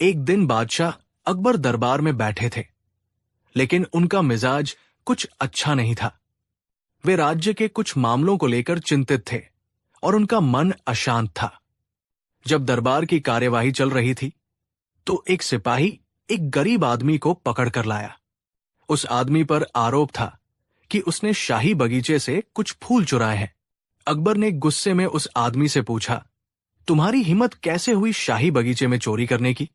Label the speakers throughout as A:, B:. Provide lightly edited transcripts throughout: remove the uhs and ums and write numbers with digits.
A: एक दिन बादशाह अकबर दरबार में बैठे थे, लेकिन उनका मिजाज कुछ अच्छा नहीं था। वे राज्य के कुछ मामलों को लेकर चिंतित थे और उनका मन अशांत था। जब दरबार की कार्यवाही चल रही थी, तो एक सिपाही एक गरीब आदमी को पकड़ कर लाया। उस आदमी पर आरोप था कि उसने शाही बगीचे से कुछ फूल चुराए हैं। अकबर ने गुस्से में उस आदमी से पूछा, तुम्हारी हिम्मत कैसे हुई शाही बगीचे में चोरी करने की?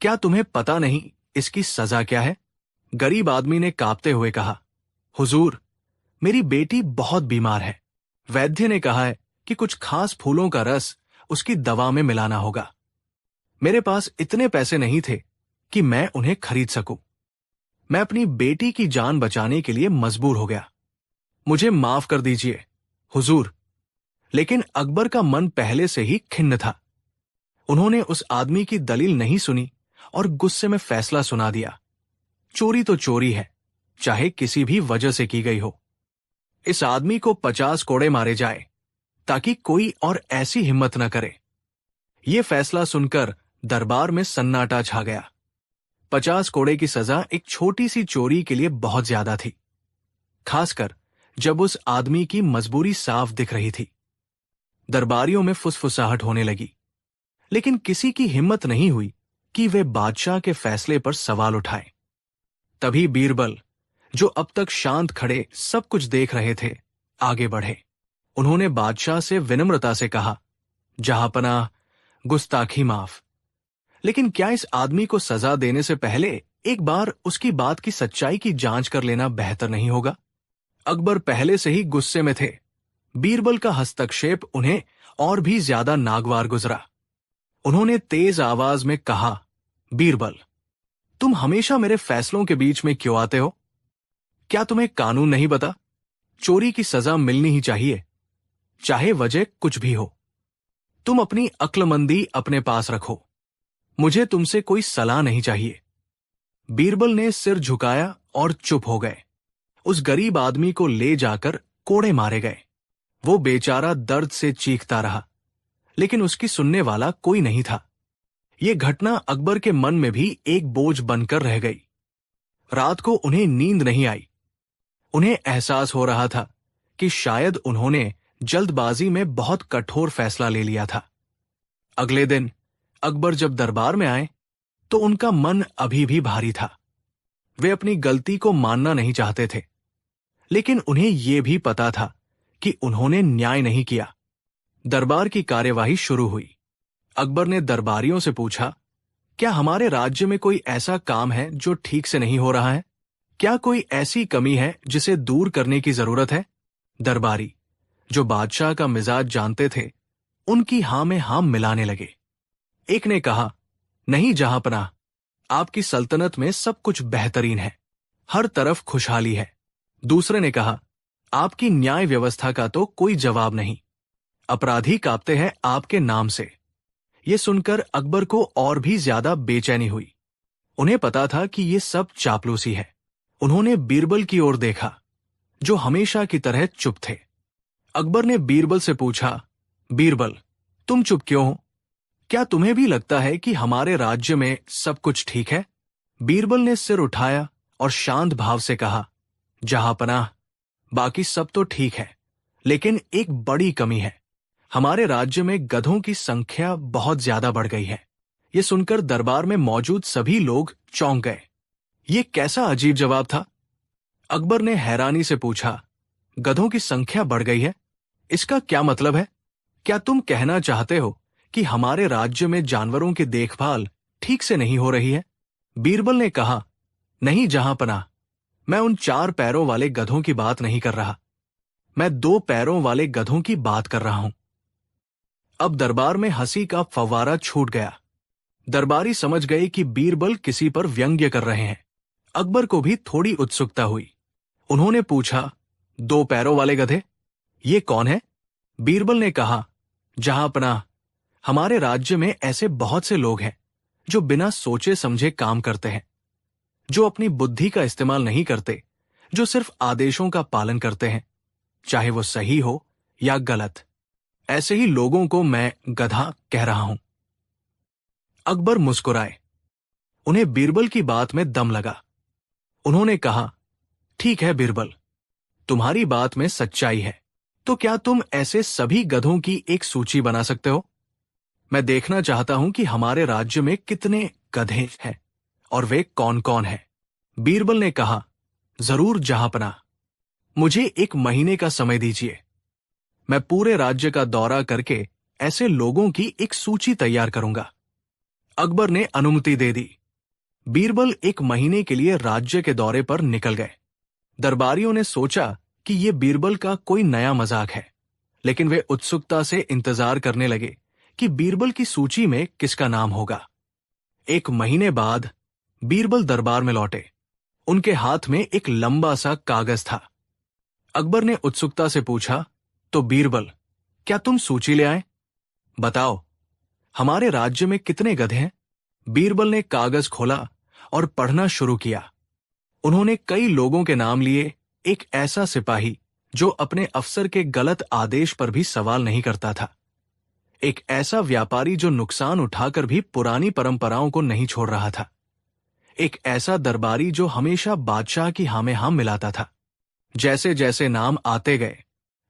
A: क्या तुम्हें पता नहीं इसकी सजा क्या है? गरीब आदमी ने कांपते हुए कहा, हुजूर, मेरी बेटी बहुत बीमार है। वैद्य ने कहा है कि कुछ खास फूलों का रस उसकी दवा में मिलाना होगा। मेरे पास इतने पैसे नहीं थे कि मैं उन्हें खरीद सकूं। मैं अपनी बेटी की जान बचाने के लिए मजबूर हो गया। मुझे माफ कर दीजिए हुजूर। लेकिन अकबर का मन पहले से ही खिन्न था। उन्होंने उस आदमी की दलील नहीं सुनी और गुस्से में फैसला सुना दिया, चोरी तो चोरी है, चाहे किसी भी वजह से की गई हो। इस आदमी को 50 कोड़े मारे जाए, ताकि कोई और ऐसी हिम्मत न करे। यह फैसला सुनकर दरबार में सन्नाटा छा गया। 50 कोड़े की सजा एक छोटी सी चोरी के लिए बहुत ज्यादा थी, खासकर जब उस आदमी की मजबूरी साफ दिख रही थी। दरबारियों में फुसफुसाहट होने लगी, लेकिन किसी की हिम्मत नहीं हुई कि वे बादशाह के फैसले पर सवाल उठाएं। तभी बीरबल, जो अब तक शांत खड़े सब कुछ देख रहे थे, आगे बढ़े। उन्होंने बादशाह से विनम्रता से कहा, जहांपनाह, गुस्ताखी माफ, लेकिन क्या इस आदमी को सजा देने से पहले एक बार उसकी बात की सच्चाई की जांच कर लेना बेहतर नहीं होगा? अकबर पहले से ही गुस्से में थे। बीरबल का हस्तक्षेप उन्हें और भी ज्यादा नागवार गुजरा। उन्होंने तेज आवाज में कहा, बीरबल, तुम हमेशा मेरे फैसलों के बीच में क्यों आते हो? क्या तुम्हें कानून नहीं पता? चोरी की सजा मिलनी ही चाहिए, चाहे वजह कुछ भी हो। तुम अपनी अक्लमंदी अपने पास रखो, मुझे तुमसे कोई सलाह नहीं चाहिए। बीरबल ने सिर झुकाया और चुप हो गए। उस गरीब आदमी को ले जाकर कोड़े मारे गए। वो बेचारा दर्द से चीखता रहा, लेकिन उसकी सुनने वाला कोई नहीं था। ये घटना अकबर के मन में भी एक बोझ बनकर रह गई। रात को उन्हें नींद नहीं आई। उन्हें एहसास हो रहा था कि शायद उन्होंने जल्दबाजी में बहुत कठोर फैसला ले लिया था। अगले दिन अकबर जब दरबार में आए, तो उनका मन अभी भी भारी था। वे अपनी गलती को मानना नहीं चाहते थे, लेकिन उन्हें यह भी पता था कि उन्होंने न्याय नहीं किया। दरबार की कार्यवाही शुरू हुई। अकबर ने दरबारियों से पूछा, क्या हमारे राज्य में कोई ऐसा काम है जो ठीक से नहीं हो रहा है? क्या कोई ऐसी कमी है जिसे दूर करने की जरूरत है? दरबारी, जो बादशाह का मिजाज जानते थे, उनकी हां में हां मिलाने लगे। एक ने कहा, नहीं जहांपनाह, आपकी सल्तनत में सब कुछ बेहतरीन है, हर तरफ खुशहाली है। दूसरे ने कहा, आपकी न्याय व्यवस्था का तो कोई जवाब नहीं, अपराधी कांपते हैं आपके नाम से। यह सुनकर अकबर को और भी ज्यादा बेचैनी हुई। उन्हें पता था कि यह सब चापलूसी है। उन्होंने बीरबल की ओर देखा, जो हमेशा की तरह चुप थे। अकबर ने बीरबल से पूछा, बीरबल, तुम चुप क्यों हो? क्या तुम्हें भी लगता है कि हमारे राज्य में सब कुछ ठीक है? बीरबल ने सिर उठाया और शांत भाव से कहा, जहांपनाह, बाकी सब तो ठीक है, लेकिन एक बड़ी कमी है। हमारे राज्य में गधों की संख्या बहुत ज्यादा बढ़ गई है। यह सुनकर दरबार में मौजूद सभी लोग चौंक गए। ये कैसा अजीब जवाब था? अकबर ने हैरानी से पूछा, गधों की संख्या बढ़ गई है, इसका क्या मतलब है? क्या तुम कहना चाहते हो कि हमारे राज्य में जानवरों की देखभाल ठीक से नहीं हो रही है? बीरबल ने कहा, नहीं जहांपनाह, मैं उन 4 पैरों वाले गधों की बात नहीं कर रहा, मैं 2 पैरों वाले गधों की बात कर रहा हूं। अब दरबार में हंसी का फव्वारा छूट गया। दरबारी समझ गए कि बीरबल किसी पर व्यंग्य कर रहे हैं। अकबर को भी थोड़ी उत्सुकता हुई। उन्होंने पूछा, 2 पैरों वाले गधे, ये कौन है? बीरबल ने कहा, जहांपनाह, हमारे राज्य में ऐसे बहुत से लोग हैं जो बिना सोचे समझे काम करते हैं, जो अपनी बुद्धि का इस्तेमाल नहीं करते, जो सिर्फ आदेशों का पालन करते हैं, चाहे वो सही हो या गलत। ऐसे ही लोगों को मैं गधा कह रहा हूं। अकबर मुस्कुराए उन्हें बीरबल की बात में दम लगा। उन्होंने कहा, ठीक है बीरबल, तुम्हारी बात में सच्चाई है, तो क्या तुम ऐसे सभी गधों की एक सूची बना सकते हो? मैं देखना चाहता हूं कि हमारे राज्य में कितने गधे हैं और वे कौन कौन हैं। बीरबल ने कहा, जरूर जहांपनाह, मुझे 1 महीने का समय दीजिए। मैं पूरे राज्य का दौरा करके ऐसे लोगों की एक सूची तैयार करूंगा। अकबर ने अनुमति दे दी। बीरबल 1 महीने के लिए राज्य के दौरे पर निकल गए। दरबारियों ने सोचा कि ये बीरबल का कोई नया मजाक है, लेकिन वे उत्सुकता से इंतजार करने लगे कि बीरबल की सूची में किसका नाम होगा। 1 महीने बाद बीरबल दरबार में लौटे। उनके हाथ में एक लंबा सा कागज था। अकबर ने उत्सुकता से पूछा, तो बीरबल, क्या तुम सूची ले आए? बताओ, हमारे राज्य में कितने गधे हैं? बीरबल ने कागज खोला और पढ़ना शुरू किया। उन्होंने कई लोगों के नाम लिए। एक ऐसा सिपाही जो अपने अफसर के गलत आदेश पर भी सवाल नहीं करता था। एक ऐसा व्यापारी जो नुकसान उठाकर भी पुरानी परंपराओं को नहीं छोड़ रहा था। एक ऐसा दरबारी जो हमेशा बादशाह की हाँ में हाँ मिलाता था। जैसे जैसे नाम आते गए,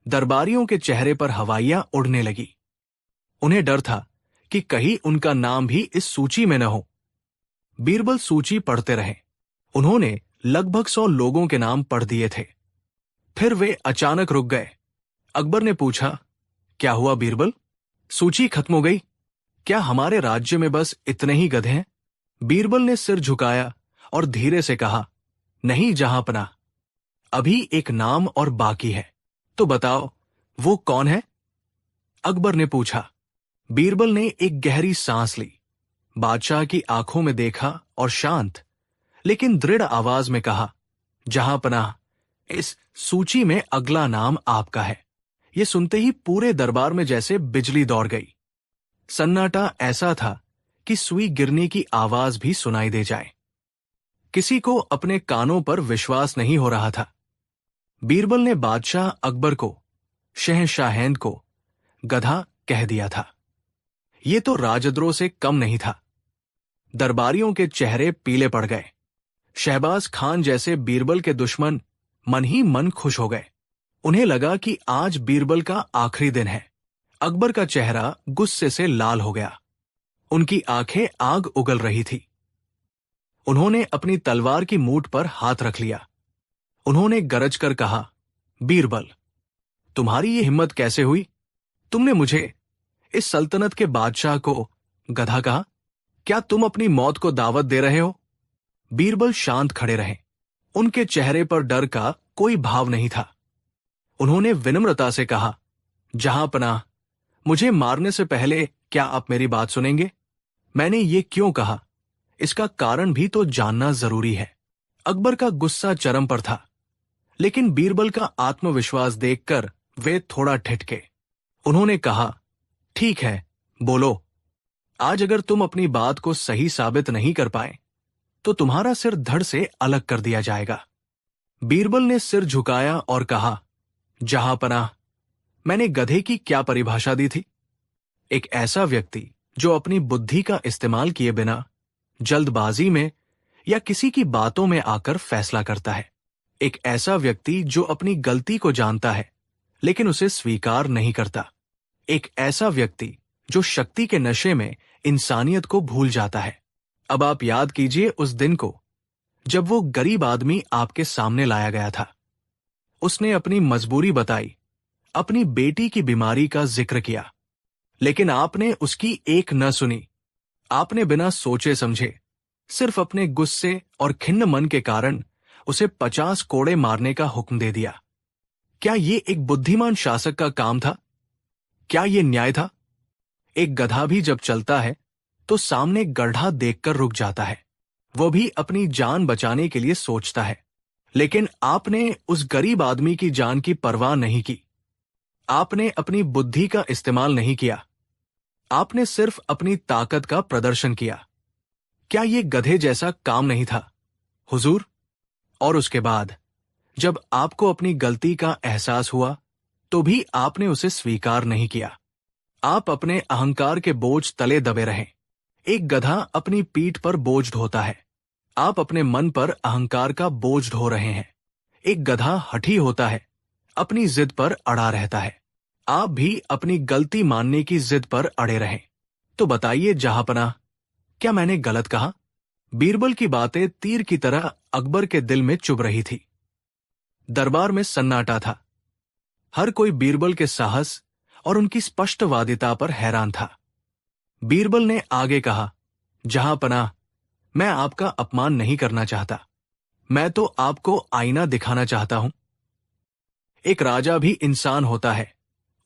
A: दरबारियों के चेहरे पर हवाइयां उड़ने लगी। उन्हें डर था कि कहीं उनका नाम भी इस सूची में न हो। बीरबल सूची पढ़ते रहे। उन्होंने लगभग 100 लोगों के नाम पढ़ दिए थे। फिर वे अचानक रुक गए। अकबर ने पूछा, क्या हुआ बीरबल? सूची खत्म हो गई? क्या हमारे राज्य में बस इतने ही गधे हैं? बीरबल ने सिर झुकाया और धीरे से कहा, नहीं जहांपनाह, अभी एक नाम और बाकी है। तो बताओ, वो कौन है? अकबर ने पूछा। बीरबल ने एक गहरी सांस ली, बादशाह की आंखों में देखा और शांत लेकिन दृढ़ आवाज में कहा, जहांपनाह, इस सूची में अगला नाम आपका है। यह सुनते ही पूरे दरबार में जैसे बिजली दौड़ गई। सन्नाटा ऐसा था कि सुई गिरने की आवाज भी सुनाई दे जाए। किसी को अपने कानों पर विश्वास नहीं हो रहा था। बीरबल ने बादशाह अकबर को, शहंशाहैंद को गधा कह दिया था। ये तो राजद्रोह से कम नहीं था। दरबारियों के चेहरे पीले पड़ गए। शहबाज खान जैसे बीरबल के दुश्मन मन ही मन खुश हो गए। उन्हें लगा कि आज बीरबल का आखिरी दिन है। अकबर का चेहरा गुस्से से लाल हो गया। उनकी आंखें आग उगल रही थी। उन्होंने अपनी तलवार की मूठ पर हाथ रख लिया। उन्होंने गरज कर कहा, बीरबल, तुम्हारी ये हिम्मत कैसे हुई? तुमने मुझे, इस सल्तनत के बादशाह को गधा कहा? क्या तुम अपनी मौत को दावत दे रहे हो? बीरबल शांत खड़े रहे। उनके चेहरे पर डर का कोई भाव नहीं था। उन्होंने विनम्रता से कहा, जहांपनाह, मुझे मारने से पहले क्या आप मेरी बात सुनेंगे? मैंने ये क्यों कहा, इसका कारण भी तो जानना जरूरी है। अकबर का गुस्सा चरम पर था, लेकिन बीरबल का आत्मविश्वास देखकर वे थोड़ा ठिठके। उन्होंने कहा, ठीक है, बोलो। आज अगर तुम अपनी बात को सही साबित नहीं कर पाए तो तुम्हारा सिर धड़ से अलग कर दिया जाएगा। बीरबल ने सिर झुकाया और कहा, जहांपनाह, मैंने गधे की क्या परिभाषा दी थी? एक ऐसा व्यक्ति जो अपनी बुद्धि का इस्तेमाल किए बिना जल्दबाजी में या किसी की बातों में आकर फैसला करता है। एक ऐसा व्यक्ति जो अपनी गलती को जानता है लेकिन उसे स्वीकार नहीं करता। एक ऐसा व्यक्ति जो शक्ति के नशे में इंसानियत को भूल जाता है। अब आप याद कीजिए उस दिन को जब वो गरीब आदमी आपके सामने लाया गया था। उसने अपनी मजबूरी बताई, अपनी बेटी की बीमारी का जिक्र किया, लेकिन आपने उसकी एक न सुनी। आपने बिना सोचे समझे सिर्फ अपने गुस्से और खिन्न मन के कारण उसे 50 कोड़े मारने का हुक्म दे दिया। क्या ये एक बुद्धिमान शासक का काम था? क्या ये न्याय था? एक गधा भी जब चलता है तो सामने गड्ढा देखकर रुक जाता है। वो भी अपनी जान बचाने के लिए सोचता है, लेकिन आपने उस गरीब आदमी की जान की परवाह नहीं की। आपने अपनी बुद्धि का इस्तेमाल नहीं किया। आपने सिर्फ अपनी ताकत का प्रदर्शन किया। क्या ये गधे जैसा काम नहीं था, हुजूर? और उसके बाद जब आपको अपनी गलती का एहसास हुआ तो भी आपने उसे स्वीकार नहीं किया। आप अपने अहंकार के बोझ तले दबे रहे। एक गधा अपनी पीठ पर बोझ ढोता है। आप अपने मन पर अहंकार का बोझ ढो रहे हैं। एक गधा हठी होता है, अपनी जिद पर अड़ा रहता है। आप भी अपनी गलती मानने की जिद पर अड़े रहें। तो बताइए जहांपनाह, क्या मैंने गलत कहा? बीरबल की बातें तीर की तरह अकबर के दिल में चुभ रही थी। दरबार में सन्नाटा था। हर कोई बीरबल के साहस और उनकी स्पष्टवादिता पर हैरान था। बीरबल ने आगे कहा, जहांपनाह, मैं आपका अपमान नहीं करना चाहता। मैं तो आपको आईना दिखाना चाहता हूं। एक राजा भी इंसान होता है,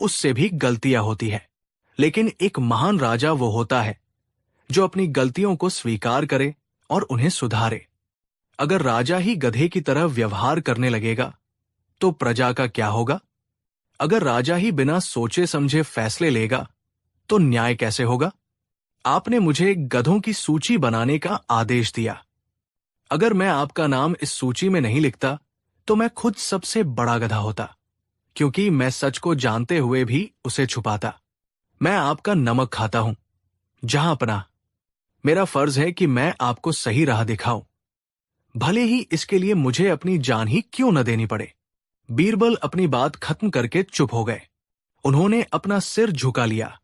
A: उससे भी गलतियां होती है। लेकिन एक महान राजा वो होता है जो अपनी गलतियों को स्वीकार करे और उन्हें सुधारे। अगर राजा ही गधे की तरह व्यवहार करने लगेगा तो प्रजा का क्या होगा? अगर राजा ही बिना सोचे समझे फैसले लेगा तो न्याय कैसे होगा? आपने मुझे गधों की सूची बनाने का आदेश दिया। अगर मैं आपका नाम इस सूची में नहीं लिखता तो मैं खुद सबसे बड़ा गधा होता, क्योंकि मैं सच को जानते हुए भी उसे छुपाता। मैं आपका नमक खाता हूं। जहांपनाह, मेरा फर्ज है कि मैं आपको सही राह दिखाऊं, भले ही इसके लिए मुझे अपनी जान ही क्यों न देनी पड़े। बीरबल अपनी बात खत्म करके चुप हो गए। उन्होंने अपना सिर झुका लिया,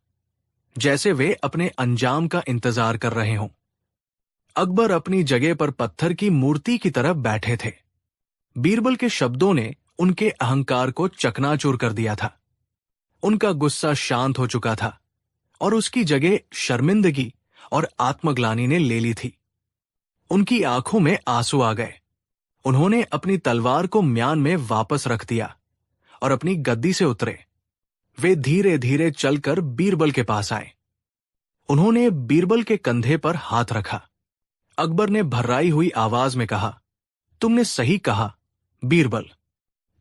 A: जैसे वे अपने अंजाम का इंतजार कर रहे हों। अकबर अपनी जगह पर पत्थर की मूर्ति की तरह बैठे थे। बीरबल के शब्दों ने उनके अहंकार को चकनाचूर कर दिया था। उनका गुस्सा शांत हो चुका था और उसकी जगह शर्मिंदगी और आत्मग्लानि ने ले ली थी। उनकी आंखों में आंसू आ गए। उन्होंने अपनी तलवार को म्यान में वापस रख दिया और अपनी गद्दी से उतरे। वे धीरे धीरे चलकर बीरबल के पास आए। उन्होंने बीरबल के कंधे पर हाथ रखा। अकबर ने भर्राई हुई आवाज में कहा, तुमने सही कहा बीरबल,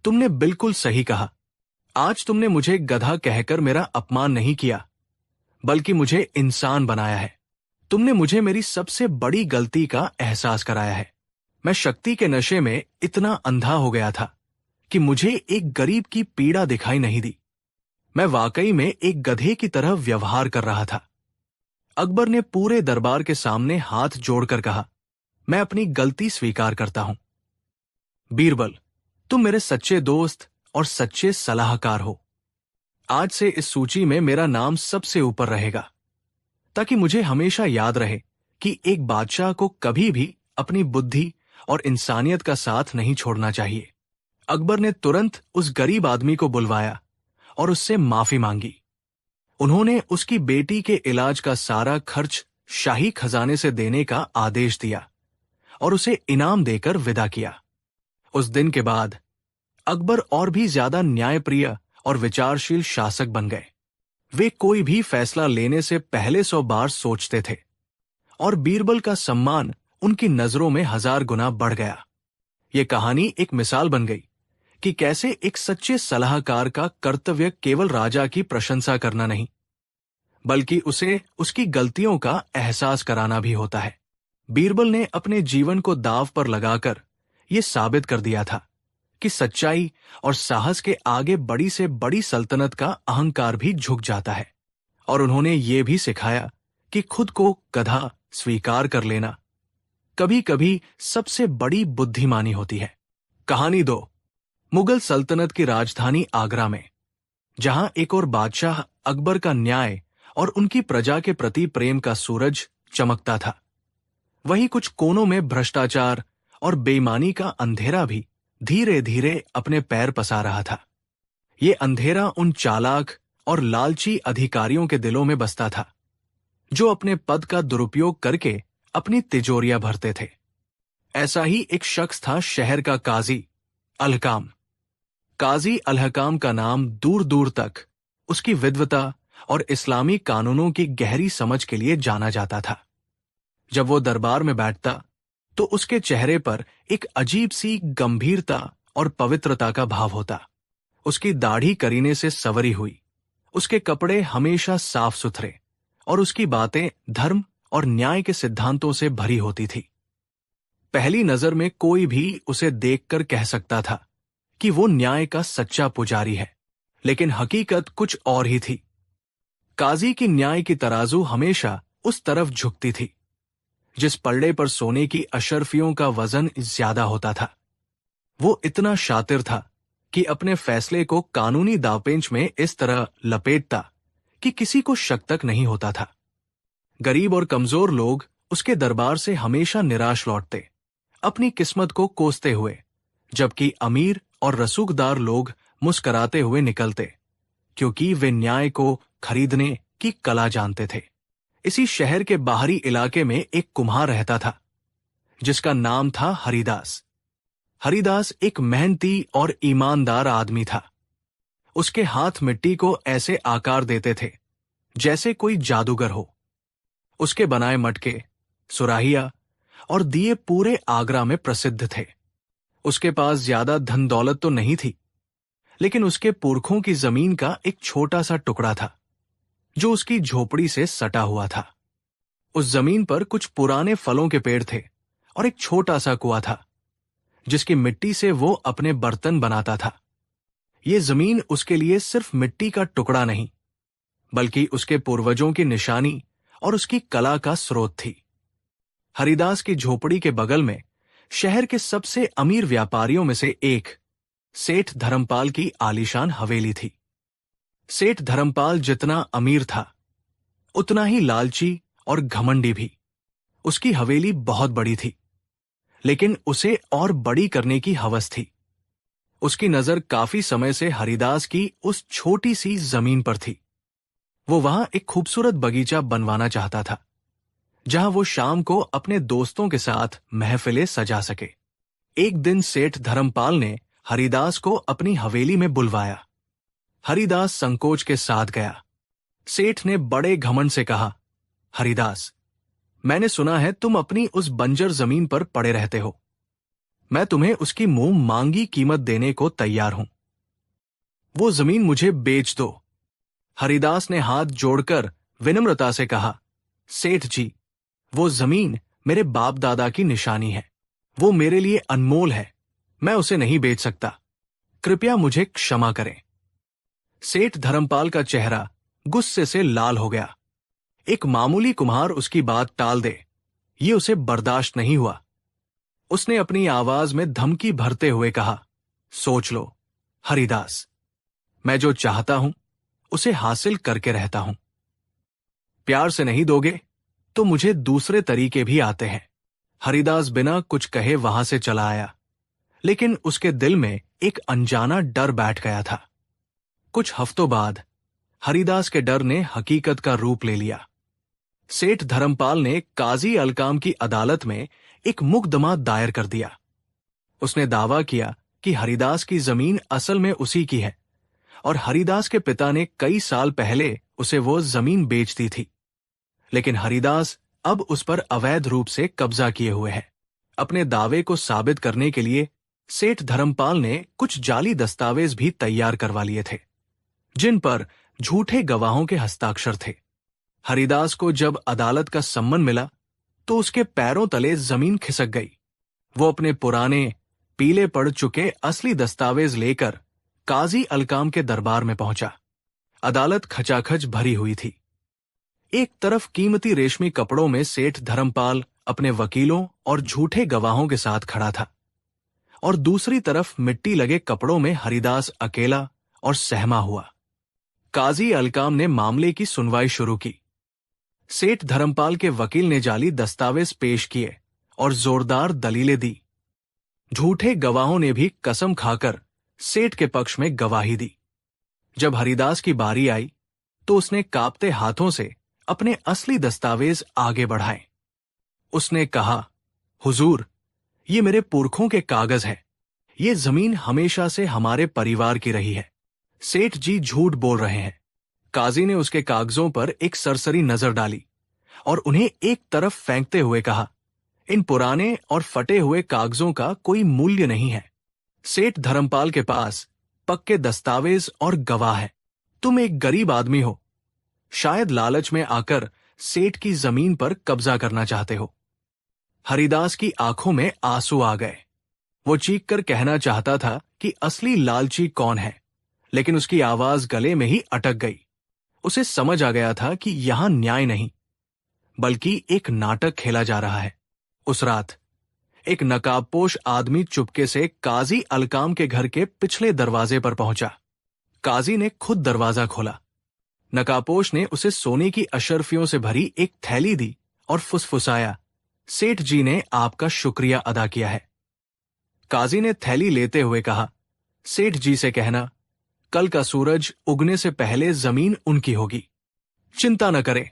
A: तुमने बिल्कुल सही कहा। आज तुमने मुझे गधा कहकर मेरा अपमान नहीं किया, बल्कि मुझे इंसान बनाया है। तुमने मुझे मेरी सबसे बड़ी गलती का एहसास कराया है। मैं शक्ति के नशे में इतना अंधा हो गया था कि मुझे एक गरीब की पीड़ा दिखाई नहीं दी। मैं वाकई में एक गधे की तरह व्यवहार कर रहा था। अकबर ने पूरे दरबार के सामने हाथ जोड़कर कहा, मैं अपनी गलती स्वीकार करता हूं। बीरबल, तुम मेरे सच्चे दोस्त और सच्चे सलाहकार हो। आज से इस सूची में मेरा नाम सबसे ऊपर रहेगा, ताकि मुझे हमेशा याद रहे कि एक बादशाह को कभी भी अपनी बुद्धि और इंसानियत का साथ नहीं छोड़ना चाहिए। अकबर ने तुरंत उस गरीब आदमी को बुलवाया और उससे माफी मांगी। उन्होंने उसकी बेटी के इलाज का सारा खर्च शाही खजाने से देने का आदेश दिया और उसे इनाम देकर विदा किया। उस दिन के बाद अकबर और भी ज्यादा न्यायप्रिय और विचारशील शासक बन गए। वे कोई भी फैसला लेने से पहले 100 बार सोचते थे और बीरबल का सम्मान उनकी नजरों में 1000 गुना बढ़ गया। ये कहानी एक मिसाल बन गई कि कैसे एक सच्चे सलाहकार का कर्तव्य केवल राजा की प्रशंसा करना नहीं, बल्कि उसे उसकी गलतियों का एहसास कराना भी होता है। बीरबल ने अपने जीवन को दांव पर लगाकर यह साबित कर दिया था कि सच्चाई और साहस के आगे बड़ी से बड़ी सल्तनत का अहंकार भी झुक जाता है। और उन्होंने ये भी सिखाया कि खुद को गधा स्वीकार कर लेना कभी कभी सबसे बड़ी बुद्धिमानी होती है। कहानी 2, मुगल सल्तनत की राजधानी आगरा में, जहां एक और बादशाह अकबर का न्याय और उनकी प्रजा के प्रति प्रेम का सूरज चमकता था, वहीं कुछ कोनों में भ्रष्टाचार और बेईमानी का अंधेरा भी धीरे धीरे अपने पैर पसार रहा था। ये अंधेरा उन चालाक और लालची अधिकारियों के दिलों में बसता था जो अपने पद का दुरुपयोग करके अपनी तिजोरियां भरते थे। ऐसा ही एक शख्स था शहर का काजी अलहकाम। काजी अलहकाम का नाम दूर दूर तक उसकी विद्वता और इस्लामी कानूनों की गहरी समझ के लिए जाना जाता था। जब वो दरबार में बैठता तो उसके चेहरे पर एक अजीब सी गंभीरता और पवित्रता का भाव होता। उसकी दाढ़ी करीने से संवरी हुई, उसके कपड़े हमेशा साफ सुथरे और उसकी बातें धर्म और न्याय के सिद्धांतों से भरी होती थी। पहली नजर में कोई भी उसे देखकर कह सकता था कि वो न्याय का सच्चा पुजारी है, लेकिन हकीकत कुछ और ही थी। काजी की न्याय की तराजू हमेशा उस तरफ झुकती थी जिस पल्ले पर सोने की अशर्फियों का वजन ज्यादा होता था। वो इतना शातिर था कि अपने फैसले को कानूनी दावपेंच में इस तरह लपेटता कि किसी को शक तक नहीं होता था। गरीब और कमजोर लोग उसके दरबार से हमेशा निराश लौटते, अपनी किस्मत को कोसते हुए, जबकि अमीर और रसूखदार लोग मुस्कराते हुए निकलते, क्योंकि वे न्याय को खरीदने की कला जानते थे। इसी शहर के बाहरी इलाके में एक कुम्हार रहता था जिसका नाम था हरिदास। हरिदास एक मेहनती और ईमानदार आदमी था। उसके हाथ मिट्टी को ऐसे आकार देते थे जैसे कोई जादूगर हो। उसके बनाए मटके, सुराहिया और दिए पूरे आगरा में प्रसिद्ध थे। उसके पास ज्यादा धन दौलत तो नहीं थी, लेकिन उसके पुरखों की जमीन का एक छोटा सा टुकड़ा था जो उसकी झोपड़ी से सटा हुआ था। उस जमीन पर कुछ पुराने फलों के पेड़ थे और एक छोटा सा कुआं था जिसकी मिट्टी से वो अपने बर्तन बनाता था। ये जमीन उसके लिए सिर्फ मिट्टी का टुकड़ा नहीं, बल्कि उसके पूर्वजों की निशानी और उसकी कला का स्रोत थी। हरिदास की झोपड़ी के बगल में शहर के सबसे अमीर व्यापारियों में से एक सेठ धर्मपाल की आलीशान हवेली थी। सेठ धर्मपाल जितना अमीर था, उतना ही लालची और घमंडी भी। उसकी हवेली बहुत बड़ी थी, लेकिन उसे और बड़ी करने की हवस थी। उसकी नजर काफी समय से हरिदास की उस छोटी सी जमीन पर थी। वो वहां एक खूबसूरत बगीचा बनवाना चाहता था, जहां वो शाम को अपने दोस्तों के साथ महफिलें सजा सके। एक दिन सेठ धर्मपाल ने हरिदास को अपनी हवेली में बुलवाया। हरिदास संकोच के साथ गया। सेठ ने बड़े घमंड से कहा, हरिदास, मैंने सुना है तुम अपनी उस बंजर जमीन पर पड़े रहते हो। मैं तुम्हें उसकी मुंह मांगी कीमत देने को तैयार हूं। वो जमीन मुझे बेच दो। हरिदास ने हाथ जोड़कर विनम्रता से कहा, सेठ जी, वो जमीन मेरे बाप दादा की निशानी है। वो मेरे लिए अनमोल है। मैं उसे नहीं बेच सकता। कृपया मुझे क्षमा करें। सेठ धर्मपाल का चेहरा गुस्से से लाल हो गया। एक मामूली कुम्हार उसकी बात टाल दे, ये उसे बर्दाश्त नहीं हुआ। उसने अपनी आवाज में धमकी भरते हुए कहा, सोच लो हरिदास, मैं जो चाहता हूं उसे हासिल करके रहता हूं। प्यार से नहीं दोगे तो मुझे दूसरे तरीके भी आते हैं। हरिदास बिना कुछ कहे वहां से चला आया, लेकिन उसके दिल में एक अनजाना डर बैठ गया था। कुछ हफ्तों बाद हरिदास के डर ने हकीकत का रूप ले लिया। सेठ धर्मपाल ने काजी अलकाम की अदालत में एक मुकदमा दायर कर दिया। उसने दावा किया कि हरिदास की जमीन असल में उसी की है और हरिदास के पिता ने कई साल पहले उसे वो जमीन बेच दी थी, लेकिन हरिदास अब उस पर अवैध रूप से कब्जा किए हुए है। अपने दावे को साबित करने के लिए सेठ धर्मपाल ने कुछ जाली दस्तावेज भी तैयार करवा लिए थे, जिन पर झूठे गवाहों के हस्ताक्षर थे। हरिदास को जब अदालत का सम्मन मिला तो उसके पैरों तले जमीन खिसक गई। वो अपने पुराने पीले पड़ चुके असली दस्तावेज लेकर काजी अलकाम के दरबार में पहुंचा। अदालत खचाखच भरी हुई थी। एक तरफ कीमती रेशमी कपड़ों में सेठ धर्मपाल अपने वकीलों और झूठे गवाहों के साथ खड़ा था, और दूसरी तरफ मिट्टी लगे कपड़ों में हरिदास अकेला और सहमा हुआ। काजी अलकाम ने मामले की सुनवाई शुरू की। सेठ धर्मपाल के वकील ने जाली दस्तावेज पेश किए और जोरदार दलीलें दी। झूठे गवाहों ने भी कसम खाकर सेठ के पक्ष में गवाही दी। जब हरिदास की बारी आई तो उसने कांपते हाथों से अपने असली दस्तावेज आगे बढ़ाए। उसने कहा, हुजूर, ये मेरे पुरखों के कागज है। ये जमीन हमेशा से हमारे परिवार की रही है। सेठ जी झूठ बोल रहे हैं। काजी ने उसके कागजों पर एक सरसरी नजर डाली और उन्हें एक तरफ फेंकते हुए कहा, इन पुराने और फटे हुए कागजों का कोई मूल्य नहीं है। सेठ धर्मपाल के पास पक्के दस्तावेज और गवाह है। तुम एक गरीब आदमी हो, शायद लालच में आकर सेठ की जमीन पर कब्जा करना चाहते हो। हरिदास की आंखों में आंसू आ गए। वो चीख कर कहना चाहता था कि असली लालची कौन है, लेकिन उसकी आवाज गले में ही अटक गई। उसे समझ आ गया था कि यहां न्याय नहीं, बल्कि एक नाटक खेला जा रहा है। उस रात एक नकाबपोश आदमी चुपके से काजी अलकाम के घर के पिछले दरवाजे पर पहुंचा। काजी ने खुद दरवाजा खोला। नकाबपोश ने उसे सोने की अशर्फियों से भरी एक थैली दी और फुसफुसाया, सेठ जी ने आपका शुक्रिया अदा किया है। काजी ने थैली लेते हुए कहा, सेठ जी से कहना कल का सूरज उगने से पहले जमीन उनकी होगी, चिंता न करें।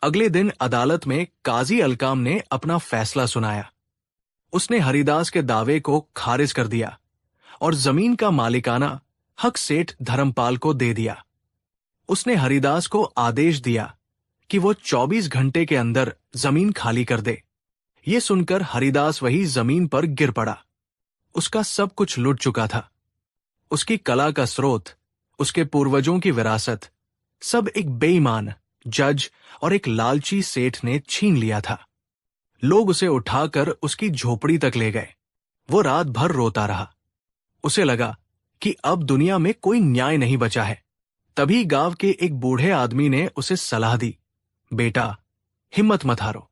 A: अगले दिन अदालत में काजी अलकाम ने अपना फैसला सुनाया। उसने हरिदास के दावे को खारिज कर दिया और जमीन का मालिकाना हक सेठ धर्मपाल को दे दिया। उसने हरिदास को आदेश दिया कि वो 24 घंटे के अंदर जमीन खाली कर दे। ये सुनकर हरिदास वही जमीन पर गिर पड़ा। उसका सब कुछ लुट चुका था। उसकी कला का स्रोत, उसके पूर्वजों की विरासत, सब एक बेईमान जज और एक लालची सेठ ने छीन लिया था। लोग उसे उठाकर उसकी झोपड़ी तक ले गए। वो रात भर रोता रहा। उसे लगा कि अब दुनिया में कोई न्याय नहीं बचा है। तभी गांव के एक बूढ़े आदमी ने उसे सलाह दी, बेटा हिम्मत मत हारो।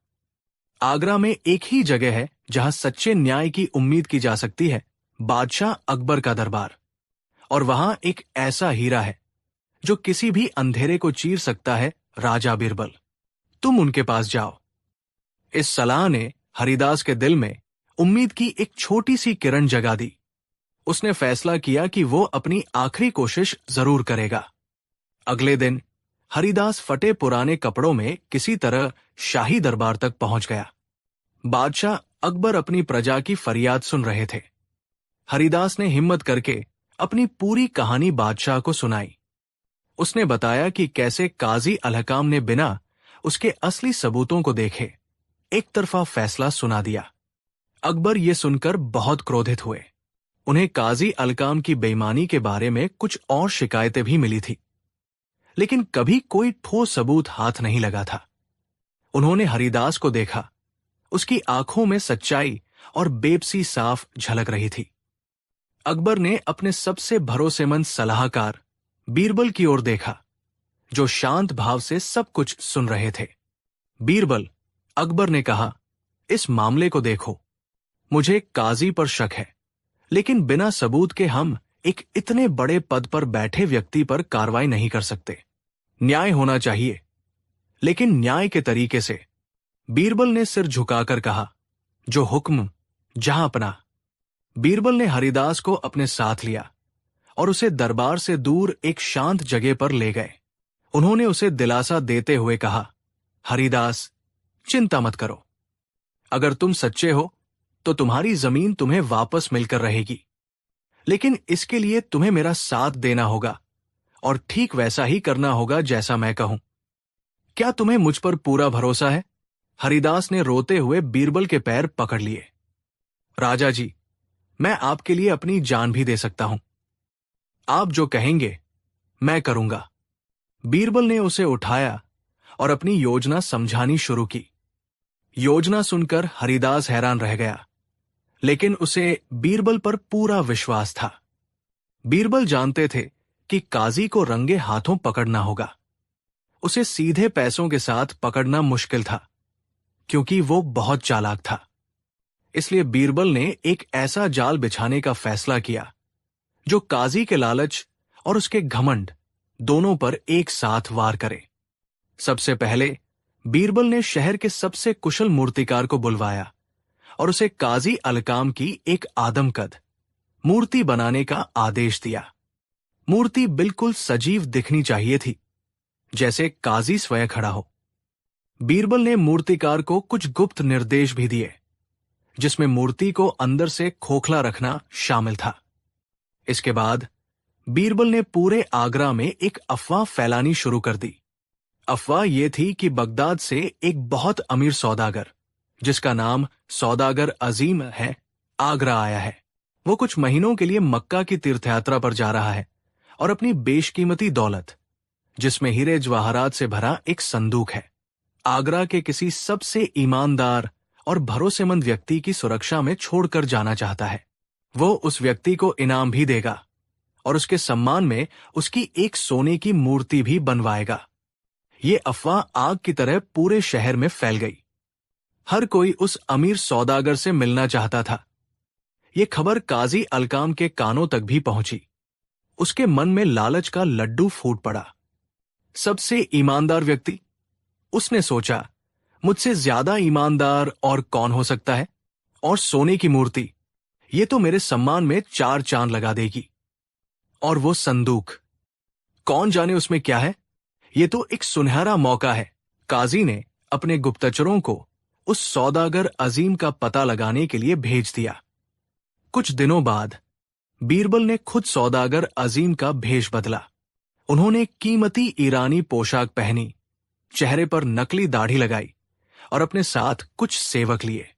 A: आगरा में एक ही जगह है जहां सच्चे न्याय की उम्मीद की जा सकती है, बादशाह अकबर का दरबार। और वहां एक ऐसा हीरा है जो किसी भी अंधेरे को चीर सकता है, राजा बीरबल। तुम उनके पास जाओ। इस सलाह ने हरिदास के दिल में उम्मीद की एक छोटी सी किरण जगा दी। उसने फैसला किया कि वो अपनी आखिरी कोशिश जरूर करेगा। अगले दिन हरिदास फटे पुराने कपड़ों में किसी तरह शाही दरबार तक पहुंच गया। बादशाह अकबर अपनी प्रजा की फरियाद सुन रहे थे। हरिदास ने हिम्मत करके अपनी पूरी कहानी बादशाह को सुनाई। उसने बताया कि कैसे काजी अलहकाम ने बिना उसके असली सबूतों को देखे एक तरफा फैसला सुना दिया। अकबर ये सुनकर बहुत क्रोधित हुए। उन्हें काजी अलकाम की बेईमानी के बारे में कुछ और शिकायतें भी मिली थी, लेकिन कभी कोई ठोस सबूत हाथ नहीं लगा था। उन्होंने हरिदास को देखा। उसकी आंखों में सच्चाई और बेबसी साफ झलक रही थी। अकबर ने अपने सबसे भरोसेमंद सलाहकार बीरबल की ओर देखा, जो शांत भाव से सब कुछ सुन रहे थे। बीरबल, अकबर ने कहा, इस मामले को देखो। मुझे काजी पर शक है, लेकिन बिना सबूत के हम एक इतने बड़े पद पर बैठे व्यक्ति पर कार्रवाई नहीं कर सकते। न्याय होना चाहिए, लेकिन न्याय के तरीके से। बीरबल ने सिर झुकाकर कहा, जो हुक्म जहां अपना। बीरबल ने हरिदास को अपने साथ लिया और उसे दरबार से दूर एक शांत जगह पर ले गए। उन्होंने उसे दिलासा देते हुए कहा, हरिदास, चिंता मत करो। अगर तुम सच्चे हो तो तुम्हारी जमीन तुम्हें वापस मिलकर रहेगी, लेकिन इसके लिए तुम्हें मेरा साथ देना होगा और ठीक वैसा ही करना होगा जैसा मैं कहूं। क्या तुम्हें मुझ पर पूरा भरोसा है? हरिदास ने रोते हुए बीरबल के पैर पकड़ लिए। राजा जी, मैं आपके लिए अपनी जान भी दे सकता हूं। आप जो कहेंगे मैं करूंगा। बीरबल ने उसे उठाया और अपनी योजना समझानी शुरू की। योजना सुनकर हरिदास हैरान रह गया, लेकिन उसे बीरबल पर पूरा विश्वास था। बीरबल जानते थे कि काजी को रंगे हाथों पकड़ना होगा। उसे सीधे पैसों के साथ पकड़ना मुश्किल था, क्योंकि वो बहुत चालाक था। इसलिए बीरबल ने एक ऐसा जाल बिछाने का फैसला किया जो काजी के लालच और उसके घमंड दोनों पर एक साथ वार करे। सबसे पहले बीरबल ने शहर के सबसे कुशल मूर्तिकार को बुलवाया और उसे काजी अलकाम की एक आदमकद मूर्ति बनाने का आदेश दिया। मूर्ति बिल्कुल सजीव दिखनी चाहिए थी, जैसे काजी स्वयं खड़ा हो। बीरबल ने मूर्तिकार को कुछ गुप्त निर्देश भी दिए, जिसमें मूर्ति को अंदर से खोखला रखना शामिल था। इसके बाद बीरबल ने पूरे आगरा में एक अफवाह फैलानी शुरू कर दी। अफवाह यह थी कि बगदाद से एक बहुत अमीर सौदागर, जिसका नाम सौदागर अजीम है, आगरा आया है। वो कुछ महीनों के लिए मक्का की तीर्थयात्रा पर जा रहा है और अपनी बेशकीमती दौलत, जिसमें हीरे जवाहरात से भरा एक संदूक है, आगरा के किसी सबसे ईमानदार और भरोसेमंद व्यक्ति की सुरक्षा में छोड़कर जाना चाहता है। वो उस व्यक्ति को इनाम भी देगा और उसके सम्मान में उसकी एक सोने की मूर्ति भी बनवाएगा। ये अफवाह आग की तरह पूरे शहर में फैल गई। हर कोई उस अमीर सौदागर से मिलना चाहता था। ये खबर काजी अलकाम के कानों तक भी पहुंची। उसके मन में लालच का लड्डू फूट पड़ा। सबसे ईमानदार व्यक्ति, उसने सोचा, मुझसे ज्यादा ईमानदार और कौन हो सकता है? और सोने की मूर्ति, ये तो मेरे सम्मान में 4 चांद लगा देगी। और वो संदूक, कौन जाने उसमें क्या है? ये तो एक सुनहरा मौका है। काजी ने अपने गुप्तचरों को उस सौदागर अजीम का पता लगाने के लिए भेज दिया। कुछ दिनों बाद बीरबल ने खुद सौदागर अजीम का भेष बदला। उन्होंने कीमती ईरानी पोशाक पहनी, चेहरे पर नकली दाढ़ी लगाई और अपने साथ कुछ सेवक लिए।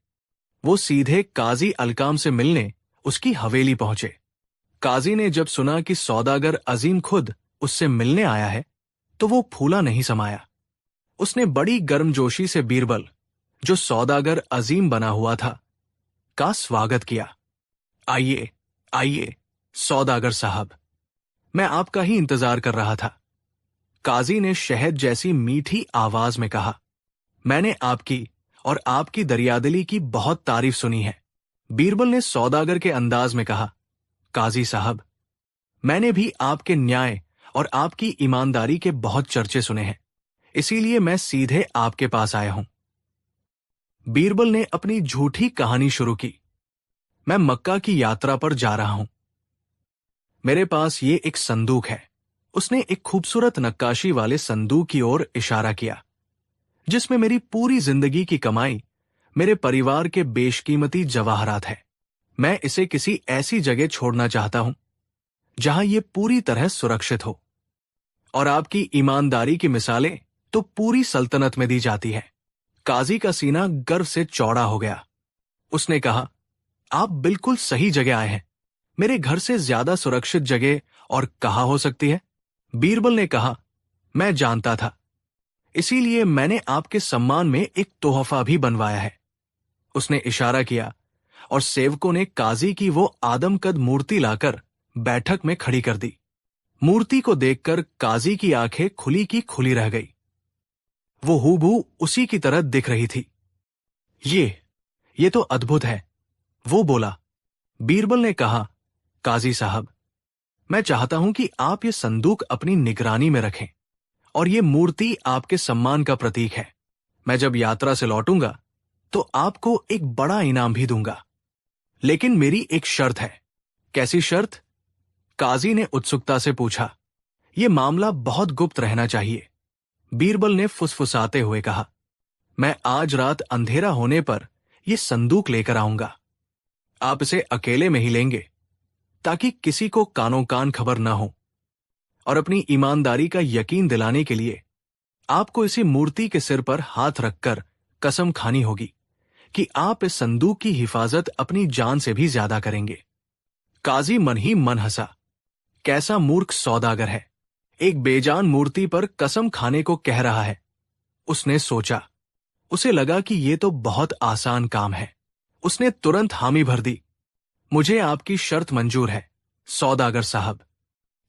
A: वो सीधे काजी अलकाम से मिलने उसकी हवेली पहुंचे। काजी ने जब सुना कि सौदागर अजीम खुद उससे मिलने आया है, तो वो फूला नहीं समाया। उसने बड़ी गर्मजोशी से बीरबल, जो सौदागर अजीम बना हुआ था, का स्वागत किया। आइए आइए सौदागर साहब, मैं आपका ही इंतजार कर रहा था। काजी ने शहद जैसी मीठी आवाज में कहा। मैंने आपकी और आपकी दरियादिली की बहुत तारीफ सुनी है। बीरबल ने सौदागर के अंदाज में कहा, काजी साहब, मैंने भी आपके न्याय और आपकी ईमानदारी के बहुत चर्चे सुने हैं, इसीलिए मैं सीधे आपके पास आया हूं। बीरबल ने अपनी झूठी कहानी शुरू की। मैं मक्का की यात्रा पर जा रहा हूं। मेरे पास ये एक संदूक है। उसने एक खूबसूरत नक्काशी वाले संदूक की ओर इशारा किया, जिसमें मेरी पूरी जिंदगी की कमाई, मेरे परिवार के बेशकीमती जवाहरात है। मैं इसे किसी ऐसी जगह छोड़ना चाहता हूं जहां यह पूरी तरह सुरक्षित हो। और आपकी ईमानदारी की मिसालें तो पूरी सल्तनत में दी जाती है। काजी का सीना गर्व से चौड़ा हो गया। उसने कहा, आप बिल्कुल सही जगह आए हैं। मेरे घर से ज्यादा सुरक्षित जगह और कहाँ हो सकती है? बीरबल ने कहा, मैं जानता था, इसीलिए मैंने आपके सम्मान में एक तोहफा भी बनवाया है। उसने इशारा किया और सेवकों ने काजी की वो आदमकद मूर्ति लाकर बैठक में खड़ी कर दी। मूर्ति को देखकर काजी की आंखें खुली की खुली रह गई। वो हूबहू उसी की तरह दिख रही थी। ये तो अद्भुत है, वो बोला। बीरबल ने कहा, काजी साहब, मैं चाहता हूं कि आप ये संदूक अपनी निगरानी में रखें और ये मूर्ति आपके सम्मान का प्रतीक है। मैं जब यात्रा से लौटूंगा तो आपको एक बड़ा इनाम भी दूंगा। लेकिन मेरी एक शर्त है। कैसी शर्त? काजी ने उत्सुकता से पूछा। यह मामला बहुत गुप्त रहना चाहिए। बीरबल ने फुसफुसाते हुए कहा, मैं आज रात अंधेरा होने पर यह संदूक लेकर आऊंगा। आप इसे अकेले में ही लेंगे, ताकि किसी को कानों कान खबर न हो। और अपनी ईमानदारी का यकीन दिलाने के लिए आपको इसी मूर्ति के सिर पर हाथ रखकर कसम खानी होगी कि आप इस संदूक की हिफाजत अपनी जान से भी ज्यादा करेंगे। काजी मन ही मन हंसा। कैसा मूर्ख सौदागर है, एक बेजान मूर्ति पर कसम खाने को कह रहा है। उसने सोचा। उसे लगा कि यह तो बहुत आसान काम है। उसने तुरंत हामी भर दी। मुझे आपकी शर्त मंजूर है, सौदागर साहब।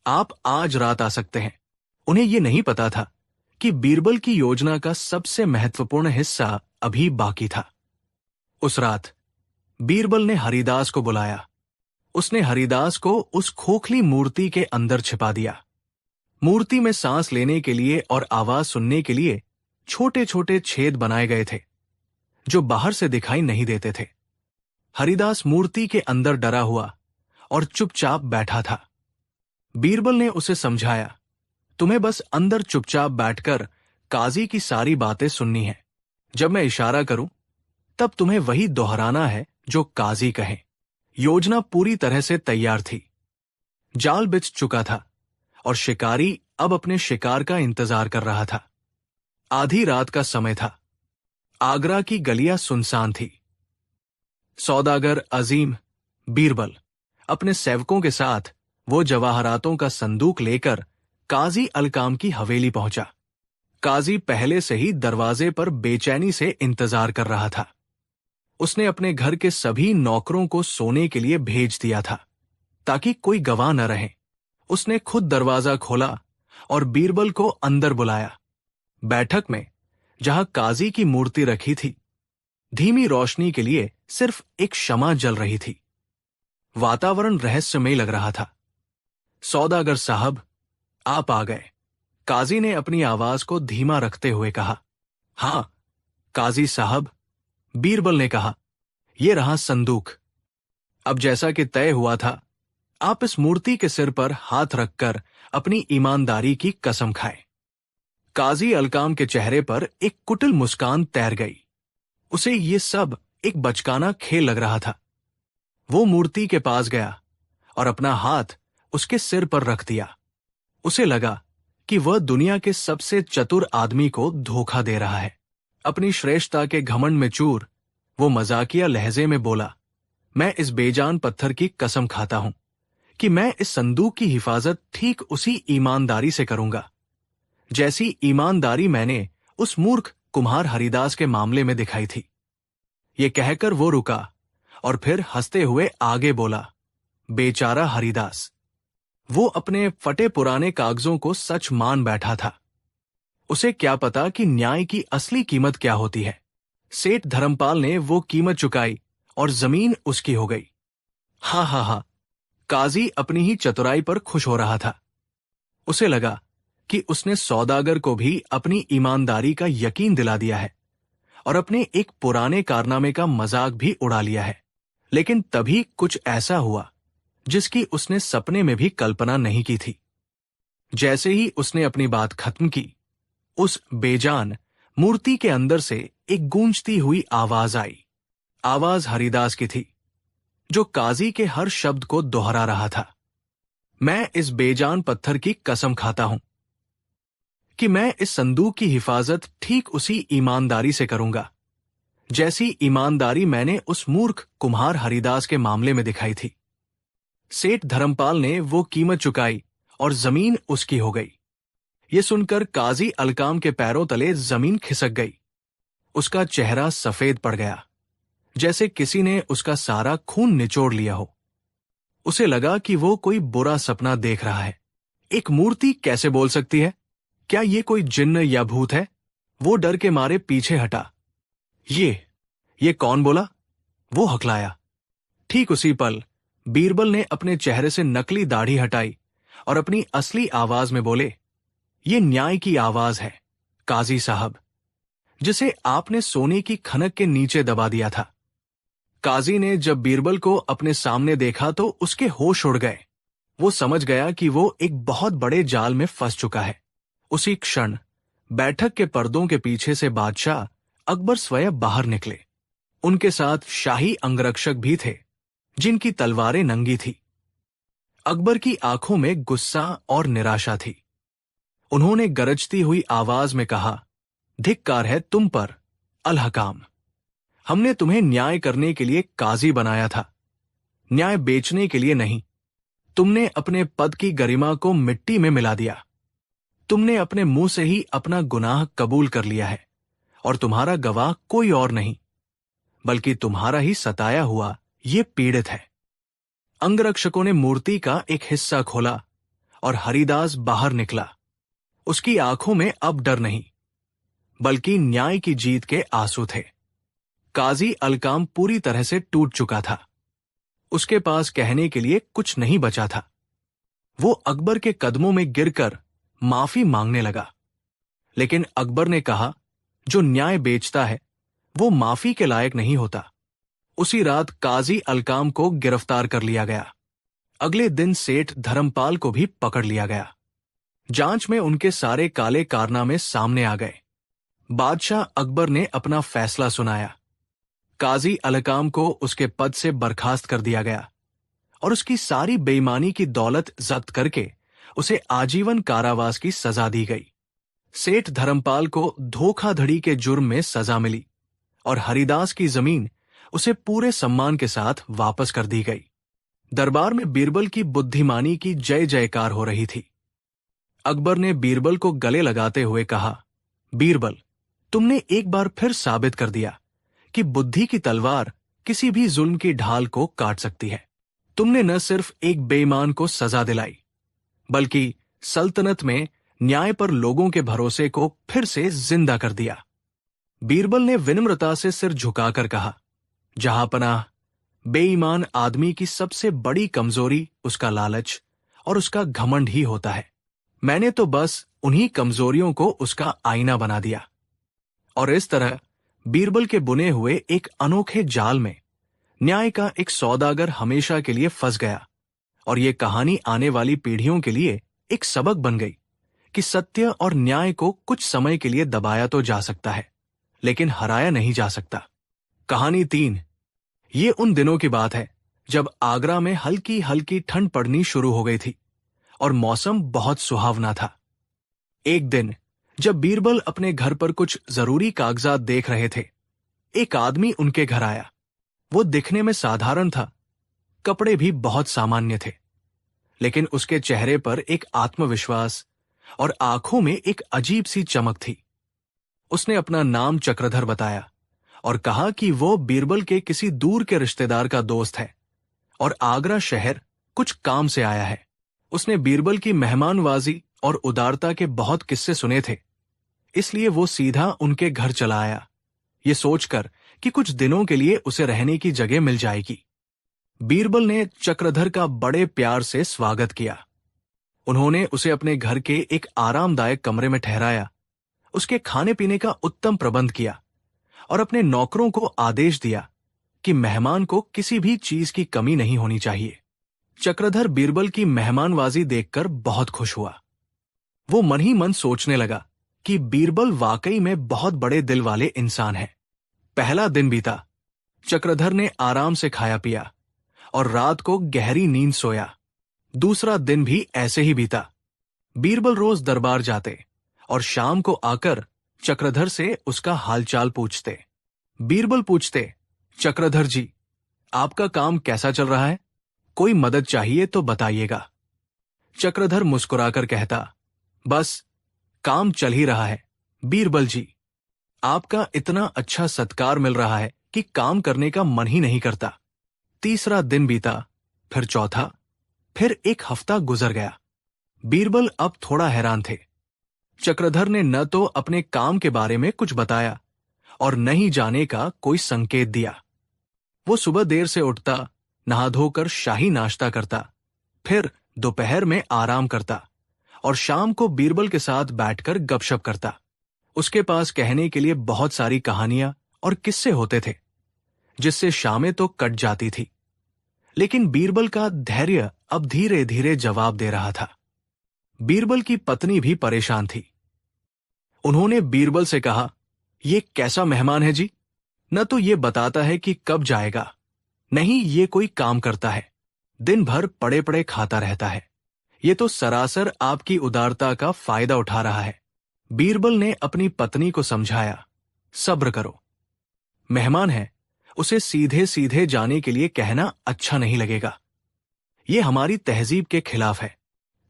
A: आप आज रात आ सकते हैं। उन्हें यह नहीं पता था कि बीरबल की योजना का सबसे महत्वपूर्ण हिस्सा अभी बाकी था। उस रात बीरबल ने हरिदास को बुलाया। उसने हरिदास को उस खोखली मूर्ति के अंदर छिपा दिया। मूर्ति में सांस लेने के लिए और आवाज सुनने के लिए छोटे छोटे छेद बनाए गए थे, जो बाहर से दिखाई नहीं देते थे। हरिदास मूर्ति के अंदर डरा हुआ और चुपचाप बैठा था। बीरबल ने उसे समझाया, तुम्हें बस अंदर चुपचाप बैठकर काजी की सारी बातें सुननी है। जब मैं इशारा करूं, तब तुम्हें वही दोहराना है जो काजी कहे। योजना पूरी तरह से तैयार थी। जाल बिछ चुका था और शिकारी अब अपने शिकार का इंतजार कर रहा था। आधी रात का समय था। आगरा की गलियां सुनसान थी। सौदागर अजीम बीरबल अपने सेवकों के साथ वो जवाहरातों का संदूक लेकर काजी अलकाम की हवेली पहुंचा। काजी पहले से ही दरवाजे पर बेचैनी से इंतजार कर रहा था। उसने अपने घर के सभी नौकरों को सोने के लिए भेज दिया था, ताकि कोई गवाह न रहे। उसने खुद दरवाजा खोला और बीरबल को अंदर बुलाया। बैठक में जहां काजी की मूर्ति रखी थी, धीमी रोशनी के लिए सिर्फ एक शमा जल रही थी। वातावरण रहस्यमय लग रहा था। सौदागर साहब, आप आ गए। काजी ने अपनी आवाज को धीमा रखते हुए कहा। हां काजी साहब, बीरबल ने कहा, यह रहा संदूक। अब जैसा कि तय हुआ था, आप इस मूर्ति के सिर पर हाथ रखकर अपनी ईमानदारी की कसम खाएं। काजी अलकाम के चेहरे पर एक कुटिल मुस्कान तैर गई। उसे ये सब एक बचकाना खेल लग रहा था। वो मूर्ति के पास गया और अपना हाथ उसके सिर पर रख दिया। उसे लगा कि वह दुनिया के सबसे चतुर आदमी को धोखा दे रहा है। अपनी श्रेष्ठता के घमंड में चूर, वो मजाकिया लहजे में बोला, मैं इस बेजान पत्थर की कसम खाता हूं कि मैं इस संदूक की हिफाजत ठीक उसी ईमानदारी से करूंगा जैसी ईमानदारी मैंने उस मूर्ख कुम्हार हरिदास के मामले में दिखाई थी। ये कहकर वो रुका और फिर हंसते हुए आगे बोला, बेचारा हरिदास। वो अपने फटे पुराने कागजों को सच मान बैठा था। उसे क्या पता कि न्याय की असली कीमत क्या होती है। सेठ धर्मपाल ने वो कीमत चुकाई और जमीन उसकी हो गई। हा हा हा, काजी अपनी ही चतुराई पर खुश हो रहा था। उसे लगा कि उसने सौदागर को भी अपनी ईमानदारी का यकीन दिला दिया है और अपने एक पुराने कारनामे का मजाक भी उड़ा लिया है। लेकिन तभी कुछ ऐसा हुआ जिसकी उसने सपने में भी कल्पना नहीं की थी। जैसे ही उसने अपनी बात खत्म की, उस बेजान मूर्ति के अंदर से एक गूंजती हुई आवाज आई। आवाज हरिदास की थी, जो काजी के हर शब्द को दोहरा रहा था। मैं इस बेजान पत्थर की कसम खाता हूं कि मैं इस संदूक की हिफाजत ठीक उसी ईमानदारी से करूंगा जैसी ईमानदारी मैंने उस मूर्ख कुम्हार हरिदास के मामले में दिखाई थी। सेठ धर्मपाल ने वो कीमत चुकाई और जमीन उसकी हो गई। ये सुनकर काजी अलकाम के पैरों तले जमीन खिसक गई। उसका चेहरा सफेद पड़ गया, जैसे किसी ने उसका सारा खून निचोड़ लिया हो। उसे लगा कि वो कोई बुरा सपना देख रहा है। एक मूर्ति कैसे बोल सकती है? क्या ये कोई जिन्न या भूत है? वो डर के मारे पीछे हटा। ये कौन बोला? वो हकलाया। ठीक उसी पल बीरबल ने अपने चेहरे से नकली दाढ़ी हटाई और अपनी असली आवाज में बोले, ये न्याय की आवाज है काजी साहब, जिसे आपने सोने की खनक के नीचे दबा दिया था। काजी ने जब बीरबल को अपने सामने देखा तो उसके होश उड़ गए। वो समझ गया कि वो एक बहुत बड़े जाल में फंस चुका है। उसी क्षण बैठक के पर्दों के पीछे से बादशाह अकबर स्वयं बाहर निकले। उनके साथ शाही अंगरक्षक भी थे, जिनकी तलवारें नंगी थी। अकबर की आंखों में गुस्सा और निराशा थी। उन्होंने गरजती हुई आवाज में कहा, धिक्कार है तुम पर, अल-हकाम। हमने तुम्हें न्याय करने के लिए काजी बनाया था, न्याय बेचने के लिए नहीं। तुमने अपने पद की गरिमा को मिट्टी में मिला दिया। तुमने अपने मुंह से ही अपना गुनाह कबूल कर लिया है और तुम्हारा गवाह कोई और नहीं, बल्कि तुम्हारा ही सताया हुआ ये पीड़ित है। अंगरक्षकों ने मूर्ति का एक हिस्सा खोला और हरिदास बाहर निकला। उसकी आंखों में अब डर नहीं, बल्कि न्याय की जीत के आंसू थे। काजी अलकाम पूरी तरह से टूट चुका था। उसके पास कहने के लिए कुछ नहीं बचा था। वो अकबर के कदमों में गिरकर माफी मांगने लगा, लेकिन अकबर ने कहा, जो न्याय बेचता है वो माफी के लायक नहीं होता। उसी रात काजी अलकाम को गिरफ्तार कर लिया गया। अगले दिन सेठ धर्मपाल को भी पकड़ लिया गया। जांच में उनके सारे काले कारनामे सामने आ गए। बादशाह अकबर ने अपना फैसला सुनाया। काजी अलकाम को उसके पद से बर्खास्त कर दिया गया और उसकी सारी बेईमानी की दौलत जब्त करके उसे आजीवन कारावास की सजा दी गई। सेठ धर्मपाल को धोखाधड़ी के जुर्म में सजा मिली और हरिदास की जमीन उसे पूरे सम्मान के साथ वापस कर दी गई। दरबार में बीरबल की बुद्धिमानी की जय जयकार हो रही थी। अकबर ने बीरबल को गले लगाते हुए कहा, बीरबल, तुमने एक बार फिर साबित कर दिया कि बुद्धि की तलवार किसी भी जुल्म की ढाल को काट सकती है। तुमने न सिर्फ एक बेईमान को सजा दिलाई, बल्कि सल्तनत में न्याय पर लोगों के भरोसे को फिर से जिंदा कर दिया। बीरबल ने विनम्रता से सिर झुकाकर कहा, जहांपनाह, बेईमान आदमी की सबसे बड़ी कमजोरी उसका लालच और उसका घमंड ही होता है। मैंने तो बस उन्हीं कमजोरियों को उसका आईना बना दिया। और इस तरह बीरबल के बुने हुए एक अनोखे जाल में न्याय का एक सौदागर हमेशा के लिए फंस गया। और ये कहानी आने वाली पीढ़ियों के लिए एक सबक बन गई कि सत्य और न्याय को कुछ समय के लिए दबाया तो जा सकता है, लेकिन हराया नहीं जा सकता। कहानी 3। ये उन दिनों की बात है जब आगरा में हल्की हल्की ठंड पड़नी शुरू हो गई थी और मौसम बहुत सुहावना था। एक दिन जब बीरबल अपने घर पर कुछ जरूरी कागजात देख रहे थे, एक आदमी उनके घर आया। वो दिखने में साधारण था, कपड़े भी बहुत सामान्य थे, लेकिन उसके चेहरे पर एक आत्मविश्वास और आंखों में एक अजीब सी चमक थी। उसने अपना नाम चक्रधर बताया और कहा कि वो बीरबल के किसी दूर के रिश्तेदार का दोस्त है और आगरा शहर कुछ काम से आया है। उसने बीरबल की मेहमानवाजी और उदारता के बहुत किस्से सुने थे, इसलिए वो सीधा उनके घर चला आया, ये सोचकर कि कुछ दिनों के लिए उसे रहने की जगह मिल जाएगी। बीरबल ने चक्रधर का बड़े प्यार से स्वागत किया। उन्होंने उसे अपने घर के एक आरामदायक कमरे में ठहराया, उसके खाने पीने का उत्तम प्रबंध किया और अपने नौकरों को आदेश दिया कि मेहमान को किसी भी चीज की कमी नहीं होनी चाहिए। चक्रधर बीरबल की मेहमानवाजी देखकर बहुत खुश हुआ। वो मन ही मन सोचने लगा कि बीरबल वाकई में बहुत बड़े दिल वाले इंसान है। पहला दिन बीता। चक्रधर ने आराम से खाया पिया और रात को गहरी नींद सोया। दूसरा दिन भी ऐसे ही बीता। बीरबल रोज दरबार जाते और शाम को आकर चक्रधर से उसका हालचाल पूछते। बीरबल पूछते, चक्रधर जी, आपका काम कैसा चल रहा है? कोई मदद चाहिए तो बताइएगा। चक्रधर मुस्कुराकर कहता, बस काम चल ही रहा है बीरबल जी। आपका इतना अच्छा सत्कार मिल रहा है कि काम करने का मन ही नहीं करता। तीसरा दिन बीता, फिर चौथा, फिर एक हफ्ता गुजर गया। बीरबल अब थोड़ा हैरान थे। चक्रधर ने न तो अपने काम के बारे में कुछ बताया और न ही जाने का कोई संकेत दिया। वो सुबह देर से उठता, नहा धोकर शाही नाश्ता करता, फिर दोपहर में आराम करता और शाम को बीरबल के साथ बैठकर गपशप करता। उसके पास कहने के लिए बहुत सारी कहानियां और किस्से होते थे, जिससे शामें तो कट जाती थी, लेकिन बीरबल का धैर्य अब धीरे धीरे जवाब दे रहा था। बीरबल की पत्नी भी परेशान थी। उन्होंने बीरबल से कहा, ये कैसा मेहमान है जी? न तो ये बताता है कि कब जाएगा, नहीं ये कोई काम करता है, दिन भर पड़े पड़े खाता रहता है। ये तो सरासर आपकी उदारता का फायदा उठा रहा है। बीरबल ने अपनी पत्नी को समझाया, सब्र करो, मेहमान है, उसे सीधे सीधे जाने के लिए कहना अच्छा नहीं लगेगा। ये हमारी तहजीब के खिलाफ है।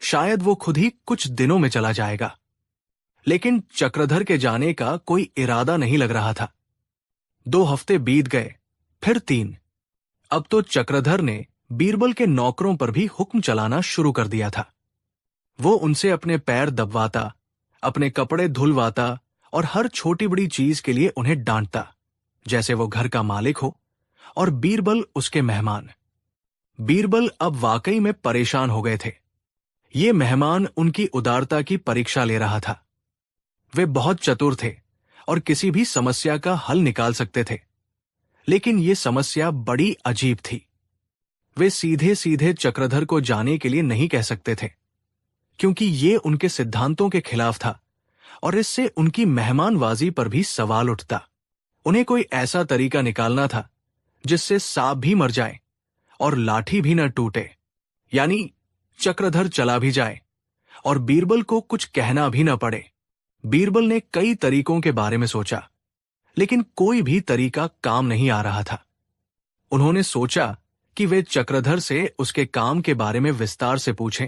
A: शायद वो खुद ही कुछ दिनों में चला जाएगा। लेकिन चक्रधर के जाने का कोई इरादा नहीं लग रहा था। 2 हफ्ते बीत गए, फिर 3। अब तो चक्रधर ने बीरबल के नौकरों पर भी हुक्म चलाना शुरू कर दिया था। वो उनसे अपने पैर दबवाता, अपने कपड़े धुलवाता और हर छोटी बड़ी चीज के लिए उन्हें डांटता, जैसे वो घर का मालिक हो और बीरबल उसके मेहमान। बीरबल अब वाकई में परेशान हो गए थे। ये मेहमान उनकी उदारता की परीक्षा ले रहा था। वे बहुत चतुर थे और किसी भी समस्या का हल निकाल सकते थे, लेकिन ये समस्या बड़ी अजीब थी। वे सीधे सीधे चक्रधर को जाने के लिए नहीं कह सकते थे, क्योंकि ये उनके सिद्धांतों के खिलाफ था और इससे उनकी मेहमानवाजी पर भी सवाल उठता। उन्हें कोई ऐसा तरीका निकालना था जिससे सांप भी मर जाए और लाठी भी न टूटे, यानी चक्रधर चला भी जाए और बीरबल को कुछ कहना भी न पड़े। बीरबल ने कई तरीकों के बारे में सोचा, लेकिन कोई भी तरीका काम नहीं आ रहा था। उन्होंने सोचा कि वे चक्रधर से उसके काम के बारे में विस्तार से पूछें,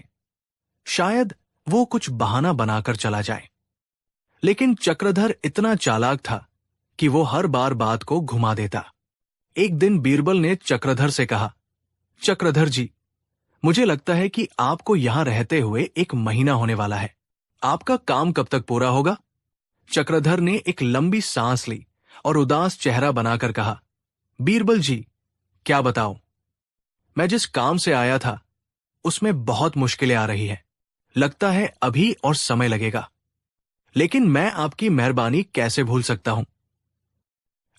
A: शायद वो कुछ बहाना बनाकर चला जाए। लेकिन चक्रधर इतना चालाक था कि वो हर बार बात को घुमा देता। एक दिन बीरबल ने चक्रधर से कहा, चक्रधर जी, मुझे लगता है कि आपको यहां रहते हुए 1 महीना होने वाला है। आपका काम कब तक पूरा होगा? चक्रधर ने एक लंबी सांस ली और उदास चेहरा बनाकर कहा, बीरबल जी, क्या बताऊं? मैं जिस काम से आया था उसमें बहुत मुश्किलें आ रही हैं। लगता है अभी और समय लगेगा, लेकिन मैं आपकी मेहरबानी कैसे भूल सकता हूं?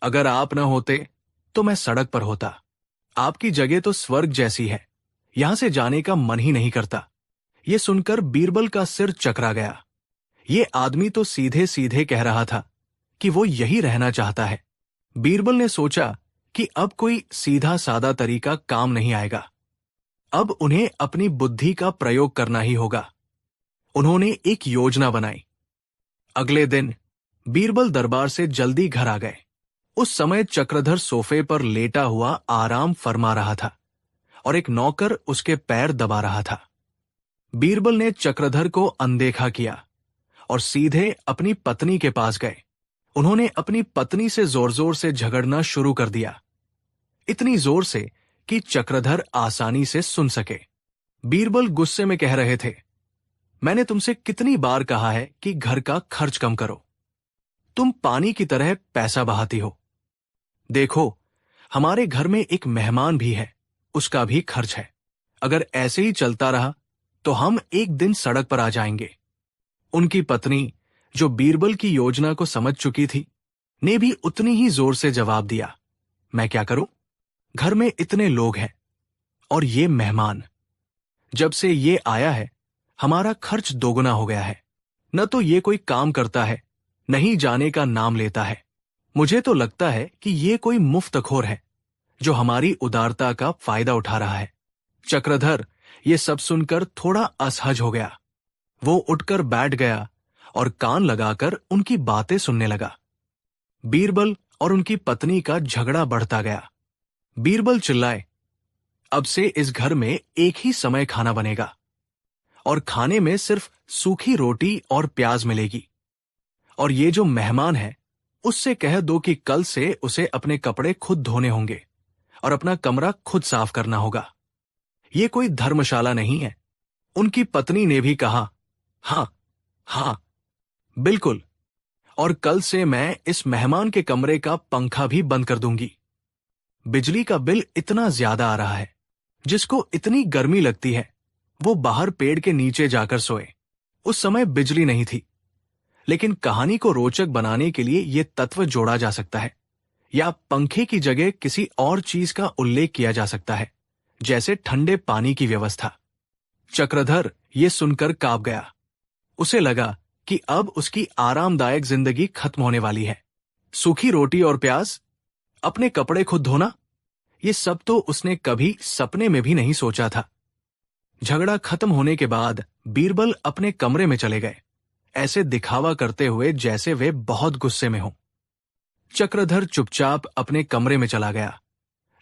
A: अगर आप न होते तो मैं सड़क पर होता। आपकी जगह तो स्वर्ग जैसी है, यहां से जाने का मन ही नहीं करता। यह सुनकर बीरबल का सिर चकरा गया। ये आदमी तो सीधे सीधे कह रहा था कि वो यही रहना चाहता है। बीरबल ने सोचा कि अब कोई सीधा सादा तरीका काम नहीं आएगा। अब उन्हें अपनी बुद्धि का प्रयोग करना ही होगा। उन्होंने एक योजना बनाई। अगले दिन बीरबल दरबार से जल्दी घर आ गए। उस समय चक्रधर सोफे पर लेटा हुआ आराम फरमा रहा था और एक नौकर उसके पैर दबा रहा था। बीरबल ने चक्रधर को अनदेखा किया और सीधे अपनी पत्नी के पास गए। उन्होंने अपनी पत्नी से जोर जोर से झगड़ना शुरू कर दिया, इतनी जोर से कि चक्रधर आसानी से सुन सके। बीरबल गुस्से में कह रहे थे, मैंने तुमसे कितनी बार कहा है कि घर का खर्च कम करो। तुम पानी की तरह पैसा बहाती हो। देखो, हमारे घर में एक मेहमान भी है, उसका भी खर्च है। अगर ऐसे ही चलता रहा तो हम एक दिन सड़क पर आ जाएंगे। उनकी पत्नी, जो बीरबल की योजना को समझ चुकी थी, ने भी उतनी ही जोर से जवाब दिया, मैं क्या करूं? घर में इतने लोग हैं और ये मेहमान। जब से ये आया है हमारा खर्च दोगुना हो गया है। न तो ये कोई काम करता है, नहीं जाने का नाम लेता है। मुझे तो लगता है कि ये कोई मुफ्तखोर है जो हमारी उदारता का फायदा उठा रहा है। चक्रधर ये सब सुनकर थोड़ा असहज हो गया। वो उठकर बैठ गया और कान लगाकर उनकी बातें सुनने लगा। बीरबल और उनकी पत्नी का झगड़ा बढ़ता गया। बीरबल चिल्लाए, अब से इस घर में एक ही समय खाना बनेगा और खाने में सिर्फ सूखी रोटी और प्याज मिलेगी। और ये जो मेहमान है उससे कह दो कि कल से उसे अपने कपड़े खुद धोने होंगे और अपना कमरा खुद साफ करना होगा। ये कोई धर्मशाला नहीं है। उनकी पत्नी ने भी कहा, हाँ हाँ बिल्कुल, और कल से मैं इस मेहमान के कमरे का पंखा भी बंद कर दूंगी। बिजली का बिल इतना ज्यादा आ रहा है, जिसको इतनी गर्मी लगती है वो बाहर पेड़ के नीचे जाकर सोए। उस समय बिजली नहीं थी, लेकिन कहानी को रोचक बनाने के लिए यह तत्व जोड़ा जा सकता है, या पंखे की जगह किसी और चीज का उल्लेख किया जा सकता है, जैसे ठंडे पानी की व्यवस्था। चक्रधर ये सुनकर कांप गया। उसे लगा कि अब उसकी आरामदायक जिंदगी खत्म होने वाली है। सूखी रोटी और प्याज, अपने कपड़े खुद धोना, ये सब तो उसने कभी सपने में भी नहीं सोचा था। झगड़ा खत्म होने के बाद बीरबल अपने कमरे में चले गए, ऐसे दिखावा करते हुए जैसे वे बहुत गुस्से में हों। चक्रधर चुपचाप अपने कमरे में चला गया,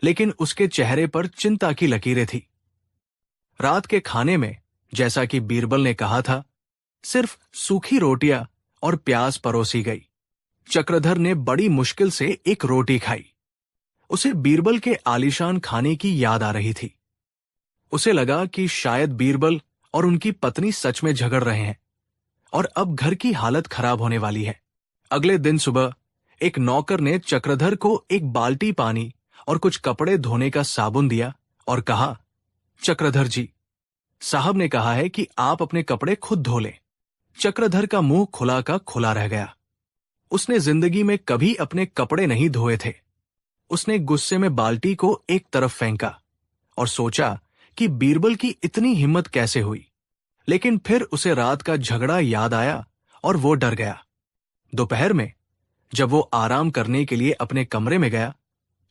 A: लेकिन उसके चेहरे पर चिंता की लकीरें थी। रात के खाने में, जैसा कि बीरबल ने कहा था, सिर्फ सूखी रोटियां और प्याज परोसी गई। चक्रधर ने बड़ी मुश्किल से एक रोटी खाई। उसे बीरबल के आलीशान खाने की याद आ रही थी। उसे लगा कि शायद बीरबल और उनकी पत्नी सच में झगड़ रहे हैं और अब घर की हालत खराब होने वाली है। अगले दिन सुबह एक नौकर ने चक्रधर को एक बाल्टी पानी और कुछ कपड़े धोने का साबुन दिया और कहा, चक्रधर जी, साहब ने कहा है कि आप अपने कपड़े खुद धो लें। चक्रधर का मुंह खुला का खुला रह गया। उसने जिंदगी में कभी अपने कपड़े नहीं धोए थे। उसने गुस्से में बाल्टी को एक तरफ फेंका और सोचा कि बीरबल की इतनी हिम्मत कैसे हुई। लेकिन फिर उसे रात का झगड़ा याद आया और वो डर गया। दोपहर में जब वो आराम करने के लिए अपने कमरे में गया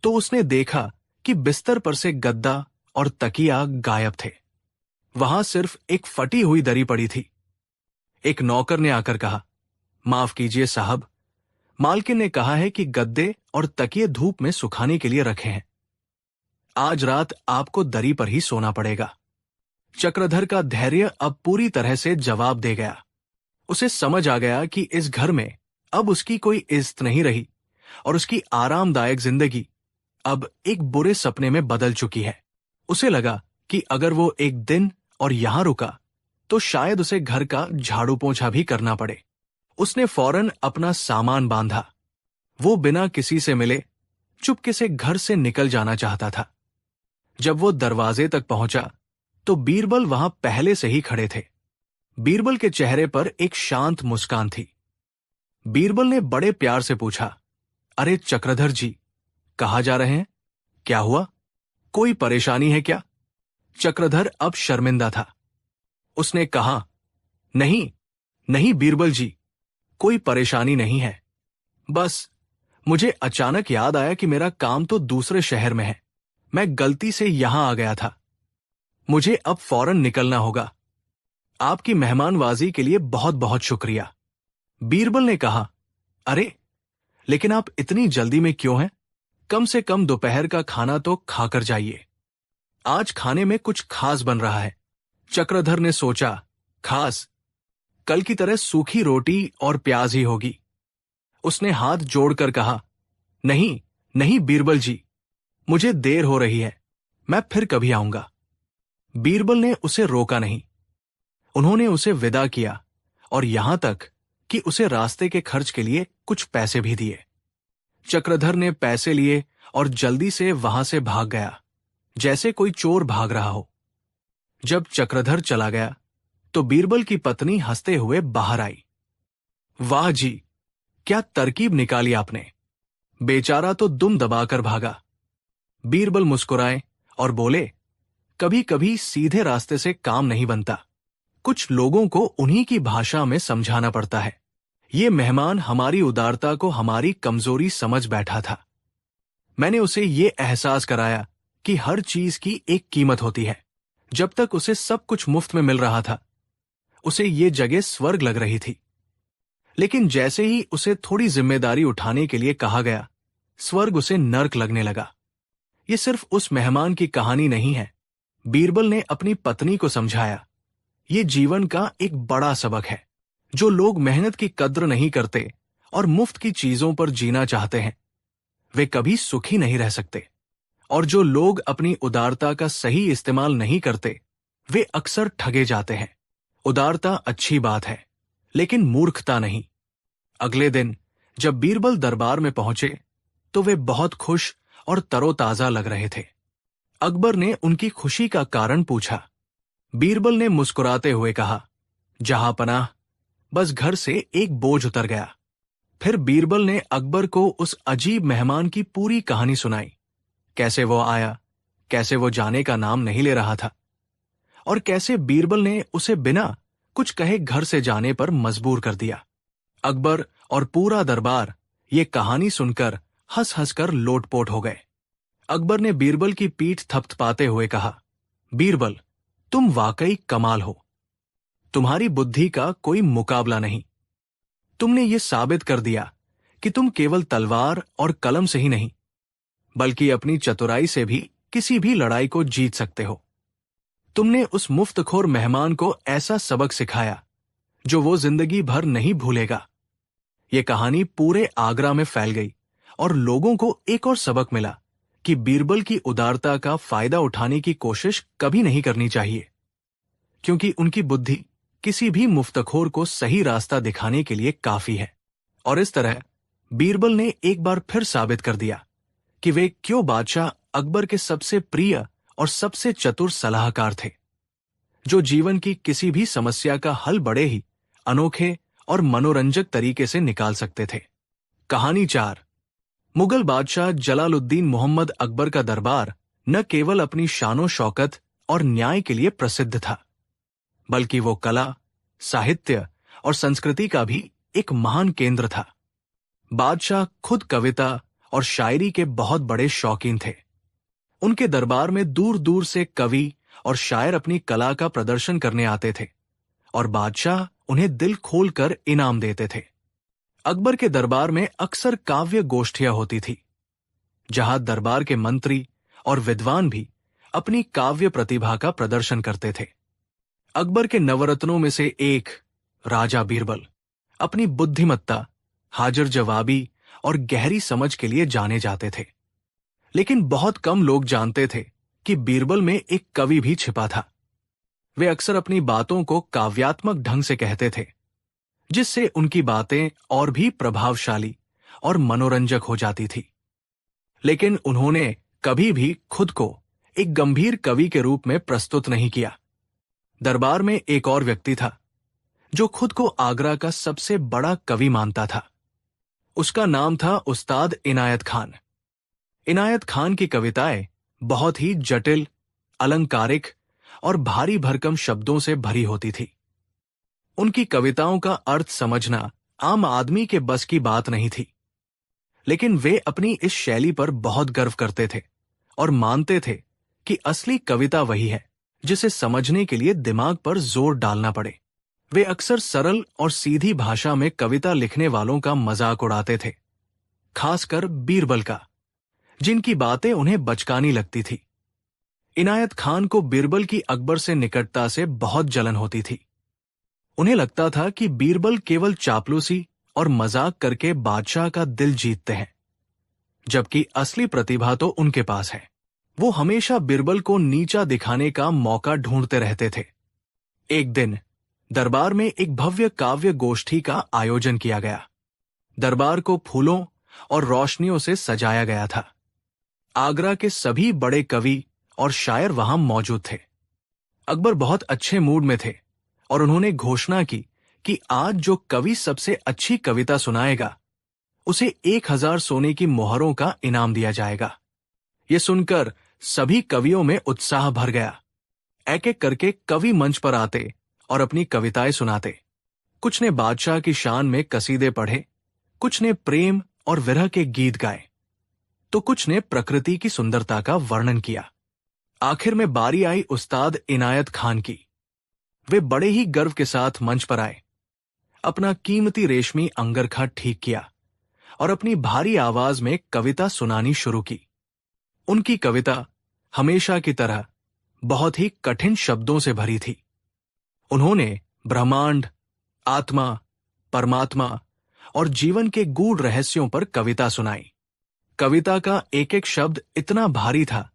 A: तो उसने देखा कि बिस्तर पर से गद्दा और तकिया गायब थे। वहां सिर्फ एक फटी हुई दरी पड़ी थी। एक नौकर ने आकर कहा, माफ कीजिए साहब, मालकिन ने कहा है कि गद्दे और तकिए धूप में सुखाने के लिए रखे हैं। आज रात आपको दरी पर ही सोना पड़ेगा। चक्रधर का धैर्य अब पूरी तरह से जवाब दे गया। उसे समझ आ गया कि इस घर में अब उसकी कोई इज्जत नहीं रही और उसकी आरामदायक जिंदगी अब एक बुरे सपने में बदल चुकी है। उसे लगा कि अगर वो एक दिन और यहां रुका तो शायद उसे घर का झाड़ू पोंछा भी करना पड़े। उसने फौरन अपना सामान बांधा। वो बिना किसी से मिले चुपके से घर से निकल जाना चाहता था। जब वो दरवाजे तक पहुंचा तो बीरबल वहां पहले से ही खड़े थे। बीरबल के चेहरे पर एक शांत मुस्कान थी। बीरबल ने बड़े प्यार से पूछा, अरे चक्रधर जी, कहाँ जा रहे हैं? क्या हुआ? कोई परेशानी है क्या? चक्रधर अब शर्मिंदा था। उसने कहा, नहीं नहीं बीरबल जी, कोई परेशानी नहीं है। बस मुझे अचानक याद आया कि मेरा काम तो दूसरे शहर में है। मैं गलती से यहां आ गया था। मुझे अब फौरन निकलना होगा। आपकी मेहमानवाजी के लिए बहुत बहुत शुक्रिया। बीरबल ने कहा, अरे लेकिन आप इतनी जल्दी में क्यों हैं? कम से कम दोपहर का खाना तो खाकर जाइए। आज खाने में कुछ खास बन रहा है। चक्रधर ने सोचा, खास? कल की तरह सूखी रोटी और प्याज ही होगी। उसने हाथ जोड़कर कहा, नहीं नहीं बीरबल जी, मुझे देर हो रही है, मैं फिर कभी आऊंगा। बीरबल ने उसे रोका नहीं। उन्होंने उसे विदा किया और यहां तक कि उसे रास्ते के खर्च के लिए कुछ पैसे भी दिए। चक्रधर ने पैसे लिए और जल्दी से वहां से भाग गया, जैसे कोई चोर भाग रहा हो। जब चक्रधर चला गया तो बीरबल की पत्नी हंसते हुए बाहर आई। वाह जी, क्या तरकीब निकाली आपने। बेचारा तो दुम दबाकर भागा। बीरबल मुस्कुराए और बोले, कभी कभी सीधे रास्ते से काम नहीं बनता। कुछ लोगों को उन्हीं की भाषा में समझाना पड़ता है। ये मेहमान हमारी उदारता को हमारी कमजोरी समझ बैठा था। मैंने उसे ये एहसास कराया कि हर चीज की एक कीमत होती है। जब तक उसे सब कुछ मुफ्त में मिल रहा था, उसे ये जगह स्वर्ग लग रही थी। लेकिन जैसे ही उसे थोड़ी जिम्मेदारी उठाने के लिए कहा गया, स्वर्ग उसे नर्क लगने लगा। ये सिर्फ उस मेहमान की कहानी नहीं है। बीरबल ने अपनी पत्नी को समझाया, ये जीवन का एक बड़ा सबक है। जो लोग मेहनत की कद्र नहीं करते और मुफ्त की चीजों पर जीना चाहते हैं, वे कभी सुखी नहीं रह सकते। और जो लोग अपनी उदारता का सही इस्तेमाल नहीं करते, वे अक्सर ठगे जाते हैं। उदारता अच्छी बात है, लेकिन मूर्खता नहीं। अगले दिन जब बीरबल दरबार में पहुंचे तो वे बहुत खुश और तरोताजा लग रहे थे। अकबर ने उनकी खुशी का कारण पूछा। बीरबल ने मुस्कुराते हुए कहा, जहां पनाह, बस घर से एक बोझ उतर गया। फिर बीरबल ने अकबर को उस अजीब मेहमान की पूरी कहानी सुनाई। कैसे वो आया, कैसे वो जाने का नाम नहीं ले रहा था, और कैसे बीरबल ने उसे बिना कुछ कहे घर से जाने पर मजबूर कर दिया। अकबर और पूरा दरबार ये कहानी सुनकर हंस हंसकर लोटपोट हो गए। अकबर ने बीरबल की पीठ थपथपाते हुए कहा, बीरबल, तुम वाकई कमाल हो। तुम्हारी बुद्धि का कोई मुकाबला नहीं। तुमने ये साबित कर दिया कि तुम केवल तलवार और कलम से ही नहीं, बल्कि अपनी चतुराई से भी किसी भी लड़ाई को जीत सकते हो। तुमने उस मुफ्तखोर मेहमान को ऐसा सबक सिखाया जो वो जिंदगी भर नहीं भूलेगा। ये कहानी पूरे आगरा में फैल गई और लोगों को एक और सबक मिला कि बीरबल की उदारता का फायदा उठाने की कोशिश कभी नहीं करनी चाहिए, क्योंकि उनकी बुद्धि किसी भी मुफ्तखोर को सही रास्ता दिखाने के लिए काफी है। और इस तरह बीरबल ने एक बार फिर साबित कर दिया कि वे क्यों बादशाह अकबर के सबसे प्रिय और सबसे चतुर सलाहकार थे, जो जीवन की किसी भी समस्या का हल बड़े ही अनोखे और मनोरंजक तरीके से निकाल सकते थे। कहानी 4। मुगल बादशाह जलालुद्दीन मोहम्मद अकबर का दरबार न केवल अपनी शानो शौकत और न्याय के लिए प्रसिद्ध था, बल्कि वो कला, साहित्य और संस्कृति का भी एक महान केंद्र था। बादशाह खुद कविता और शायरी के बहुत बड़े शौकीन थे। उनके दरबार में दूर दूर से कवि और शायर अपनी कला का प्रदर्शन करने आते थे और बादशाह उन्हें दिल खोलकर इनाम देते थे। अकबर के दरबार में अक्सर काव्य गोष्ठियां होती थी, जहां दरबार के मंत्री और विद्वान भी अपनी काव्य प्रतिभा का प्रदर्शन करते थे। अकबर के नवरत्नों में से एक राजा बीरबल अपनी बुद्धिमत्ता, हाजिर जवाबी और गहरी समझ के लिए जाने जाते थे। लेकिन बहुत कम लोग जानते थे कि बीरबल में एक कवि भी छिपा था। वे अक्सर अपनी बातों को काव्यात्मक ढंग से कहते थे, जिससे उनकी बातें और भी प्रभावशाली और मनोरंजक हो जाती थी। लेकिन उन्होंने कभी भी खुद को एक गंभीर कवि के रूप में प्रस्तुत नहीं किया। दरबार में एक और व्यक्ति था जो खुद को आगरा का सबसे बड़ा कवि मानता था। उसका नाम था उस्ताद इनायत खान। इनायत खान की कविताएं बहुत ही जटिल, अलंकारिक और भारी भरकम शब्दों से भरी होती थी। उनकी कविताओं का अर्थ समझना आम आदमी के बस की बात नहीं थी, लेकिन वे अपनी इस शैली पर बहुत गर्व करते थे और मानते थे कि असली कविता वही है जिसे समझने के लिए दिमाग पर जोर डालना पड़े। वे अक्सर सरल और सीधी भाषा में कविता लिखने वालों का मजाक उड़ाते थे, खासकर बीरबल का, जिनकी बातें उन्हें बचकानी लगती थी। इनायत खान को बीरबल की अकबर से निकटता से बहुत जलन होती थी। उन्हें लगता था कि बीरबल केवल चापलूसी और मजाक करके बादशाह का दिल जीतते हैं, जबकि असली प्रतिभा तो उनके पास है। वो हमेशा बीरबल को नीचा दिखाने का मौका ढूंढते रहते थे। एक दिन दरबार में एक भव्य काव्य गोष्ठी का आयोजन किया गया। दरबार को फूलों और रोशनियों से सजाया गया था। आगरा के सभी बड़े कवि और शायर वहां मौजूद थे। अकबर बहुत अच्छे मूड में थे और उन्होंने घोषणा की कि आज जो कवि सबसे अच्छी कविता सुनाएगा उसे 1000 सोने की मोहरों का इनाम दिया जाएगा। ये सुनकर सभी कवियों में उत्साह भर गया। एक एक करके कवि मंच पर आते और अपनी कविताएं सुनाते। कुछ ने बादशाह की शान में कसीदे पढ़े, कुछ ने प्रेम और विरह के गीत गाए, तो कुछ ने प्रकृति की सुंदरता का वर्णन किया। आखिर में बारी आई उस्ताद इनायत खान की। वे बड़े ही गर्व के साथ मंच पर आए, अपना कीमती रेशमी अंगरखा ठीक किया और अपनी भारी आवाज में कविता सुनानी शुरू की। उनकी कविता हमेशा की तरह बहुत ही कठिन शब्दों से भरी थी। उन्होंने ब्रह्मांड, आत्मा, परमात्मा और जीवन के गूढ़ रहस्यों पर कविता सुनाई। कविता का एक एक शब्द इतना भारी था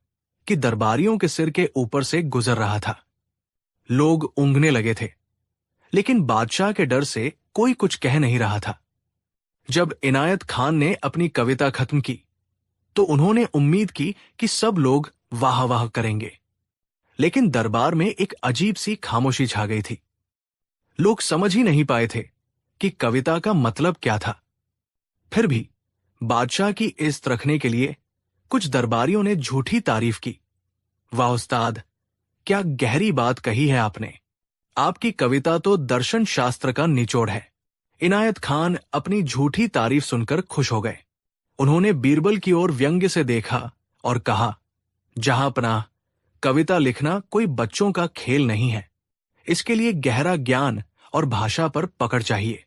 A: कि दरबारियों के सिर के ऊपर से गुजर रहा था। लोग ऊँघने लगे थे, लेकिन बादशाह के डर से कोई कुछ कह नहीं रहा था। जब इनायत खान ने अपनी कविता खत्म की तो उन्होंने उम्मीद की कि सब लोग वाह वाह करेंगे, लेकिन दरबार में एक अजीब सी खामोशी छा गई थी। लोग समझ ही नहीं पाए थे कि कविता का मतलब क्या था। फिर भी बादशाह की इज्जत रखने के लिए कुछ दरबारियों ने झूठी तारीफ की। वाह उस्ताद, क्या गहरी बात कही है आपने। आपकी कविता तो दर्शन शास्त्र का निचोड़ है। इनायत खान अपनी झूठी तारीफ सुनकर खुश हो गए। उन्होंने बीरबल की ओर व्यंग्य से देखा और कहा, जहां पनाह, कविता लिखना कोई बच्चों का खेल नहीं है। इसके लिए गहरा ज्ञान और भाषा पर पकड़ चाहिए।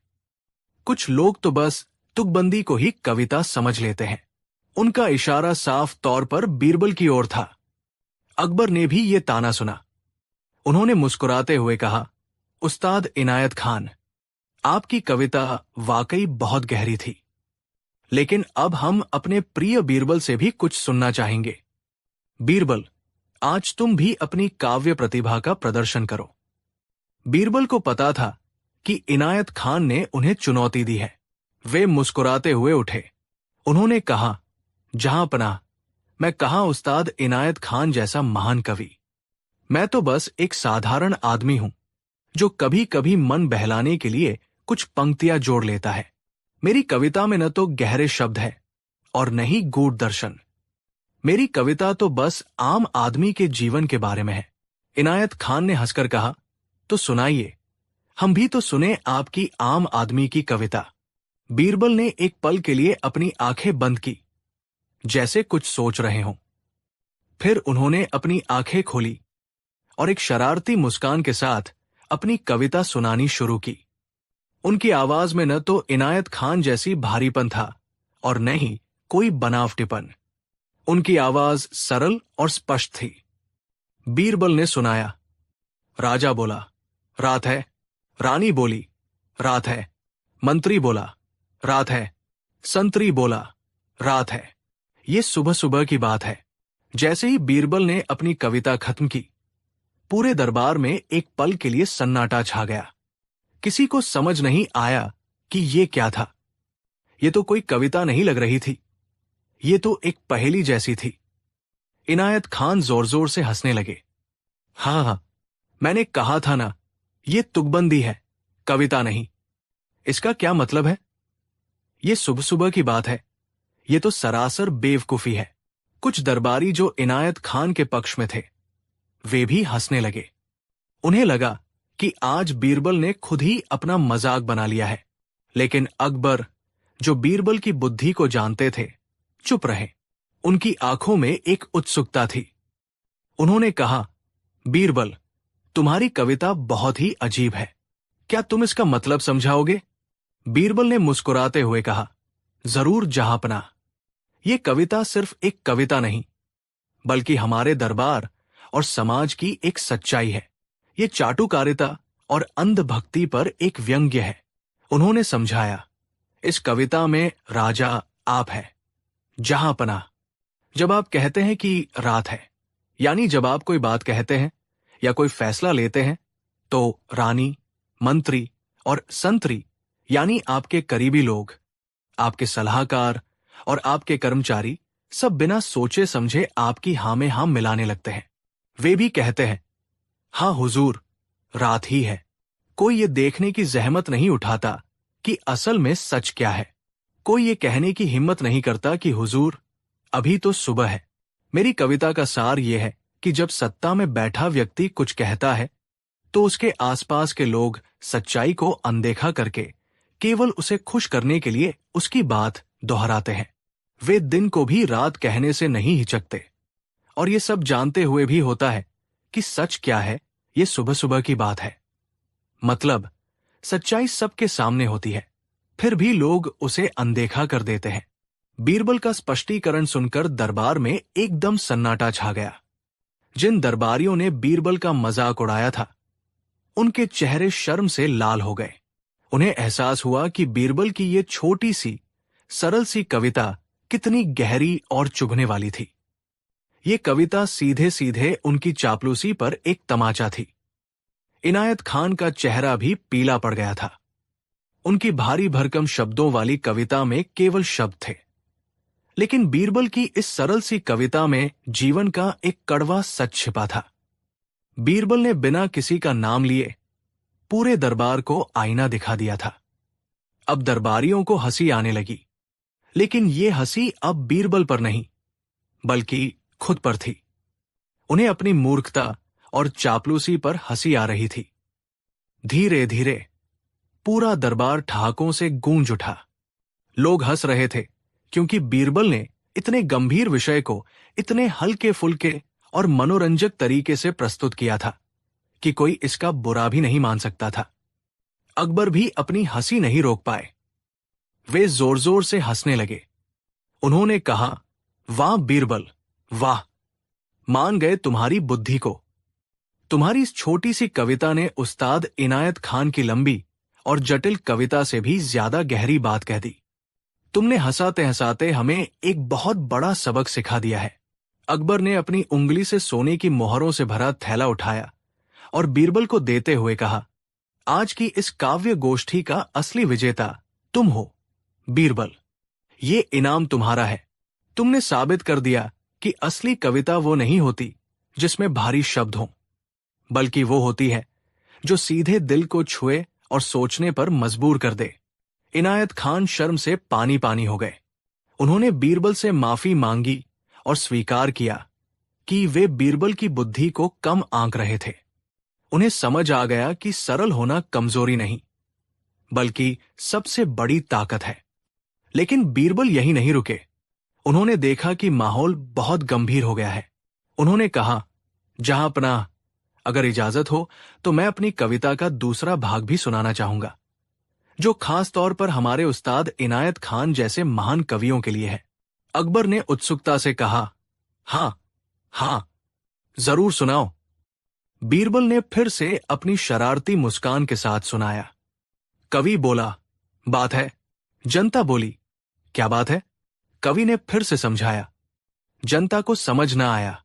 A: कुछ लोग तो बस तुकबंदी को ही कविता समझ लेते हैं। उनका इशारा साफ तौर पर बीरबल की ओर था। अकबर ने भी ये ताना सुना। उन्होंने मुस्कुराते हुए कहा, उस्ताद इनायत खान, आपकी कविता वाकई बहुत गहरी थी, लेकिन अब हम अपने प्रिय बीरबल से भी कुछ सुनना चाहेंगे। बीरबल, आज तुम भी अपनी काव्य प्रतिभा का प्रदर्शन करो। बीरबल को पता था कि इनायत खान ने उन्हें चुनौती दी है। वे मुस्कुराते हुए उठे। उन्होंने कहा, जहां पनाह, मैं कहाँ उस्ताद इनायत खान जैसा महान कवि। मैं तो बस एक साधारण आदमी हूं जो कभी कभी मन बहलाने के लिए कुछ पंक्तियां जोड़ लेता है। मेरी कविता में न तो गहरे शब्द है और न ही गूढ़ दर्शन। मेरी कविता तो बस आम आदमी के जीवन के बारे में है। इनायत खान ने हंसकर कहा, तो सुनाइए, हम भी तो सुने आपकी आम आदमी की कविता। बीरबल ने एक पल के लिए अपनी आंखें बंद की, जैसे कुछ सोच रहे हों। फिर उन्होंने अपनी आंखें खोली और एक शरारती मुस्कान के साथ अपनी कविता सुनानी शुरू की। उनकी आवाज में न तो इनायत खान जैसी भारीपन था और न ही कोई बनावटीपन। उनकी आवाज सरल और स्पष्ट थी। बीरबल ने सुनाया, राजा बोला, रात है। रानी बोली, रात है। मंत्री बोला, रात है। संतरी बोला, रात है। ये सुबह सुबह की बात है। जैसे ही बीरबल ने अपनी कविता खत्म की, पूरे दरबार में एक पल के लिए सन्नाटा छा गया। किसी को समझ नहीं आया कि ये क्या था। ये तो कोई कविता नहीं लग रही थी, ये तो एक पहेली जैसी थी। इनायत खान जोर जोर से हंसने लगे। हाँ हाँ, मैंने कहा था ना, ये तुकबंदी है, कविता नहीं। इसका क्या मतलब है? ये सुबह सुबह की बात है, ये तो सरासर बेवकूफी है। कुछ दरबारी जो इनायत खान के पक्ष में थे, वे भी हंसने लगे। उन्हें लगा कि आज बीरबल ने खुद ही अपना मजाक बना लिया है। लेकिन अकबर, जो बीरबल की बुद्धि को जानते थे, चुप रहे। उनकी आंखों में एक उत्सुकता थी। उन्होंने कहा, बीरबल, तुम्हारी कविता बहुत ही अजीब है, क्या तुम इसका मतलब समझाओगे? बीरबल ने मुस्कुराते हुए कहा, जरूर जहांपनाह। ये कविता सिर्फ एक कविता नहीं, बल्कि हमारे दरबार और समाज की एक सच्चाई है। ये चाटुकारिता और अंधभक्ति पर एक व्यंग्य है। उन्होंने समझाया, इस कविता में राजा आप है, जहांपनाह। जब आप कहते हैं कि रात है, यानी जब आप कोई बात कहते हैं या कोई फैसला लेते हैं, तो रानी, मंत्री और संतरी, यानी आपके करीबी लोग, आपके सलाहकार और आपके कर्मचारी सब बिना सोचे समझे आपकी हाँ में हाँ मिलाने लगते हैं। वे भी कहते हैं, हाँ हुजूर, रात ही है। कोई ये देखने की जहमत नहीं उठाता कि असल में सच क्या है। कोई ये कहने की हिम्मत नहीं करता कि हुजूर, अभी तो सुबह है। मेरी कविता का सार ये है कि जब सत्ता में बैठा व्यक्ति कुछ कहता है, तो उसके आसपास के लोग सच्चाई को अनदेखा करके केवल उसे खुश करने के लिए उसकी बात दोहराते हैं। वे दिन को भी रात कहने से नहीं हिचकते। और ये सब जानते हुए भी होता है कि सच क्या है, ये सुबह सुबह की बात है। मतलब, सच्चाई सबके सामने होती है, फिर भी लोग उसे अनदेखा कर देते हैं। बीरबल का स्पष्टीकरण सुनकर दरबार में एकदम सन्नाटा छा गया। जिन दरबारियों ने बीरबल का मजाक उड़ाया था, उनके चेहरे शर्म से लाल हो गए। उन्हें एहसास हुआ कि बीरबल की ये छोटी सी, सरल सी कविता कितनी गहरी और चुभने वाली थी। ये कविता सीधे सीधे उनकी चापलूसी पर एक तमाचा थी। इनायत खान का चेहरा भी पीला पड़ गया था। उनकी भारी भरकम शब्दों वाली कविता में केवल शब्द थे, लेकिन बीरबल की इस सरल सी कविता में जीवन का एक कड़वा सच छिपा था। बीरबल ने बिना किसी का नाम लिए पूरे दरबार को आईना दिखा दिया था। अब दरबारियों को हंसी आने लगी, लेकिन ये हंसी अब बीरबल पर नहीं, बल्कि खुद पर थी। उन्हें अपनी मूर्खता और चापलूसी पर हंसी आ रही थी। धीरे धीरे पूरा दरबार ठहाकों से गूंज उठा। लोग हंस रहे थे क्योंकि बीरबल ने इतने गंभीर विषय को इतने हल्के फुल्के और मनोरंजक तरीके से प्रस्तुत किया था कि कोई इसका बुरा भी नहीं मान सकता था। अकबर भी अपनी हंसी नहीं रोक पाए। वे जोर जोर से हंसने लगे। उन्होंने कहा, वाह बीरबल, वाह, मान गए तुम्हारी बुद्धि को। तुम्हारी इस छोटी सी कविता ने उस्ताद इनायत खान की लंबी और जटिल कविता से भी ज्यादा गहरी बात कह दी। तुमने हंसाते हंसाते हमें एक बहुत बड़ा सबक सिखा दिया है। अकबर ने अपनी उंगली से सोने की मोहरों से भरा थैला उठाया और बीरबल को देते हुए कहा, आज की इस काव्य गोष्ठी का असली विजेता तुम हो बीरबल। ये इनाम तुम्हारा है। तुमने साबित कर दिया कि असली कविता वो नहीं होती जिसमें भारी शब्द हों, बल्कि वो होती है जो सीधे दिल को छुए और सोचने पर मजबूर कर दे। इनायत खान शर्म से पानी पानी हो गए। उन्होंने बीरबल से माफी मांगी और स्वीकार किया कि वे बीरबल की बुद्धि को कम आंक रहे थे। उन्हें समझ आ गया कि सरल होना कमजोरी नहीं, बल्कि सबसे बड़ी ताकत है। लेकिन बीरबल यही नहीं रुके। उन्होंने देखा कि माहौल बहुत गंभीर हो गया है। उन्होंने कहा, जहांपनाह, अगर इजाजत हो तो मैं अपनी कविता का दूसरा भाग भी सुनाना चाहूंगा, जो खास तौर पर हमारे उस्ताद इनायत खान जैसे महान कवियों के लिए है। अकबर ने उत्सुकता से कहा, हां हां, जरूर सुनाओ। बीरबल ने फिर से अपनी शरारती मुस्कान के साथ सुनाया। कवि बोला, बात है। जनता बोली, क्या बात है? कवि ने फिर से समझाया। जनता को समझ ना आया।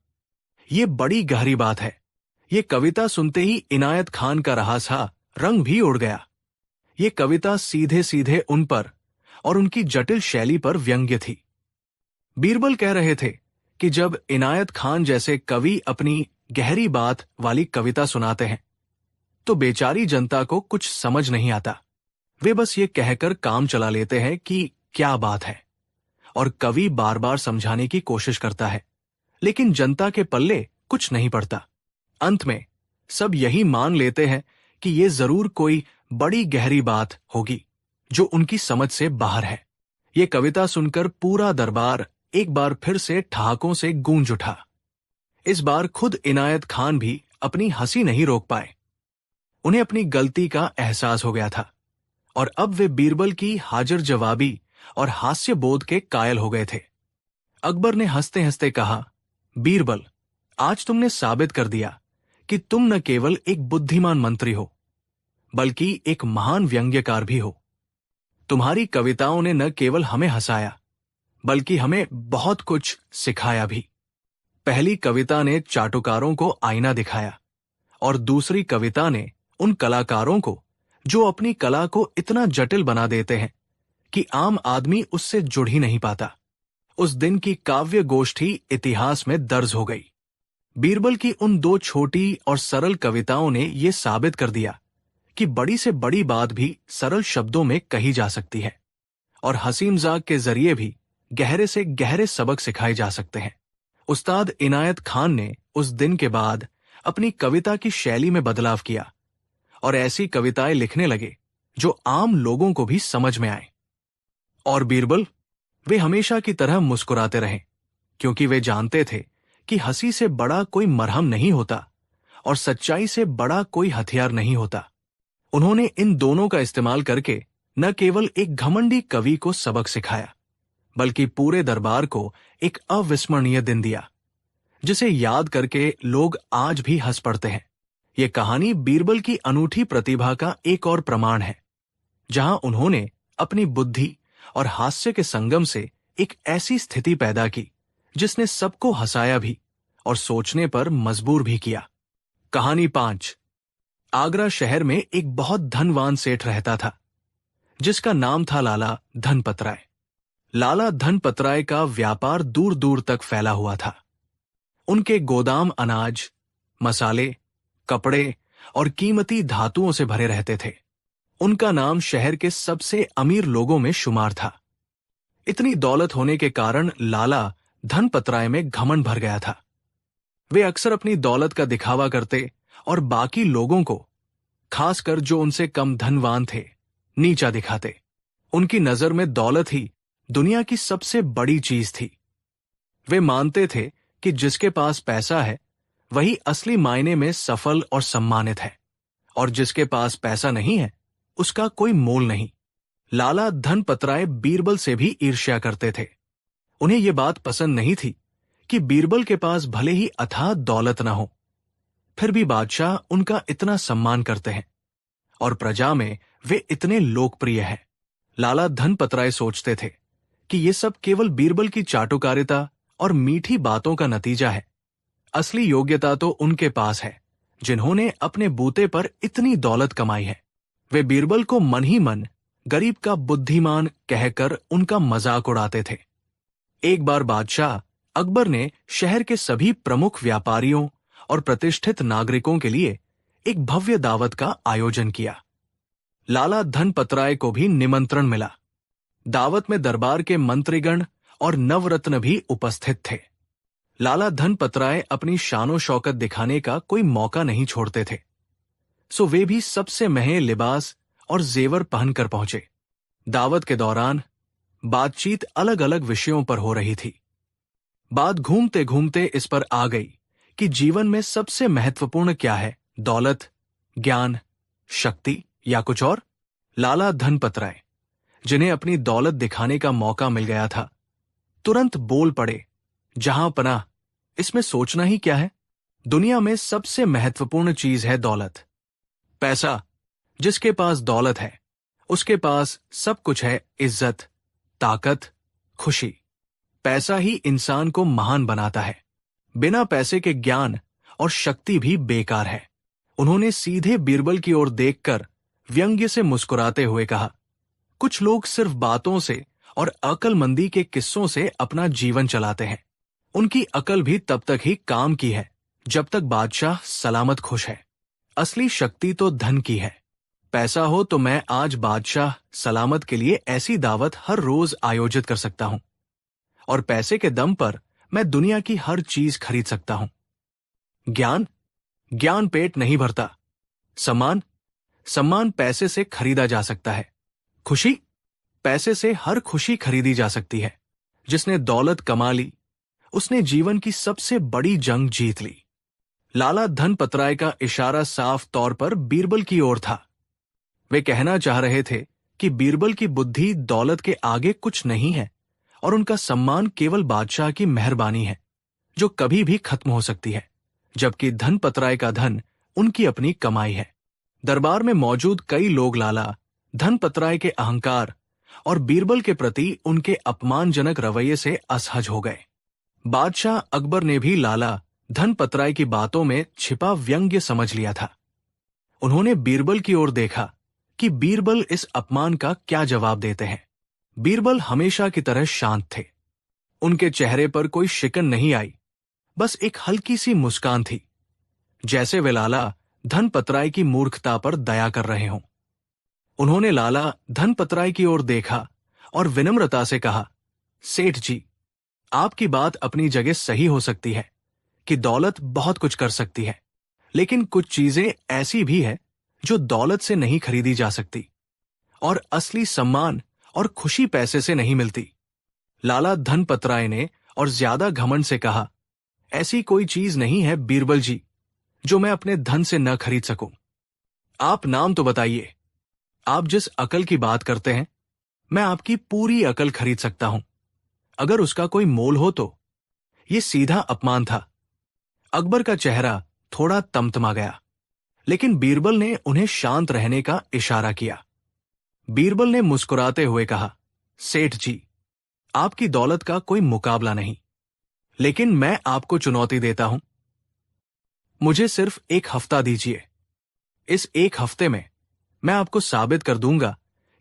A: ये बड़ी गहरी बात है, ये कविता सुनते ही इनायत खान का रहा सा रंग भी उड़ गया। ये कविता सीधे सीधे उन पर और उनकी जटिल शैली पर व्यंग्य थी। बीरबल कह रहे थे कि जब इनायत खान जैसे कवि अपनी गहरी बात वाली कविता सुनाते हैं तो बेचारी जनता को कुछ समझ नहीं आता। वे बस ये कहकर काम चला लेते हैं कि क्या बात है, और कवि बार बार समझाने की कोशिश करता है, लेकिन जनता के पल्ले कुछ नहीं पड़ता। अंत में सब यही मान लेते हैं कि ये जरूर कोई बड़ी गहरी बात होगी जो उनकी समझ से बाहर है। ये कविता सुनकर पूरा दरबार एक बार फिर से ठहाकों से गूंज उठा। इस बार खुद इनायत खान भी अपनी हंसी नहीं रोक पाए। उन्हें अपनी गलती का एहसास हो गया था और अब वे बीरबल की हाजिर जवाबी और हास्य बोध के कायल हो गए थे। अकबर ने हंसते हंसते कहा, बीरबल, आज तुमने साबित कर दिया कि तुम न केवल एक बुद्धिमान मंत्री हो बल्कि एक महान व्यंग्यकार भी हो। तुम्हारी कविताओं ने न केवल हमें हंसाया बल्कि हमें बहुत कुछ सिखाया भी। पहली कविता ने चाटुकारों को आईना दिखाया और दूसरी कविता ने उन कलाकारों को जो अपनी कला को इतना जटिल बना देते हैं कि आम आदमी उससे जुड़ ही नहीं पाता। उस दिन की काव्य गोष्ठी इतिहास में दर्ज हो गई। बीरबल की उन दो छोटी और सरल कविताओं ने यह साबित कर दिया कि बड़ी से बड़ी बात भी सरल शब्दों में कही जा सकती है और हंसी मजाक के जरिए भी गहरे से गहरे सबक सिखाए जा सकते हैं। उस्ताद इनायत खान ने उस दिन के बाद अपनी कविता की शैली में बदलाव किया और ऐसी कविताएं लिखने लगे जो आम लोगों को भी समझ में आए। और बीरबल, वे हमेशा की तरह मुस्कुराते रहे, क्योंकि वे जानते थे कि हंसी से बड़ा कोई मरहम नहीं होता और सच्चाई से बड़ा कोई हथियार नहीं होता। उन्होंने इन दोनों का इस्तेमाल करके न केवल एक घमंडी कवि को सबक सिखाया बल्कि पूरे दरबार को एक अविस्मरणीय दिन दिया जिसे याद करके लोग आज भी हंस पड़ते हैं। यह कहानी बीरबल की अनूठी प्रतिभा का एक और प्रमाण है, जहां उन्होंने अपनी बुद्धि और हास्य के संगम से एक ऐसी स्थिति पैदा की जिसने सबको हंसाया भी और सोचने पर मजबूर भी किया। कहानी 5। आगरा शहर में एक बहुत धनवान सेठ रहता था जिसका नाम था लाला धनपत राय। लाला धनपत राय का व्यापार दूर दूर तक फैला हुआ था। उनके गोदाम अनाज, मसाले, कपड़े और कीमती धातुओं से भरे रहते थे। उनका नाम शहर के सबसे अमीर लोगों में शुमार था। इतनी दौलत होने के कारण लाला धनपत राय में घमंड भर गया था। वे अक्सर अपनी दौलत का दिखावा करते और बाकी लोगों को, खासकर जो उनसे कम धनवान थे, नीचा दिखाते। उनकी नजर में दौलत ही दुनिया की सबसे बड़ी चीज थी। वे मानते थे कि जिसके पास पैसा है वही असली मायने में सफल और सम्मानित है और जिसके पास पैसा नहीं है उसका कोई मोल नहीं। लाला धनपत राय बीरबल से भी ईर्ष्या करते थे। उन्हें यह बात पसंद नहीं थी कि बीरबल के पास भले ही अथाह दौलत न हो, फिर भी बादशाह उनका इतना सम्मान करते हैं और प्रजा में वे इतने लोकप्रिय हैं। लाला धनपत राय सोचते थे कि ये सब केवल बीरबल की चाटुकारिता और मीठी बातों का नतीजा है। असली योग्यता तो उनके पास है जिन्होंने अपने बूते पर इतनी दौलत कमाई है। वे बीरबल को मन ही मन गरीब का बुद्धिमान कहकर उनका मजाक उड़ाते थे। एक बार बादशाह अकबर ने शहर के सभी प्रमुख व्यापारियों और प्रतिष्ठित नागरिकों के लिए एक भव्य दावत का आयोजन किया। लाला धनपत राय को भी निमंत्रण मिला। दावत में दरबार के मंत्रीगण और नवरत्न भी उपस्थित थे। लाला धनपत राय अपनी शानो शौकत दिखाने का कोई मौका नहीं छोड़ते थे, सो वे भी सबसे महंगे लिबास और जेवर पहनकर पहुंचे। दावत के दौरान बातचीत अलग अलग विषयों पर हो रही थी। बात घूमते घूमते इस पर आ गई कि जीवन में सबसे महत्वपूर्ण क्या है, दौलत, ज्ञान, शक्ति या कुछ और। लाला धनपत राय, जिन्हें अपनी दौलत दिखाने का मौका मिल गया था, तुरंत बोल पड़े, जहां पनाह, इसमें सोचना ही क्या है। दुनिया में सबसे महत्वपूर्ण चीज है दौलत, पैसा। जिसके पास दौलत है उसके पास सब कुछ है, इज्जत, ताकत, खुशी। पैसा ही इंसान को महान बनाता है। बिना पैसे के ज्ञान और शक्ति भी बेकार है। उन्होंने सीधे बीरबल की ओर देखकर व्यंग्य से मुस्कुराते हुए कहा, कुछ लोग सिर्फ बातों से और अक्लमंदी के किस्सों से अपना जीवन चलाते हैं। उनकी अकल भी तब तक ही काम की है जब तक बादशाह सलामत खुश है। असली शक्ति तो धन की है। पैसा हो तो मैं आज बादशाह सलामत के लिए ऐसी दावत हर रोज आयोजित कर सकता हूं, और पैसे के दम पर मैं दुनिया की हर चीज खरीद सकता हूं। ज्ञान, ज्ञान पेट नहीं भरता। सम्मान, सम्मान पैसे से खरीदा जा सकता है। खुशी, पैसे से हर खुशी खरीदी जा सकती है। जिसने दौलत कमा ली, उसने जीवन की सबसे बड़ी जंग जीत ली। लाला धनपतराय का इशारा साफ तौर पर बीरबल की ओर था। वे कहना चाह रहे थे कि बीरबल की बुद्धि दौलत के आगे कुछ नहीं है, और उनका सम्मान केवल बादशाह की मेहरबानी है, जो कभी भी खत्म हो सकती है, जबकि धनपतराय का धन उनकी अपनी कमाई है। दरबार में मौजूद कई लोग लाला धनपतराय के अहंकार और बीरबल के प्रति उनके अपमानजनक रवैये से असहज हो गए। बादशाह अकबर ने भी लाला धनपतराय की बातों में छिपा व्यंग्य समझ लिया था। उन्होंने बीरबल की ओर देखा कि बीरबल इस अपमान का क्या जवाब देते हैं। बीरबल हमेशा की तरह शांत थे। उनके चेहरे पर कोई शिकन नहीं आई, बस एक हल्की सी मुस्कान थी, जैसे वे लाला धनपतराय की मूर्खता पर दया कर रहे हों। उन्होंने लाला धनपतराय की ओर देखा और विनम्रता से कहा, सेठ जी, आपकी बात अपनी जगह सही हो सकती है कि दौलत बहुत कुछ कर सकती है, लेकिन कुछ चीजें ऐसी भी है जो दौलत से नहीं खरीदी जा सकती, और असली सम्मान और खुशी पैसे से नहीं मिलती। लाला धनपतराय ने और ज्यादा घमंड से कहा, ऐसी कोई चीज नहीं है बीरबल जी जो मैं अपने धन से न खरीद सकूं। आप नाम तो बताइए। आप जिस अकल की बात करते हैं, मैं आपकी पूरी अकल खरीद सकता हूं, अगर उसका कोई मोल हो तो। यह सीधा अपमान था। अकबर का चेहरा थोड़ा तमतमा गया, लेकिन बीरबल ने उन्हें शांत रहने का इशारा किया। बीरबल ने मुस्कुराते हुए कहा, सेठ जी, आपकी दौलत का कोई मुकाबला नहीं, लेकिन मैं आपको चुनौती देता हूं। मुझे सिर्फ एक हफ्ता दीजिए। इस एक हफ्ते में मैं आपको साबित कर दूंगा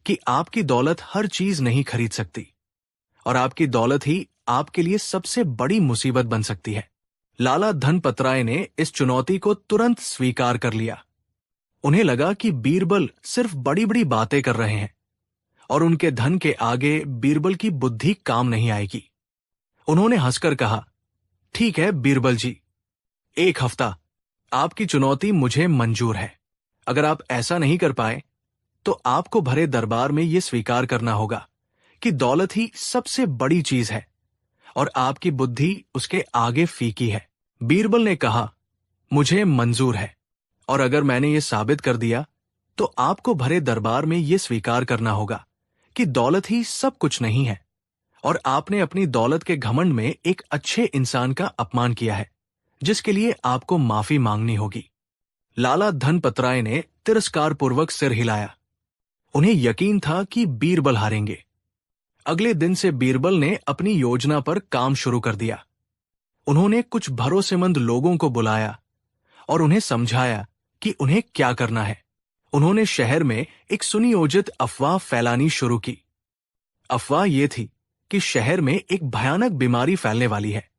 A: कि आपकी दौलत हर चीज नहीं खरीद सकती, और आपकी दौलत ही आपके लिए सबसे बड़ी मुसीबत बन सकती है। लाला धनपतराय ने इस चुनौती को तुरंत स्वीकार कर लिया। उन्हें लगा कि बीरबल सिर्फ बड़ी बड़ी बातें कर रहे हैं, और उनके धन के आगे बीरबल की बुद्धि काम नहीं आएगी। उन्होंने हंसकर कहा, ठीक है बीरबल जी, एक हफ्ता, आपकी चुनौती मुझे मंजूर है। अगर आप ऐसा नहीं कर पाए तो आपको भरे दरबार में यह स्वीकार करना होगा कि दौलत ही सबसे बड़ी चीज है, और आपकी बुद्धि उसके आगे फीकी है। बीरबल ने कहा, मुझे मंजूर है, और अगर मैंने ये साबित कर दिया तो आपको भरे दरबार में यह स्वीकार करना होगा कि दौलत ही सब कुछ नहीं है, और आपने अपनी दौलत के घमंड में एक अच्छे इंसान का अपमान किया है, जिसके लिए आपको माफी मांगनी होगी। लाला धनपतराय ने तिरस्कारपूर्वक सिर हिलाया। उन्हें यकीन था कि बीरबल हारेंगे। अगले दिन से बीरबल ने अपनी योजना पर काम शुरू कर दिया। उन्होंने कुछ भरोसेमंद लोगों को बुलाया और उन्हें समझाया कि उन्हें क्या करना है। उन्होंने शहर में एक सुनियोजित अफवाह फैलानी शुरू की। अफवाह यह थी कि शहर में एक भयानक बीमारी फैलने वाली है,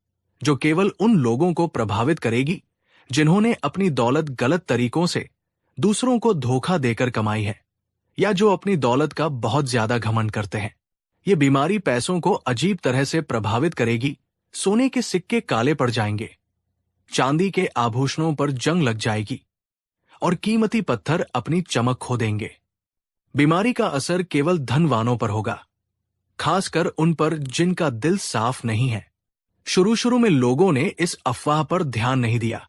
A: जो केवल उन लोगों को प्रभावित करेगी जिन्होंने अपनी दौलत गलत तरीकों से दूसरों को धोखा देकर कमाई है, या जो अपनी दौलत का बहुत ज्यादा घमंड करते हैं। ये बीमारी पैसों को अजीब तरह से प्रभावित करेगी। सोने के सिक्के काले पड़ जाएंगे, चांदी के आभूषणों पर जंग लग जाएगी, और कीमती पत्थर अपनी चमक खो देंगे। बीमारी का असर केवल धनवानों पर होगा, खासकर उन पर जिनका दिल साफ नहीं है। शुरू शुरू में लोगों ने इस अफवाह पर ध्यान नहीं दिया,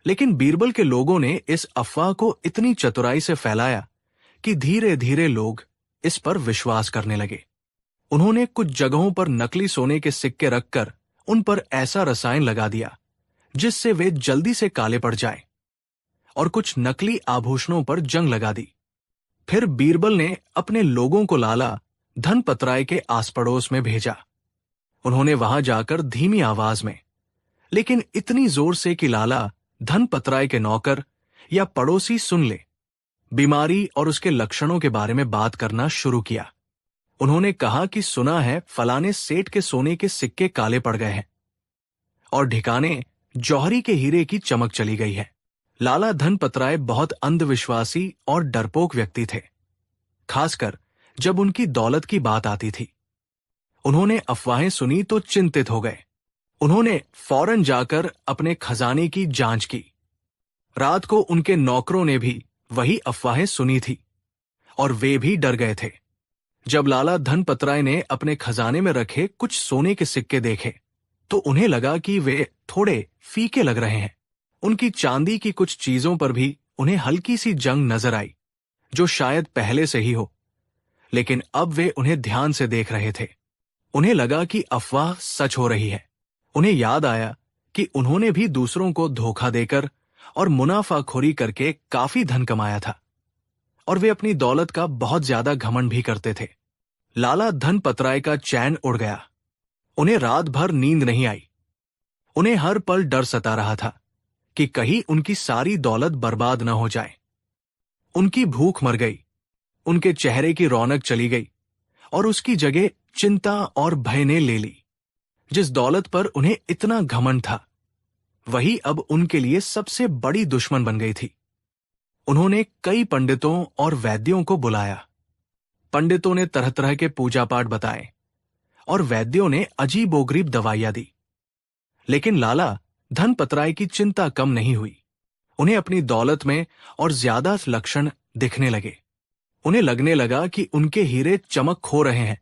A: लेकिन बीरबल के लोगों ने इस अफवाह को इतनी चतुराई से फैलाया कि धीरे धीरे लोग इस पर विश्वास करने लगे। उन्होंने कुछ जगहों पर नकली सोने के सिक्के रखकर उन पर ऐसा रसायन लगा दिया जिससे वे जल्दी से काले पड़ जाएं, और कुछ नकली आभूषणों पर जंग लगा दी। फिर बीरबल ने अपने लोगों को लाला धनपतराय के आस पड़ोस में भेजा। उन्होंने वहां जाकर धीमी आवाज में, लेकिन इतनी जोर से कि लाला धनपतराय के नौकर या पड़ोसी सुन ले, बीमारी और उसके लक्षणों के बारे में बात करना शुरू किया। उन्होंने कहा कि सुना है फलाने सेठ के सोने के सिक्के काले पड़ गए हैं और ढिकाने जौहरी के हीरे की चमक चली गई है। लाला धनपतराय बहुत अंधविश्वासी और डरपोक व्यक्ति थे, खासकर जब उनकी दौलत की बात आती थी। उन्होंने अफवाहें सुनी तो चिंतित हो गए। उन्होंने फौरन जाकर अपने खजाने की जांच की। रात को उनके नौकरों ने भी वही अफवाहें सुनी थी और वे भी डर गए थे। जब लाला धनपतराय ने अपने खजाने में रखे कुछ सोने के सिक्के देखे तो उन्हें लगा कि वे थोड़े फीके लग रहे हैं। उनकी चांदी की कुछ चीजों पर भी उन्हें हल्की सी जंग नजर आई, जो शायद पहले से ही हो, लेकिन अब वे उन्हें ध्यान से देख रहे थे। उन्हें लगा कि अफवाह सच हो रही है। उन्हें याद आया कि उन्होंने भी दूसरों को धोखा देकर और मुनाफाखोरी करके काफी धन कमाया था और वे अपनी दौलत का बहुत ज्यादा घमंड भी करते थे। लाला धनपतराय का चैन उड़ गया। उन्हें रात भर नींद नहीं आई। उन्हें हर पल डर सता रहा था कि कहीं उनकी सारी दौलत बर्बाद न हो जाए। उनकी भूख मर गई, उनके चेहरे की रौनक चली गई और उसकी जगह चिंता और भय ने ले ली। जिस दौलत पर उन्हें इतना घमंड था, वही अब उनके लिए सबसे बड़ी दुश्मन बन गई थी। उन्होंने कई पंडितों और वैद्यों को बुलाया। पंडितों ने तरह तरह के पूजा पाठ बताए और वैद्यों ने अजीबोगरीब दवाइयां दी, लेकिन लाला धनपतराय की चिंता कम नहीं हुई। उन्हें अपनी दौलत में और ज्यादा लक्षण दिखने लगे। उन्हें लगने लगा कि उनके हीरे चमक खो रहे हैं,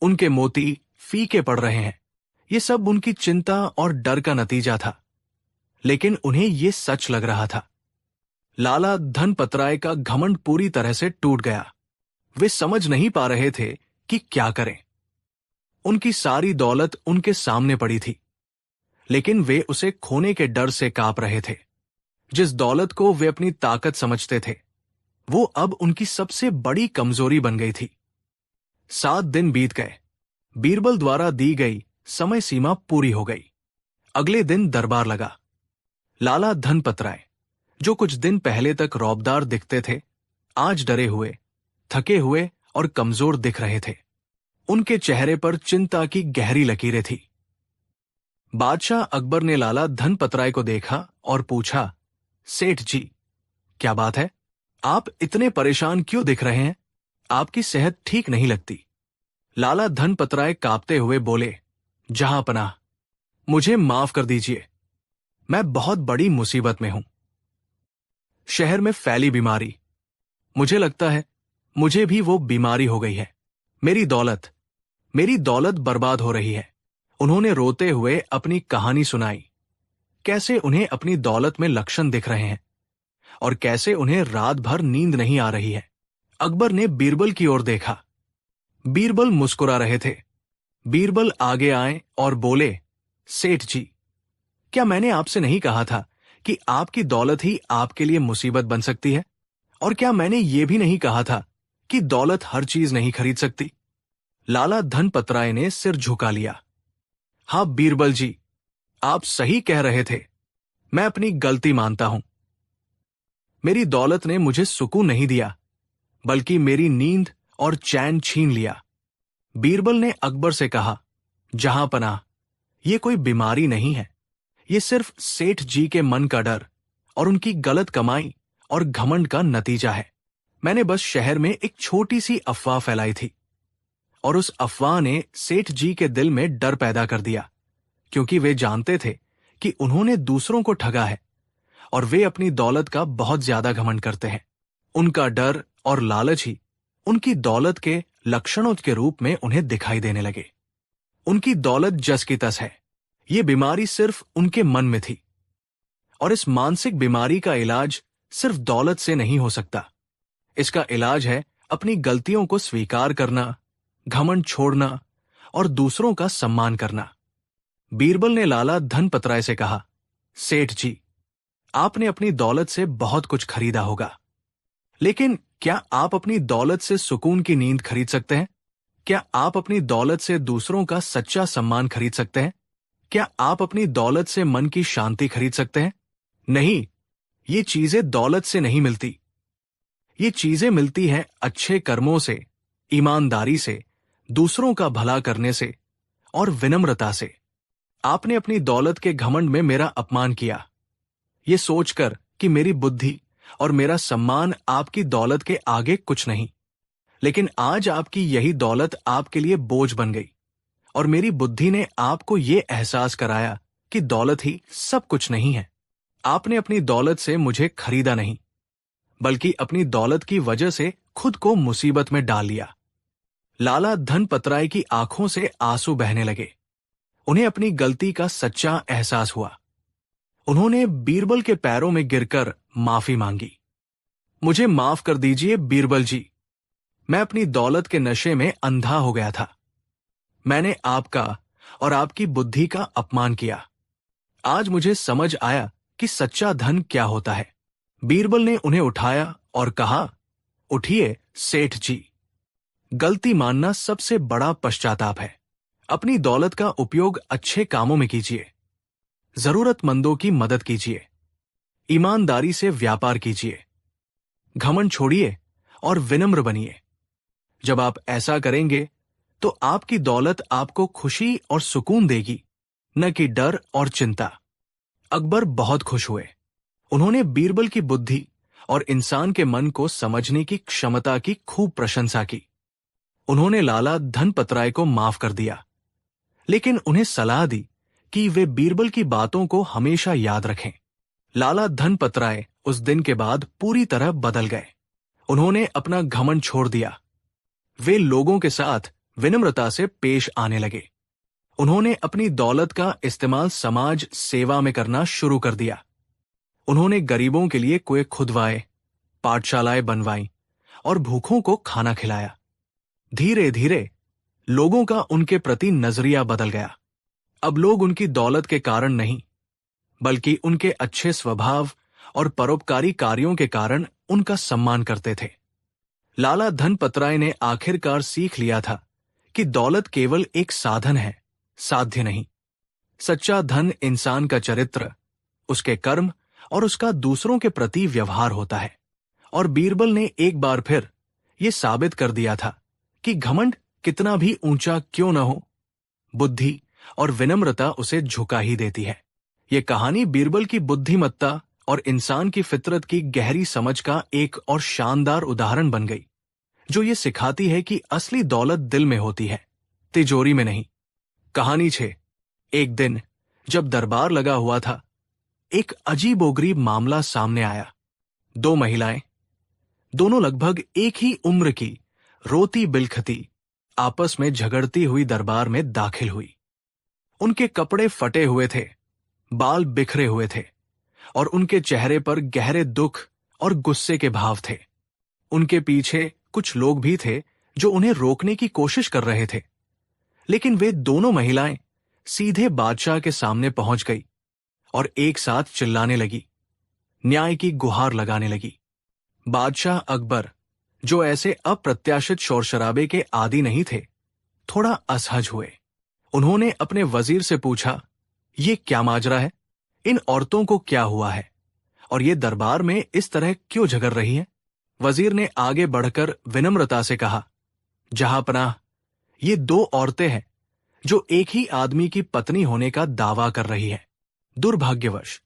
A: उनके मोती फीके पड़ रहे हैं। ये सब उनकी चिंता और डर का नतीजा था, लेकिन उन्हें ये सच लग रहा था। लाला धनपतराय का घमंड पूरी तरह से टूट गया। वे समझ नहीं पा रहे थे कि क्या करें। उनकी सारी दौलत उनके सामने पड़ी थी, लेकिन वे उसे खोने के डर से कांप रहे थे। जिस दौलत को वे अपनी ताकत समझते थे, वो अब उनकी सबसे बड़ी कमजोरी बन गई थी। 7 दिन बीत गए। बीरबल द्वारा दी गई समय सीमा पूरी हो गई। अगले दिन दरबार लगा। लाला धनपतराय, जो कुछ दिन पहले तक रौबदार दिखते थे, आज डरे हुए, थके हुए और कमजोर दिख रहे थे। उनके चेहरे पर चिंता की गहरी लकीरें थी। बादशाह अकबर ने लाला धनपतराय को देखा और पूछा, सेठ जी, क्या बात है? आप इतने परेशान क्यों दिख रहे हैं? आपकी सेहत ठीक नहीं लगती। लाला धनपतराय कांपते हुए बोले, जहांपनाह, मुझे माफ कर दीजिए। मैं बहुत बड़ी मुसीबत में हूं। शहर में फैली बीमारी, मुझे लगता है मुझे भी वो बीमारी हो गई है। मेरी दौलत बर्बाद हो रही है। उन्होंने रोते हुए अपनी कहानी सुनाई, कैसे उन्हें अपनी दौलत में लक्षण दिख रहे हैं और कैसे उन्हें रात भर नींद नहीं आ रही है। अकबर ने बीरबल की ओर देखा। बीरबल मुस्कुरा रहे थे। बीरबल आगे आए और बोले, सेठ जी, क्या मैंने आपसे नहीं कहा था कि आपकी दौलत ही आपके लिए मुसीबत बन सकती है? और क्या मैंने ये भी नहीं कहा था कि दौलत हर चीज नहीं खरीद सकती? लाला धनपतराय ने सिर झुका लिया। हाँ बीरबल जी, आप सही कह रहे थे। मैं अपनी गलती मानता हूं। मेरी दौलत ने मुझे सुकून नहीं दिया, बल्कि मेरी नींद और चैन छीन लिया। बीरबल ने अकबर से कहा, जहांपनाह, ये कोई बीमारी नहीं है। ये सिर्फ सेठ जी के मन का डर और उनकी गलत कमाई और घमंड का नतीजा है। मैंने बस शहर में एक छोटी सी अफवाह फैलाई थी और उस अफवाह ने सेठ जी के दिल में डर पैदा कर दिया, क्योंकि वे जानते थे कि उन्होंने दूसरों को ठगा है और वे अपनी दौलत का बहुत ज्यादा घमंड करते हैं। उनका डर और लालच ही उनकी दौलत के लक्षणों के रूप में उन्हें दिखाई देने लगे। उनकी दौलत जस की तस है। ये बीमारी सिर्फ उनके मन में थी और इस मानसिक बीमारी का इलाज सिर्फ दौलत से नहीं हो सकता। इसका इलाज है अपनी गलतियों को स्वीकार करना, घमंड छोड़ना और दूसरों का सम्मान करना। बीरबल ने लाला धनपतराय से कहा, सेठ जी, आपने अपनी दौलत से बहुत कुछ खरीदा होगा, लेकिन क्या आप अपनी दौलत से सुकून की नींद खरीद सकते हैं? क्या आप अपनी दौलत से दूसरों का सच्चा सम्मान खरीद सकते हैं? क्या आप अपनी दौलत से मन की शांति खरीद सकते हैं? नहीं, ये चीजें दौलत से नहीं मिलती। ये चीजें मिलती हैं अच्छे कर्मों से, ईमानदारी से, दूसरों का भला करने से और विनम्रता से। आपने अपनी दौलत के घमंड में मेरा अपमान किया, ये सोचकर कि मेरी बुद्धि और मेरा सम्मान आपकी दौलत के आगे कुछ नहीं। लेकिन आज आपकी यही दौलत आपके लिए बोझ बन गई और मेरी बुद्धि ने आपको ये एहसास कराया कि दौलत ही सब कुछ नहीं है। आपने अपनी दौलत से मुझे खरीदा नहीं, बल्कि अपनी दौलत की वजह से खुद को मुसीबत में डाल लिया। लाला धनपतराय की आंखों से आंसू बहने लगे। उन्हें अपनी गलती का सच्चा एहसास हुआ। उन्होंने बीरबल के पैरों में गिरकर माफी मांगी। मुझे माफ कर दीजिए बीरबल जी, मैं अपनी दौलत के नशे में अंधा हो गया था। मैंने आपका और आपकी बुद्धि का अपमान किया। आज मुझे समझ आया कि सच्चा धन क्या होता है। बीरबल ने उन्हें उठाया और कहा, उठिए सेठ जी, गलती मानना सबसे बड़ा पश्चाताप है। अपनी दौलत का उपयोग अच्छे कामों में कीजिए, जरूरतमंदों की मदद कीजिए, ईमानदारी से व्यापार कीजिए, घमंड छोड़िए और विनम्र बनिए। जब आप ऐसा करेंगे तो आपकी दौलत आपको खुशी और सुकून देगी, न कि डर और चिंता। अकबर बहुत खुश हुए। उन्होंने बीरबल की बुद्धि और इंसान के मन को समझने की क्षमता की खूब प्रशंसा की। उन्होंने लाला धनपतराय को माफ कर दिया, लेकिन उन्हें सलाह दी कि वे बीरबल की बातों को हमेशा याद रखें। लाला धनपतराय उस दिन के बाद पूरी तरह बदल गए। उन्होंने अपना घमंड छोड़ दिया। वे लोगों के साथ विनम्रता से पेश आने लगे। उन्होंने अपनी दौलत का इस्तेमाल समाज सेवा में करना शुरू कर दिया। उन्होंने गरीबों के लिए कुएं खुदवाए, पाठशालाएं बनवाई और भूखों को खाना खिलाया। धीरे धीरे लोगों का उनके प्रति नजरिया बदल गया। अब लोग उनकी दौलत के कारण नहीं, बल्कि उनके अच्छे स्वभाव और परोपकारी कार्यों के कारण उनका सम्मान करते थे। लाला धनपतराय ने आखिरकार सीख लिया था कि दौलत केवल एक साधन है, साध्य नहीं। सच्चा धन इंसान का चरित्र, उसके कर्म और उसका दूसरों के प्रति व्यवहार होता है। और बीरबल ने एक बार फिर यह साबित कर दिया था कि घमंड कितना भी ऊंचा क्यों न हो, बुद्धि और विनम्रता उसे झुका ही देती है। यह कहानी बीरबल की बुद्धिमत्ता और इंसान की फितरत की गहरी समझ का एक और शानदार उदाहरण बन गई, जो ये सिखाती है कि असली दौलत दिल में होती है, तिजोरी में नहीं। कहानी 6। एक दिन जब दरबार लगा हुआ था, एक अजीबोगरीब मामला सामने आया। 2 महिलाएं, दोनों लगभग एक ही उम्र की, रोती बिलखती, आपस में झगड़ती हुई दरबार में दाखिल हुई। उनके कपड़े फटे हुए थे, बाल बिखरे हुए थे और उनके चेहरे पर गहरे दुख और गुस्से के भाव थे। उनके पीछे कुछ लोग भी थे जो उन्हें रोकने की कोशिश कर रहे थे, लेकिन वे दोनों महिलाएं सीधे बादशाह के सामने पहुंच गई और एक साथ चिल्लाने लगी, न्याय की गुहार लगाने लगी। बादशाह अकबर, जो ऐसे अप्रत्याशित शोर शराबे के आदी नहीं थे, थोड़ा असहज हुए। उन्होंने अपने वजीर से पूछा, ये क्या माजरा है? इन औरतों को क्या हुआ है और ये दरबार में इस तरह क्यों झगड़ रही हैं? वजीर ने आगे बढ़कर विनम्रता से कहा, जहांपनाह, ये 2 औरतें हैं जो एक ही आदमी की पत्नी होने का दावा कर रही है। दुर्भाग्यवश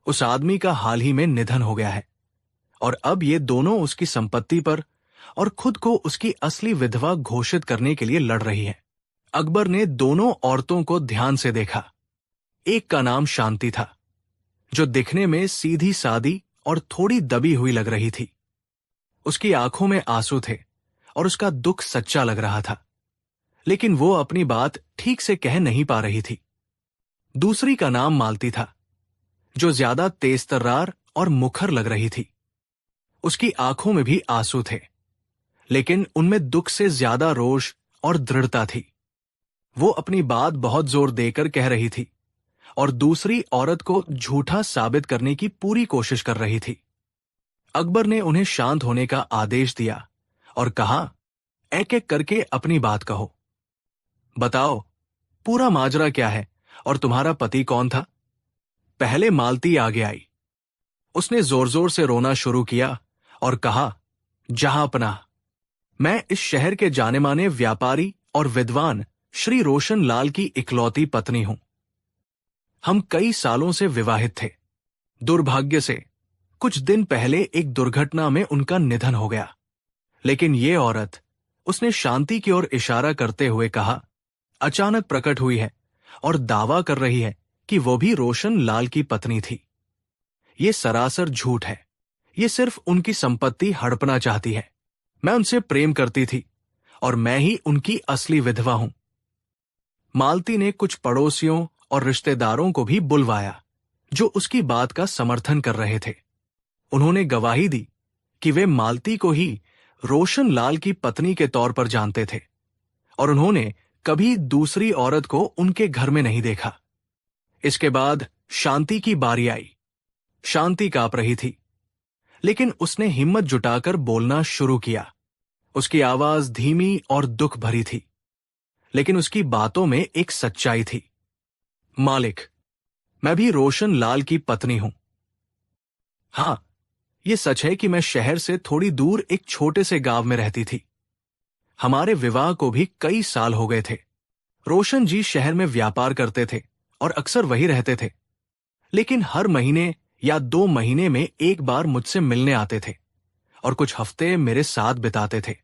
A: उस आदमी का हाल ही में निधन हो गया है और अब ये दोनों उसकी संपत्ति पर और खुद को उसकी असली विधवा घोषित करने के लिए लड़ रही है। अकबर ने दोनों औरतों को ध्यान से देखा। एक का नाम शांति था, जो दिखने में सीधी सादी और थोड़ी दबी हुई लग रही थी। उसकी आंखों में आंसू थे और उसका दुख सच्चा लग रहा था, लेकिन वो अपनी बात ठीक से कह नहीं पा रही थी। दूसरी का नाम मालती था, जो ज्यादा तेजतर्रार और मुखर लग रही थी। उसकी आंखों में भी आंसू थे, लेकिन उनमें दुख से ज्यादा रोष और दृढ़ता थी। वो अपनी बात बहुत जोर देकर कह रही थी और दूसरी औरत को झूठा साबित करने की पूरी कोशिश कर रही थी। अकबर ने उन्हें शांत होने का आदेश दिया और कहा, एक एक करके अपनी बात कहो। बताओ, पूरा माजरा क्या है और तुम्हारा पति कौन था? पहले मालती आगे आई। उसने जोर जोर से रोना शुरू किया और कहा, जहांपनाह, मैं इस शहर के जाने माने व्यापारी और विद्वान श्री रोशन लाल की इकलौती पत्नी हूं। हम कई सालों से विवाहित थे। दुर्भाग्य से कुछ दिन पहले एक दुर्घटना में उनका निधन हो गया। लेकिन ये औरत, उसने शांति की ओर इशारा करते हुए कहा, अचानक प्रकट हुई है और दावा कर रही है कि वो भी रोशन लाल की पत्नी थी। ये सरासर झूठ है। ये सिर्फ उनकी संपत्ति हड़पना चाहती है। मैं उनसे प्रेम करती थी और मैं ही उनकी असली विधवा हूं। मालती ने कुछ पड़ोसियों और रिश्तेदारों को भी बुलवाया जो उसकी बात का समर्थन कर रहे थे। उन्होंने गवाही दी कि वे मालती को ही रोशन लाल की पत्नी के तौर पर जानते थे और उन्होंने कभी दूसरी औरत को उनके घर में नहीं देखा। इसके बाद शांति की बारी आई। शांति कांप रही थी, लेकिन उसने हिम्मत जुटाकर बोलना शुरू किया। उसकी आवाज धीमी और दुख भरी थी, लेकिन उसकी बातों में एक सच्चाई थी। मालिक, मैं भी रोशन लाल की पत्नी हूं। हां, यह सच है कि मैं शहर से थोड़ी दूर एक छोटे से गांव में रहती थी। हमारे विवाह को भी कई साल हो गए थे। रोशन जी शहर में व्यापार करते थे और अक्सर वही रहते थे, लेकिन हर महीने या 2 महीने में एक बार मुझसे मिलने आते थे और कुछ हफ्ते मेरे साथ बिताते थे।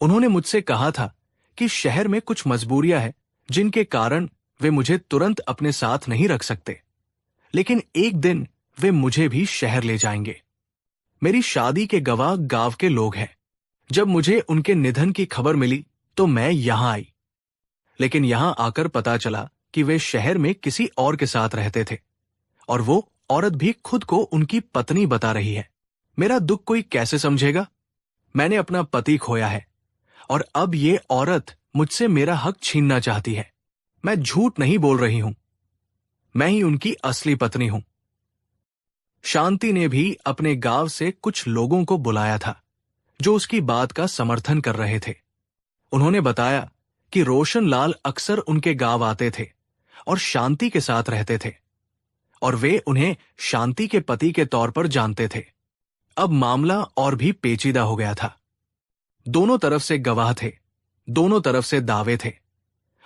A: उन्होंने मुझसे कहा था कि शहर में कुछ मजबूरियां हैं जिनके कारण वे मुझे तुरंत अपने साथ नहीं रख सकते, लेकिन एक दिन वे मुझे भी शहर ले जाएंगे। मेरी शादी के गवाह गांव के लोग हैं। जब मुझे उनके निधन की खबर मिली तो मैं यहां आई, लेकिन यहां आकर पता चला कि वे शहर में किसी और के साथ रहते थे और वो औरत भी खुद को उनकी पत्नी बता रही है। मेरा दुख कोई कैसे समझेगा? मैंने अपना पति खोया है और अब ये औरत मुझसे मेरा हक छीनना चाहती है। मैं झूठ नहीं बोल रही हूं। मैं ही उनकी असली पत्नी हूं। शांति ने भी अपने गांव से कुछ लोगों को बुलाया था जो उसकी बात का समर्थन कर रहे थे। उन्होंने बताया कि रोशन लाल अक्सर उनके गांव आते थे और शांति के साथ रहते थे और वे उन्हें शांति के पति के तौर पर जानते थे। अब मामला और भी पेचीदा हो गया था। दोनों तरफ से गवाह थे, दोनों तरफ से दावे थे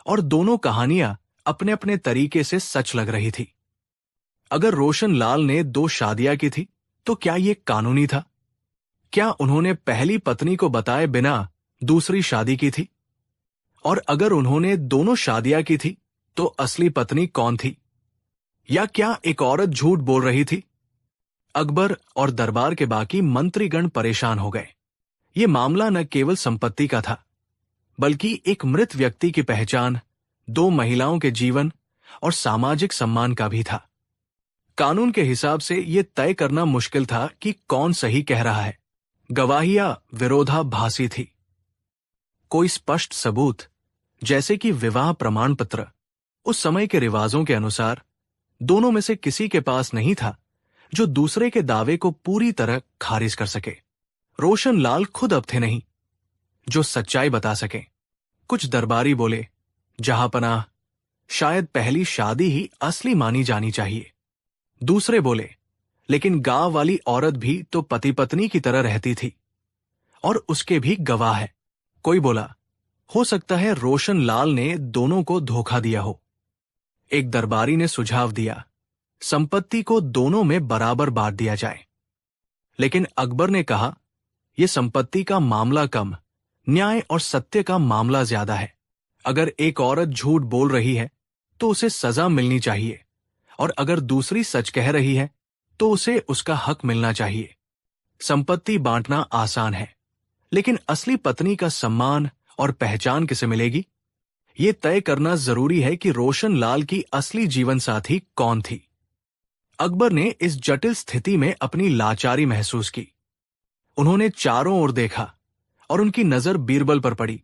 A: और दोनों कहानियां अपने अपने तरीके से सच लग रही थी। अगर रोशन लाल ने 2 शादियां की थी तो क्या यह कानूनी था? क्या उन्होंने पहली पत्नी को बताए बिना दूसरी शादी की थी? और अगर उन्होंने दोनों शादियां की थी तो असली पत्नी कौन थी? या क्या एक औरत झूठ बोल रही थी? अकबर और दरबार के बाकी मंत्रीगण परेशान हो गए। ये मामला न केवल संपत्ति का था, बल्कि एक मृत व्यक्ति की पहचान, 2 महिलाओं के जीवन और सामाजिक सम्मान का भी था। कानून के हिसाब से यह तय करना मुश्किल था कि कौन सही कह रहा है। गवाहियां विरोधाभासी थी। कोई स्पष्ट सबूत, जैसे कि विवाह प्रमाण पत्र, उस समय के रिवाजों के अनुसार दोनों में से किसी के पास नहीं था जो दूसरे के दावे को पूरी तरह खारिज कर सके। रोशन लाल खुद अब थे नहीं जो सच्चाई बता सके। कुछ दरबारी बोले, जहांपनाह, शायद पहली शादी ही असली मानी जानी चाहिए। दूसरे बोले, लेकिन गांव वाली औरत भी तो पति पत्नी की तरह रहती थी और उसके भी गवाह है। कोई बोला, हो सकता है रोशन लाल ने दोनों को धोखा दिया हो। एक दरबारी ने सुझाव दिया, संपत्ति को दोनों में बराबर बांट दिया जाए। लेकिन अकबर ने कहा, यह संपत्ति का मामला कम, न्याय और सत्य का मामला ज्यादा है। अगर एक औरत झूठ बोल रही है तो उसे सजा मिलनी चाहिए, और अगर दूसरी सच कह रही है तो उसे उसका हक मिलना चाहिए। संपत्ति बांटना आसान है, लेकिन असली पत्नी का सम्मान और पहचान किसे मिलेगी? यह तय करना जरूरी है कि रोशन लाल की असली जीवन साथी कौन थी। अकबर ने इस जटिल स्थिति में अपनी लाचारी महसूस की। उन्होंने चारों ओर देखा और उनकी नजर बीरबल पर पड़ी,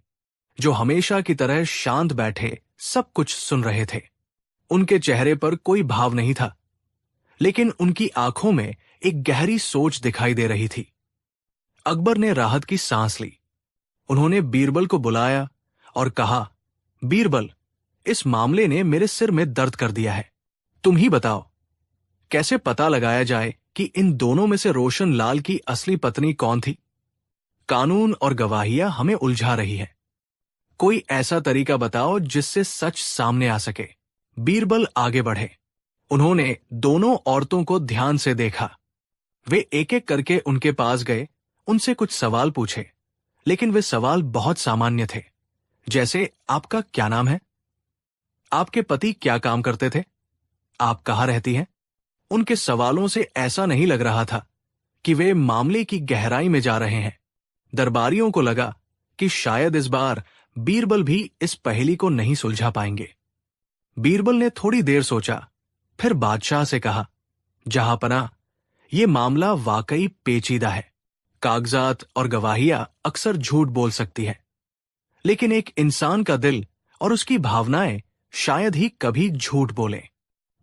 A: जो हमेशा की तरह शांत बैठे सब कुछ सुन रहे थे। उनके चेहरे पर कोई भाव नहीं था, लेकिन उनकी आंखों में एक गहरी सोच दिखाई दे रही थी। अकबर ने राहत की सांस ली। उन्होंने बीरबल को बुलाया और कहा, बीरबल, इस मामले ने मेरे सिर में दर्द कर दिया है। तुम ही बताओ, कैसे पता लगाया जाए कि इन दोनों में से रोशन लाल की असली पत्नी कौन थी। कानून और गवाहियां हमें उलझा रही है। कोई ऐसा तरीका बताओ जिससे सच सामने आ सके। बीरबल आगे बढ़े। उन्होंने दोनों औरतों को ध्यान से देखा। वे एक एक करके उनके पास गए, उनसे कुछ सवाल पूछे, लेकिन वे सवाल बहुत सामान्य थे। जैसे, आपका क्या नाम है? आपके पति क्या काम करते थे? आप कहाँ रहती हैं? उनके सवालों से ऐसा नहीं लग रहा था कि वे मामले की गहराई में जा रहे हैं। दरबारियों को लगा कि शायद इस बार बीरबल भी इस पहेली को नहीं सुलझा पाएंगे। बीरबल ने थोड़ी देर सोचा, फिर बादशाह से कहा, जहांपनाह, ये मामला वाकई पेचीदा है। कागजात और गवाहियां अक्सर झूठ बोल सकती है, लेकिन एक इंसान का दिल और उसकी भावनाएं शायद ही कभी झूठ बोले।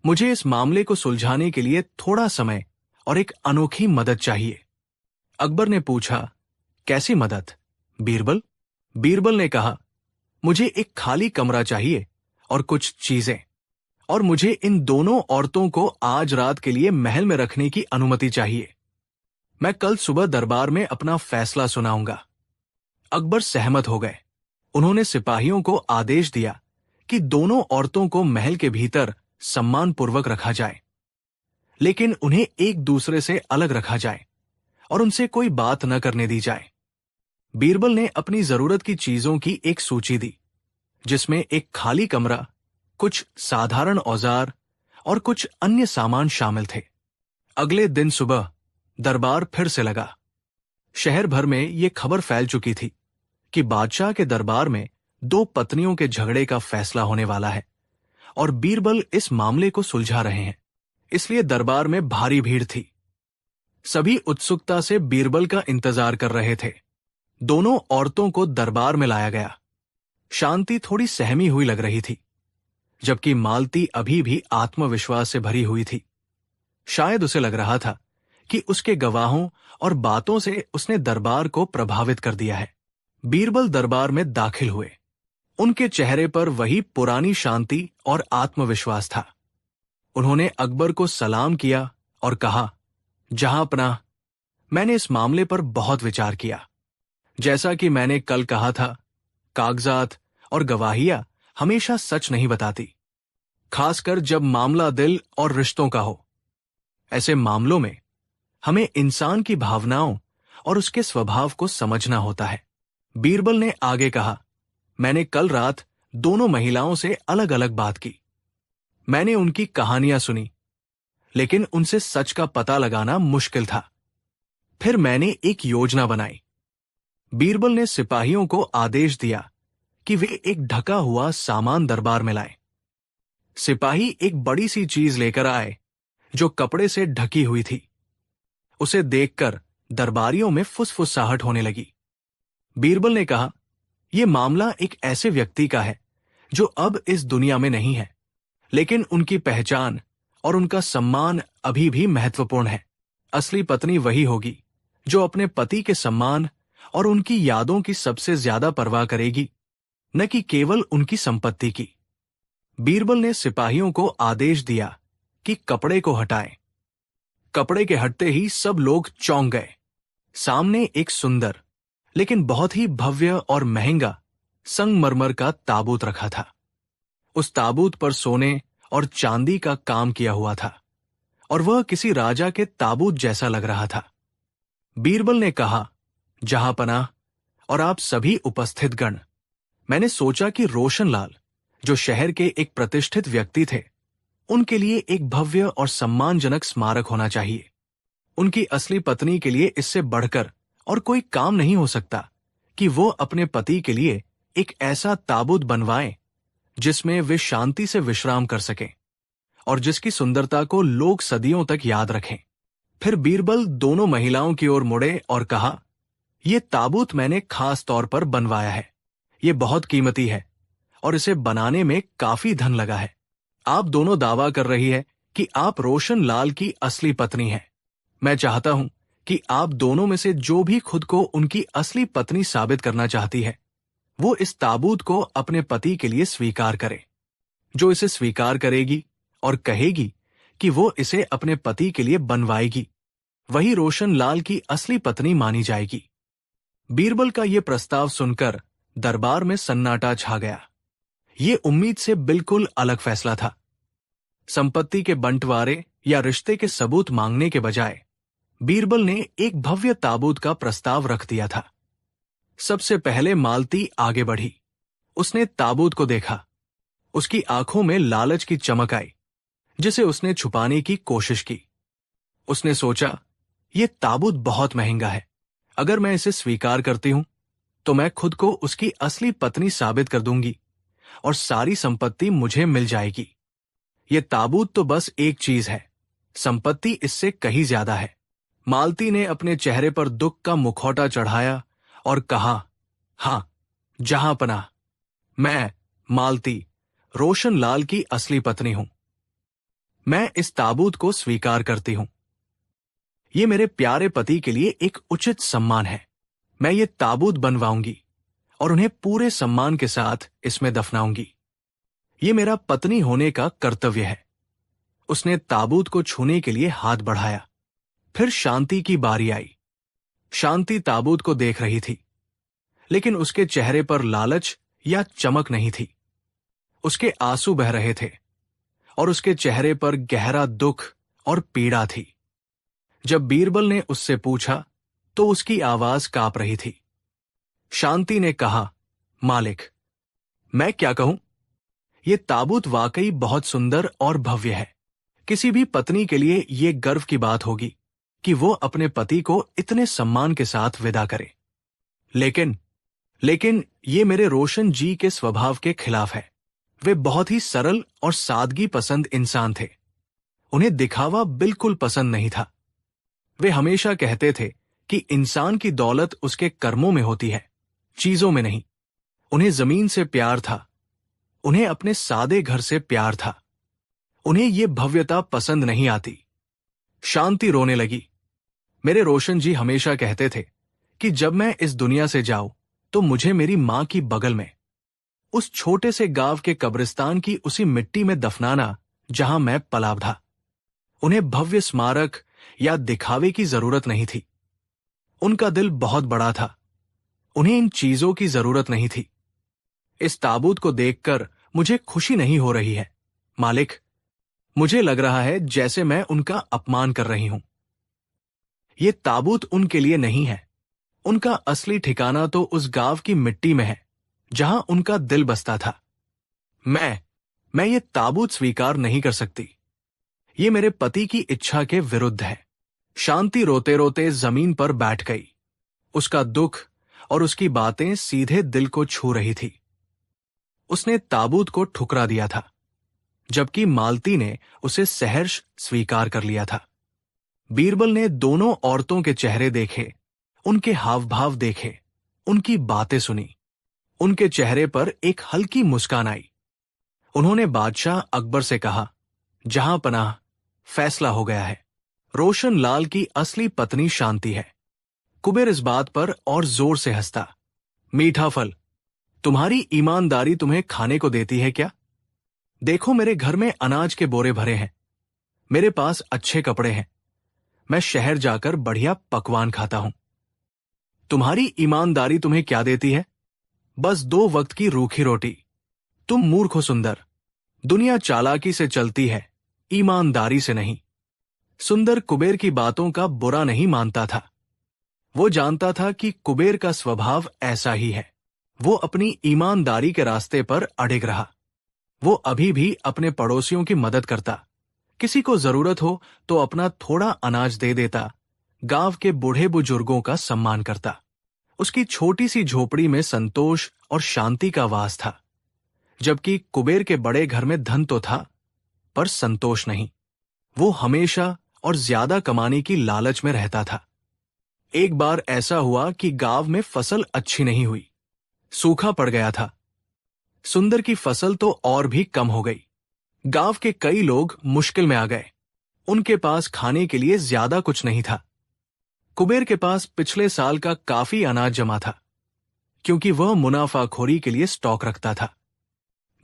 A: मुझे इस मामले को सुलझाने के लिए थोड़ा समय और एक अनोखी मदद चाहिए। अकबर ने पूछा, कैसी मदद बीरबल? बीरबल ने कहा, मुझे एक खाली कमरा चाहिए और कुछ चीजें, और मुझे इन दोनों औरतों को आज रात के लिए महल में रखने की अनुमति चाहिए। मैं कल सुबह दरबार में अपना फैसला सुनाऊंगा। अकबर सहमत हो गए। उन्होंने सिपाहियों को आदेश दिया कि दोनों औरतों को महल के भीतर सम्मानपूर्वक रखा जाए, लेकिन उन्हें एक दूसरे से अलग रखा जाए और उनसे कोई बात न करने दी जाए। बीरबल ने अपनी जरूरत की चीजों की एक सूची दी, जिसमें एक खाली कमरा, कुछ साधारण औजार और कुछ अन्य सामान शामिल थे। अगले दिन सुबह दरबार फिर से लगा। शहर भर में यह खबर फैल चुकी थी कि बादशाह के दरबार में दो पत्नियों के झगड़े का फैसला होने वाला है और बीरबल इस मामले को सुलझा रहे हैं। इसलिए दरबार में भारी भीड़ थी। सभी उत्सुकता से बीरबल का इंतजार कर रहे थे। दोनों औरतों को दरबार में लाया गया। शांति थोड़ी सहमी हुई लग रही थी, जबकि मालती अभी भी आत्मविश्वास से भरी हुई थी। शायद उसे लग रहा था कि उसके गवाहों और बातों से उसने दरबार को प्रभावित कर दिया है। बीरबल दरबार में दाखिल हुए। उनके चेहरे पर वही पुरानी शांति और आत्मविश्वास था। उन्होंने अकबर को सलाम किया और कहा, जहांपनाह, मैंने इस मामले पर बहुत विचार किया। जैसा कि मैंने कल कहा था, कागजात और गवाहियां हमेशा सच नहीं बताती, खासकर जब मामला दिल और रिश्तों का हो। ऐसे मामलों में हमें इंसान की भावनाओं और उसके स्वभाव को समझना होता है। बीरबल ने आगे कहा, मैंने कल रात दोनों महिलाओं से अलग अलग बात की। मैंने उनकी कहानियां सुनी, लेकिन उनसे सच का पता लगाना मुश्किल था। फिर मैंने एक योजना बनाई। बीरबल ने सिपाहियों को आदेश दिया कि वे एक ढका हुआ सामान दरबार में लाएं। सिपाही एक बड़ी सी चीज लेकर आए जो कपड़े से ढकी हुई थी। उसे देखकर दरबारियों में फुसफुसाहट होने लगी। बीरबल ने कहा, यह मामला एक ऐसे व्यक्ति का है जो अब इस दुनिया में नहीं है, लेकिन उनकी पहचान और उनका सम्मान अभी भी महत्वपूर्ण है। असली पत्नी वही होगी जो अपने पति के सम्मान और उनकी यादों की सबसे ज्यादा परवाह करेगी, न कि केवल उनकी संपत्ति की। बीरबल ने सिपाहियों को आदेश दिया कि कपड़े को हटाएं। कपड़े के हटते ही सब लोग चौंक गए। सामने एक सुंदर लेकिन बहुत ही भव्य और महंगा संगमरमर का ताबूत रखा था। उस ताबूत पर सोने और चांदी का काम किया हुआ था और वह किसी राजा के ताबूत जैसा लग रहा था। बीरबल ने कहा, जहांपनाह और आप सभी उपस्थित गण, मैंने सोचा कि रोशनलाल, जो शहर के एक प्रतिष्ठित व्यक्ति थे, उनके लिए एक भव्य और सम्मानजनक स्मारक होना चाहिए। उनकी असली पत्नी के लिए इससे बढ़कर और कोई काम नहीं हो सकता कि वो अपने पति के लिए एक ऐसा ताबूत बनवाएं जिसमें वे शांति से विश्राम कर सकें और जिसकी सुंदरता को लोग सदियों तक याद रखें। फिर बीरबल दोनों महिलाओं की ओर मुड़े और कहा, यह ताबूत मैंने खास तौर पर बनवाया है। यह बहुत कीमती है और इसे बनाने में काफी धन लगा है। आप दोनों दावा कर रही है कि आप रोशन लाल की असली पत्नी हैं। मैं चाहता हूं कि आप दोनों में से जो भी खुद को उनकी असली पत्नी साबित करना चाहती है, वो इस ताबूत को अपने पति के लिए स्वीकार करे। जो इसे स्वीकार करेगी और कहेगी कि वो इसे अपने पति के लिए बनवाएगी, वही रोशन लाल की असली पत्नी मानी जाएगी। बीरबल का ये प्रस्ताव सुनकर दरबार में सन्नाटा छा गया। ये उम्मीद से बिल्कुल अलग फैसला था। संपत्ति के बंटवारे या रिश्ते के सबूत मांगने के बजाय बीरबल ने एक भव्य ताबूत का प्रस्ताव रख दिया था। सबसे पहले मालती आगे बढ़ी। उसने ताबूत को देखा। उसकी आंखों में लालच की चमक आई, जिसे उसने छुपाने की कोशिश की। उसने सोचा, यह ताबूत बहुत महंगा है। अगर मैं इसे स्वीकार करती हूं तो मैं खुद को उसकी असली पत्नी साबित कर दूंगी और सारी संपत्ति मुझे मिल जाएगी। यह ताबूत तो बस एक चीज है, संपत्ति इससे कहीं ज्यादा है। मालती ने अपने चेहरे पर दुख का मुखौटा चढ़ाया और कहा, हां जहां पनाह, मैं मालती रोशन लाल की असली पत्नी हूं। मैं इस ताबूत को स्वीकार करती हूं। यह मेरे प्यारे पति के लिए एक उचित सम्मान है। मैं ये ताबूत बनवाऊंगी और उन्हें पूरे सम्मान के साथ इसमें दफनाऊंगी। ये मेरा पत्नी होने का कर्तव्य है। उसने ताबूत को छूने के लिए हाथ बढ़ाया। फिर शांति की बारी आई। शांति ताबूत को देख रही थी, लेकिन उसके चेहरे पर लालच या चमक नहीं थी। उसके आंसू बह रहे थे और उसके चेहरे पर गहरा दुख और पीड़ा थी। जब बीरबल ने उससे पूछा तो उसकी आवाज कांप रही थी। शांति ने कहा, मालिक, मैं क्या कहूं? यह ताबूत वाकई बहुत सुंदर और भव्य है। किसी भी पत्नी के लिए यह गर्व की बात होगी कि वो अपने पति को इतने सम्मान के साथ विदा करे। लेकिन ये मेरे रोशन जी के स्वभाव के खिलाफ है। वे बहुत ही सरल और सादगी पसंद इंसान थे। उन्हें दिखावा बिल्कुल पसंद नहीं था। वे हमेशा कहते थे कि इंसान की दौलत उसके कर्मों में होती है, चीजों में नहीं। उन्हें जमीन से प्यार था। उन्हें अपने सादे घर से प्यार था। उन्हें ये भव्यता पसंद नहीं आती। शांति रोने लगी। मेरे रोशन जी हमेशा कहते थे कि जब मैं इस दुनिया से जाऊं तो मुझे मेरी मां की बगल में, उस छोटे से गांव के कब्रिस्तान की उसी मिट्टी में दफनाना जहां मैं पला था। उन्हें भव्य स्मारक या दिखावे की जरूरत नहीं थी। उनका दिल बहुत बड़ा था। उन्हें इन चीजों की जरूरत नहीं थी। इस ताबूत को देखकर मुझे खुशी नहीं हो रही है, मालिक। मुझे लग रहा है जैसे मैं उनका अपमान कर रही हूं। ये ताबूत उनके लिए नहीं है। उनका असली ठिकाना तो उस गांव की मिट्टी में है जहां उनका दिल बसता था। मैं ये ताबूत स्वीकार नहीं कर सकती। ये मेरे पति की इच्छा के विरुद्ध है। शांति रोते रोते जमीन पर बैठ गई। उसका दुख और उसकी बातें सीधे दिल को छू रही थी। उसने ताबूत को ठुकरा दिया था, जबकि मालती ने उसे सहर्ष स्वीकार कर लिया था। बीरबल ने दोनों औरतों के चेहरे देखे, उनके हाव भाव देखे, उनकी बातें सुनी। उनके चेहरे पर एक हल्की मुस्कान आई। उन्होंने बादशाह अकबर से कहा, जहां पनाह, फैसला हो गया है। रोशन लाल की असली पत्नी शांति है। कुबेर इस बात पर और जोर से हंसता। मीठा फल, तुम्हारी ईमानदारी तुम्हें खाने को देती है क्या? देखो, मेरे घर में अनाज के बोरे भरे हैं। मेरे पास अच्छे कपड़े हैं। मैं शहर जाकर बढ़िया पकवान खाता हूं। तुम्हारी ईमानदारी तुम्हें क्या देती है? बस 2 वक्त की रूखी रोटी। तुम मूर्ख हो सुंदर। दुनिया चालाकी से चलती है, ईमानदारी से नहीं। सुंदर कुबेर की बातों का बुरा नहीं मानता था। वो जानता था कि कुबेर का स्वभाव ऐसा ही है। वो अपनी ईमानदारी के रास्ते पर अड़िग रहा। वो अभी भी अपने पड़ोसियों की मदद करता। किसी को जरूरत हो तो अपना थोड़ा अनाज दे देता। गांव के बूढ़े बुजुर्गों का सम्मान करता। उसकी छोटी सी झोपड़ी में संतोष और शांति का वास था, जबकि कुबेर के बड़े घर में धन तो था, पर संतोष नहीं। वो हमेशा और ज्यादा कमाने की लालच में रहता था। एक बार ऐसा हुआ कि गांव में फसल अच्छी नहीं हुई। सूखा पड़ गया था। सुंदर की फसल तो और भी कम हो गई। गांव के कई लोग मुश्किल में आ गए। उनके पास खाने के लिए ज्यादा कुछ नहीं था। कुबेर के पास पिछले साल का काफी अनाज जमा था, क्योंकि वह मुनाफाखोरी के लिए स्टॉक रखता था।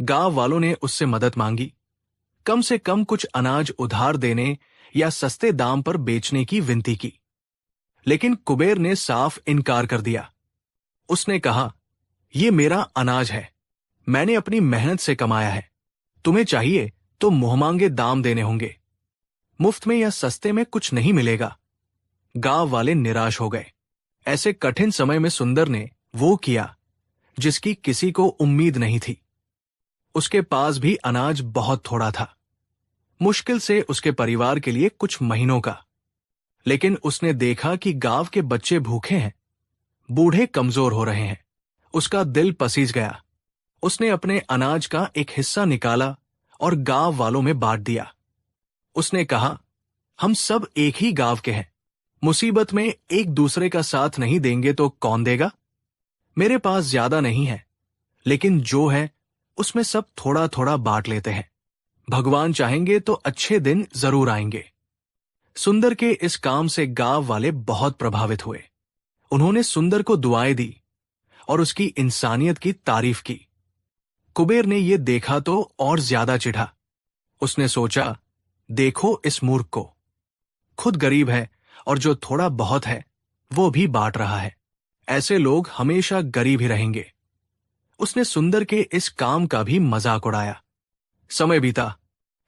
A: गांव वालों ने उससे मदद मांगी, कम से कम कुछ अनाज उधार देने या सस्ते दाम पर बेचने की विनती की, लेकिन कुबेर ने साफ इनकार कर दिया। उसने कहा, यह मेरा अनाज है, मैंने अपनी मेहनत से कमाया है, तुम्हें चाहिए तो मुंहमांगे दाम देने होंगे, मुफ्त में या सस्ते में कुछ नहीं मिलेगा। गांव वाले निराश हो गए। ऐसे कठिन समय में सुंदर ने वो किया जिसकी किसी को उम्मीद नहीं थी। उसके पास भी अनाज बहुत थोड़ा था, मुश्किल से उसके परिवार के लिए कुछ महीनों का। लेकिन उसने देखा कि गांव के बच्चे भूखे हैं, बूढ़े कमजोर हो रहे हैं। उसका दिल पसीज गया। उसने अपने अनाज का एक हिस्सा निकाला और गांव वालों में बांट दिया। उसने कहा, हम सब एक ही गांव के हैं, मुसीबत में एक दूसरे का साथ नहीं देंगे तो कौन देगा? मेरे पास ज्यादा नहीं है, लेकिन जो है उसमें सब थोड़ा थोड़ा बांट लेते हैं। भगवान चाहेंगे तो अच्छे दिन जरूर आएंगे। सुंदर के इस काम से गांव वाले बहुत प्रभावित हुए। उन्होंने सुंदर को दुआएं दी और उसकी इंसानियत की तारीफ की। कुबेर ने यह देखा तो और ज्यादा चिढ़ा। उसने सोचा, देखो इस मूर्ख को, खुद गरीब है और जो थोड़ा बहुत है वो भी बांट रहा है। ऐसे लोग हमेशा गरीब ही रहेंगे। उसने सुंदर के इस काम का भी मजाक उड़ाया। समय बीता,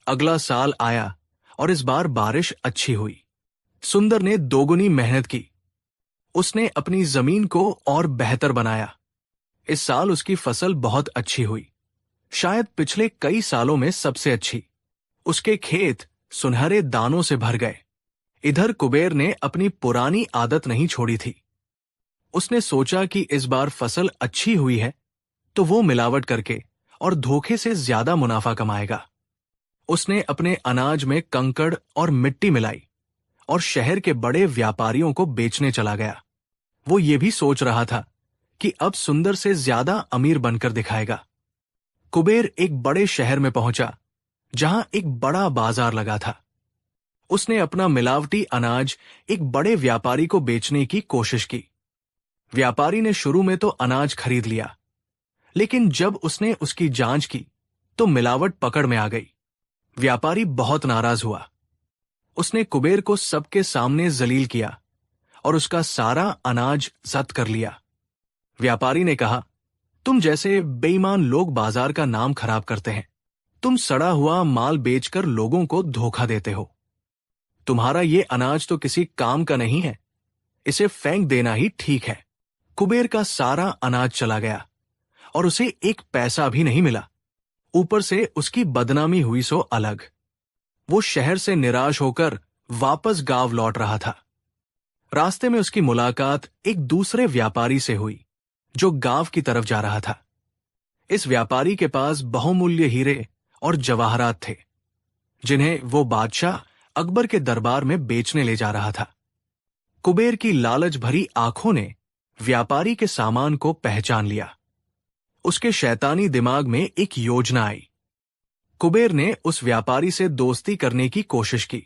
A: अगला साल आया और इस बार बारिश अच्छी हुई। सुंदर ने दोगुनी मेहनत की। उसने अपनी जमीन को और बेहतर बनाया। इस साल उसकी फसल बहुत अच्छी हुई, शायद पिछले कई सालों में सबसे अच्छी। उसके खेत सुनहरे दानों से भर गए। इधर कुबेर ने अपनी पुरानी आदत नहीं छोड़ी थी। उसने सोचा कि इस बार फसल अच्छी हुई है तो वो मिलावट करके और धोखे से ज्यादा मुनाफा कमाएगा। उसने अपने अनाज में कंकड़ और मिट्टी मिलाई और शहर के बड़े व्यापारियों को बेचने चला गया। वो ये भी सोच रहा था कि अब सुंदर से ज्यादा अमीर बनकर दिखाएगा। कुबेर एक बड़े शहर में पहुंचा जहां एक बड़ा बाजार लगा था। उसने अपना मिलावटी अनाज एक बड़े व्यापारी को बेचने की कोशिश की। व्यापारी ने शुरू में तो अनाज खरीद लिया, लेकिन जब उसने उसकी जांच की तो मिलावट पकड़ में आ गई। व्यापारी बहुत नाराज हुआ। उसने कुबेर को सबके सामने जलील किया और उसका सारा अनाज जब्त कर लिया। व्यापारी ने कहा, तुम जैसे बेईमान लोग बाजार का नाम खराब करते हैं। तुम सड़ा हुआ माल बेचकर लोगों को धोखा देते हो। तुम्हारा ये अनाज तो किसी काम का नहीं है, इसे फेंक देना ही ठीक है। कुबेर का सारा अनाज चला गया और उसे एक पैसा भी नहीं मिला। ऊपर से उसकी बदनामी हुई सो अलग। वो शहर से निराश होकर वापस गांव लौट रहा था। रास्ते में उसकी मुलाकात एक दूसरे व्यापारी से हुई जो गांव की तरफ जा रहा था। इस व्यापारी के पास बहुमूल्य हीरे और जवाहरात थे, जिन्हें वो बादशाह अकबर के दरबार में बेचने ले जा रहा था। कुबेर की लालच भरी आंखों ने व्यापारी के सामान को पहचान लिया। उसके शैतानी दिमाग में एक योजना आई। कुबेर ने उस व्यापारी से दोस्ती करने की कोशिश की।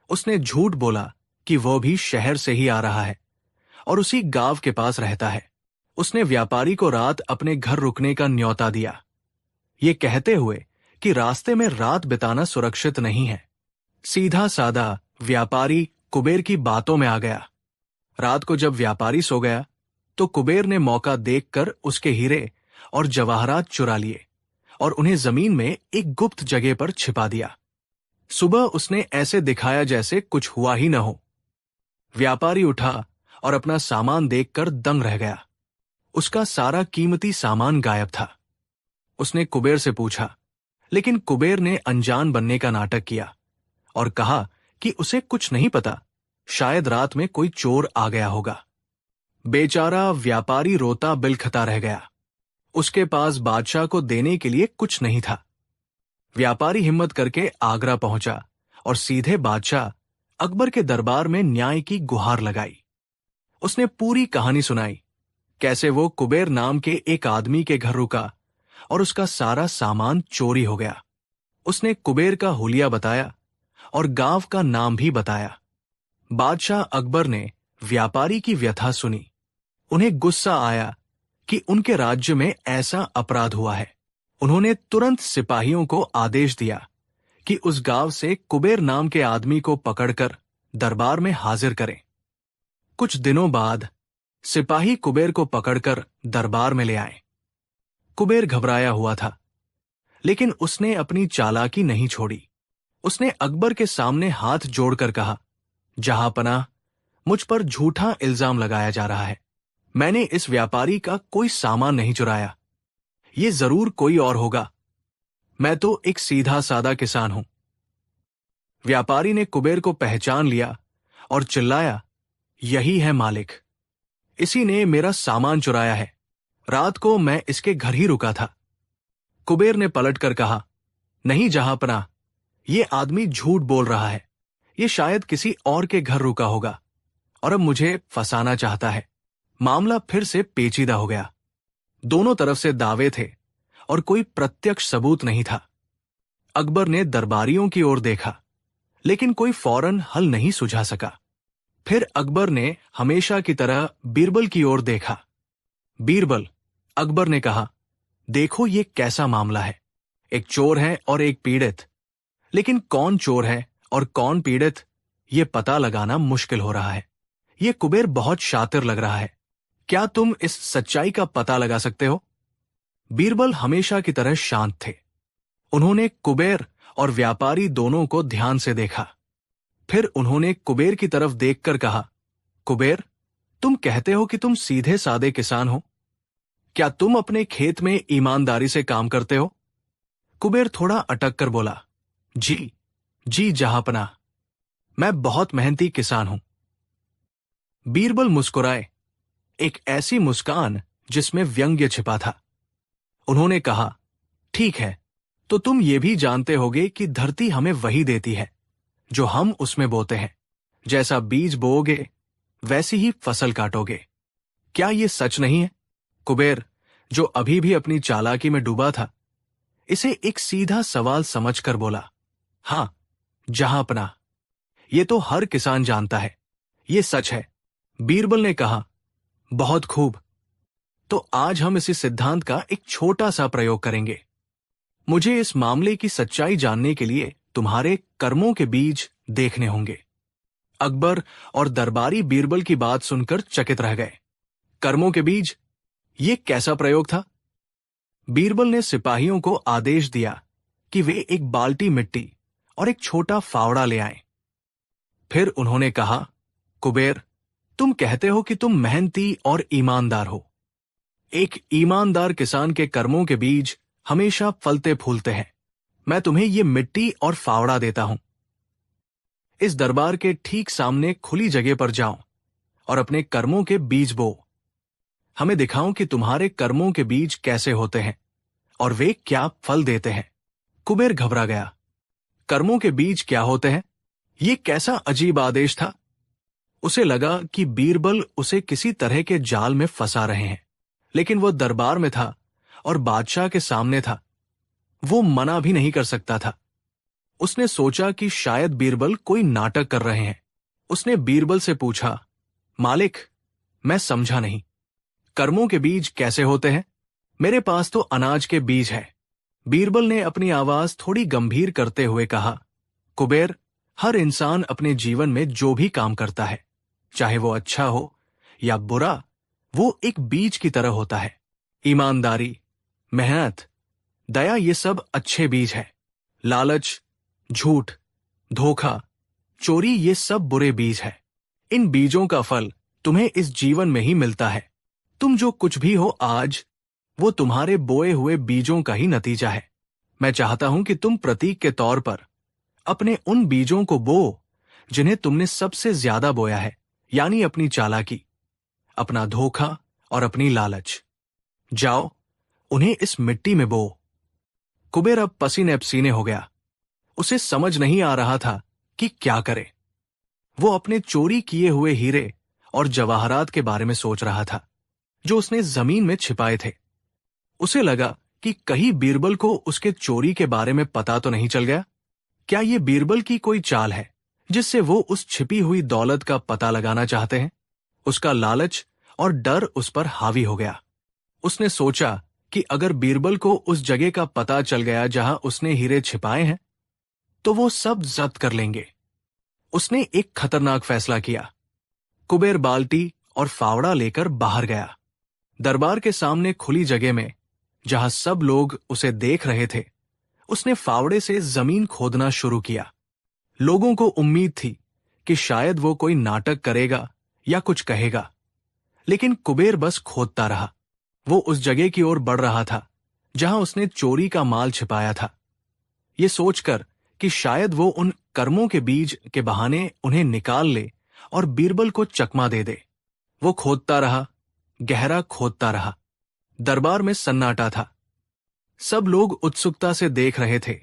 A: उसने झूठ बोला कि वह भी शहर से ही आ रहा है और उसी गांव के पास रहता है। उसने व्यापारी को रात अपने घर रुकने का न्योता दिया, ये कहते हुए कि रास्ते में रात बिताना सुरक्षित नहीं है। सीधा सादा व्यापारी कुबेर की बातों में आ गया। रात को जब व्यापारी सो गया तो कुबेर ने मौका देखकर उसके हीरे और जवाहरात चुरा लिए और उन्हें जमीन में एक गुप्त जगह पर छिपा दिया। सुबह उसने ऐसे दिखाया जैसे कुछ हुआ ही न हो। व्यापारी उठा और अपना सामान देखकर दंग रह गया। उसका सारा कीमती सामान गायब था। उसने कुबेर से पूछा, लेकिन कुबेर ने अनजान बनने का नाटक किया और कहा कि उसे कुछ नहीं पता, शायद रात में कोई चोर आ गया होगा। बेचारा व्यापारी रोता बिलखता रह गया। उसके पास बादशाह को देने के लिए कुछ नहीं था। व्यापारी हिम्मत करके आगरा पहुंचा और सीधे बादशाह अकबर के दरबार में न्याय की गुहार लगाई। उसने पूरी कहानी सुनाई, कैसे वो कुबेर नाम के एक आदमी के घर रुका और उसका सारा सामान चोरी हो गया। उसने कुबेर का हुलिया बताया और गांव का नाम भी बताया। बादशाह अकबर ने व्यापारी की व्यथा सुनी। उन्हें गुस्सा आया कि उनके राज्य में ऐसा अपराध हुआ है। उन्होंने तुरंत सिपाहियों को आदेश दिया कि उस गांव से कुबेर नाम के आदमी को पकड़कर दरबार में हाजिर करें। कुछ दिनों बाद सिपाही कुबेर को पकड़कर दरबार में ले आए। कुबेर घबराया हुआ था, लेकिन उसने अपनी चालाकी नहीं छोड़ी। उसने अकबर के सामने हाथ जोड़कर कहा, जहांपनाह, मुझ पर झूठा इल्जाम लगाया जा रहा है। मैंने इस व्यापारी का कोई सामान नहीं चुराया। ये जरूर कोई और होगा। मैं तो एक सीधा सादा किसान हूं। व्यापारी ने कुबेर को पहचान लिया और चिल्लाया, यही है मालिक। इसी ने मेरा सामान चुराया है। रात को मैं इसके घर ही रुका था। कुबेर ने पलटकर कहा, नहीं जहांपनाह, ये आदमी झूठ बोल रहा है। ये शायद किसी और के घर रुका होगा और अब मुझे फंसाना चाहता है। मामला फिर से पेचीदा हो गया। दोनों तरफ से दावे थे और कोई प्रत्यक्ष सबूत नहीं था। अकबर ने दरबारियों की ओर देखा, लेकिन कोई फौरन हल नहीं सुझा सका। फिर अकबर ने हमेशा की तरह बीरबल की ओर देखा। बीरबल, अकबर ने कहा, देखो ये कैसा मामला है। एक चोर है और एक पीड़ित, लेकिन कौन चोर है और कौन पीड़ित, ये पता लगाना मुश्किल हो रहा है। ये कुबेर बहुत शातिर लग रहा है। क्या तुम इस सच्चाई का पता लगा सकते हो? बीरबल हमेशा की तरह शांत थे। उन्होंने कुबेर और व्यापारी दोनों को ध्यान से देखा। फिर उन्होंने कुबेर की तरफ देखकर कहा, कुबेर, तुम कहते हो कि तुम सीधे सादे किसान हो। क्या तुम अपने खेत में ईमानदारी से काम करते हो? कुबेर थोड़ा अटक कर बोला, जी जहांपनाह, मैं बहुत मेहनती किसान हूं। बीरबल मुस्कुराए, एक ऐसी मुस्कान जिसमें व्यंग्य छिपा था। उन्होंने कहा, ठीक है, तो तुम ये भी जानते होगे कि धरती हमें वही देती है जो हम उसमें बोते हैं। जैसा बीज बोओगे वैसी ही फसल काटोगे। क्या ये सच नहीं है? कुबेर, जो अभी भी अपनी चालाकी में डूबा था, इसे एक सीधा सवाल समझकर बोला, हां जहांपनाह, ये तो हर किसान जानता है। ये सच है। बीरबल ने कहा, बहुत खूब। तो आज हम इसी सिद्धांत का एक छोटा सा प्रयोग करेंगे। मुझे इस मामले की सच्चाई जानने के लिए तुम्हारे कर्मों के बीज देखने होंगे। अकबर और दरबारी बीरबल की बात सुनकर चकित रह गए। कर्मों के बीज? ये कैसा प्रयोग था? बीरबल ने सिपाहियों को आदेश दिया कि वे एक बाल्टी मिट्टी और एक छोटा फावड़ा ले आएं। फिर उन्होंने कहा, कुबेर, तुम कहते हो कि तुम मेहनती और ईमानदार हो। एक ईमानदार किसान के कर्मों के बीज हमेशा फलते फूलते हैं। मैं तुम्हें ये मिट्टी और फावड़ा देता हूं। इस दरबार के ठीक सामने खुली जगह पर जाओ और अपने कर्मों के बीज बो। हमें दिखाओ कि तुम्हारे कर्मों के बीज कैसे होते हैं और वे क्या फल देते हैं। कुबेर घबरा गया। कर्मों के बीज क्या होते हैं? ये कैसा अजीब आदेश था। उसे लगा कि बीरबल उसे किसी तरह के जाल में फंसा रहे हैं, लेकिन वह दरबार में था और बादशाह के सामने था। वो मना भी नहीं कर सकता था। उसने सोचा कि शायद बीरबल कोई नाटक कर रहे हैं। उसने बीरबल से पूछा, मालिक, मैं समझा नहीं, कर्मों के बीज कैसे होते हैं? मेरे पास तो अनाज के बीज है। बीरबल ने अपनी आवाज थोड़ी गंभीर करते हुए कहा, कुबेर, हर इंसान अपने जीवन में जो भी काम करता है, चाहे वो अच्छा हो या बुरा, वो एक बीज की तरह होता है। ईमानदारी, मेहनत, दया, ये सब अच्छे बीज है। लालच, झूठ, धोखा, चोरी, ये सब बुरे बीज है। इन बीजों का फल तुम्हें इस जीवन में ही मिलता है। तुम जो कुछ भी हो आज, वो तुम्हारे बोए हुए बीजों का ही नतीजा है। मैं चाहता हूं कि तुम प्रतीक के तौर पर अपने उन बीजों को बो जिन्हें तुमने सबसे ज्यादा बोया है, यानी अपनी चालाकी, अपना धोखा और अपनी लालच। जाओ, उन्हें इस मिट्टी में बो। कुबेर अब पसीने पसीने हो गया। उसे समझ नहीं आ रहा था कि क्या करे। वो अपने चोरी किए हुए हीरे और जवाहरात के बारे में सोच रहा था जो उसने जमीन में छिपाए थे। उसे लगा कि कहीं बीरबल को उसके चोरी के बारे में पता तो नहीं चल गया। क्या ये बीरबल की कोई चाल है जिससे वो उस छिपी हुई दौलत का पता लगाना चाहते हैं? उसका लालच और डर उस पर हावी हो गया। उसने सोचा कि अगर बीरबल को उस जगह का पता चल गया जहां उसने हीरे छिपाए हैं, तो वो सब जब्त कर लेंगे। उसने एक खतरनाक फैसला किया। कुबेर बाल्टी और फावड़ा लेकर बाहर गया। दरबार के सामने खुली जगह में, जहां सब लोग उसे देख रहे थे, उसने फावड़े से जमीन खोदना शुरू किया। लोगों को उम्मीद थी कि शायद वो कोई नाटक करेगा या कुछ कहेगा, लेकिन कुबेर बस खोदता रहा। वो उस जगह की ओर बढ़ रहा था जहां उसने चोरी का माल छिपाया था, ये सोचकर कि शायद वो उन कर्मों के बीज के बहाने उन्हें निकाल ले और बीरबल को चकमा दे दे। वो खोदता रहा, गहरा खोदता रहा। दरबार में सन्नाटा था। सब लोग उत्सुकता से देख रहे थे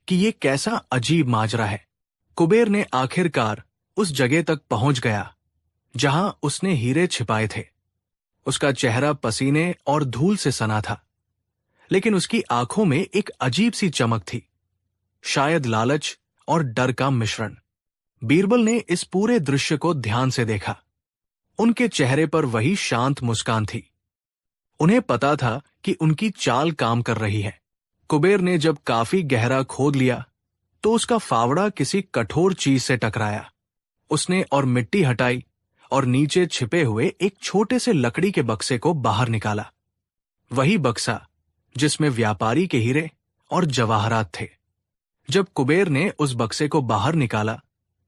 A: कि ये कैसा अजीब माजरा है। कुबेर ने आखिरकार उस जगह तक पहुंच गया जहां उसने हीरे छिपाए थे। उसका चेहरा पसीने और धूल से सना था, लेकिन उसकी आंखों में एक अजीब सी चमक थी, शायद लालच और डर का मिश्रण। बीरबल ने इस पूरे दृश्य को ध्यान से देखा। उनके चेहरे पर वही शांत मुस्कान थी। उन्हें पता था कि उनकी चाल काम कर रही है। कुबेर ने जब काफी गहरा खोद लिया तो उसका फावड़ा किसी कठोर चीज से टकराया। उसने और मिट्टी हटाई और नीचे छिपे हुए एक छोटे से लकड़ी के बक्से को बाहर निकाला। वही बक्सा जिसमें व्यापारी के हीरे और जवाहरात थे। जब कुबेर ने उस बक्से को बाहर निकाला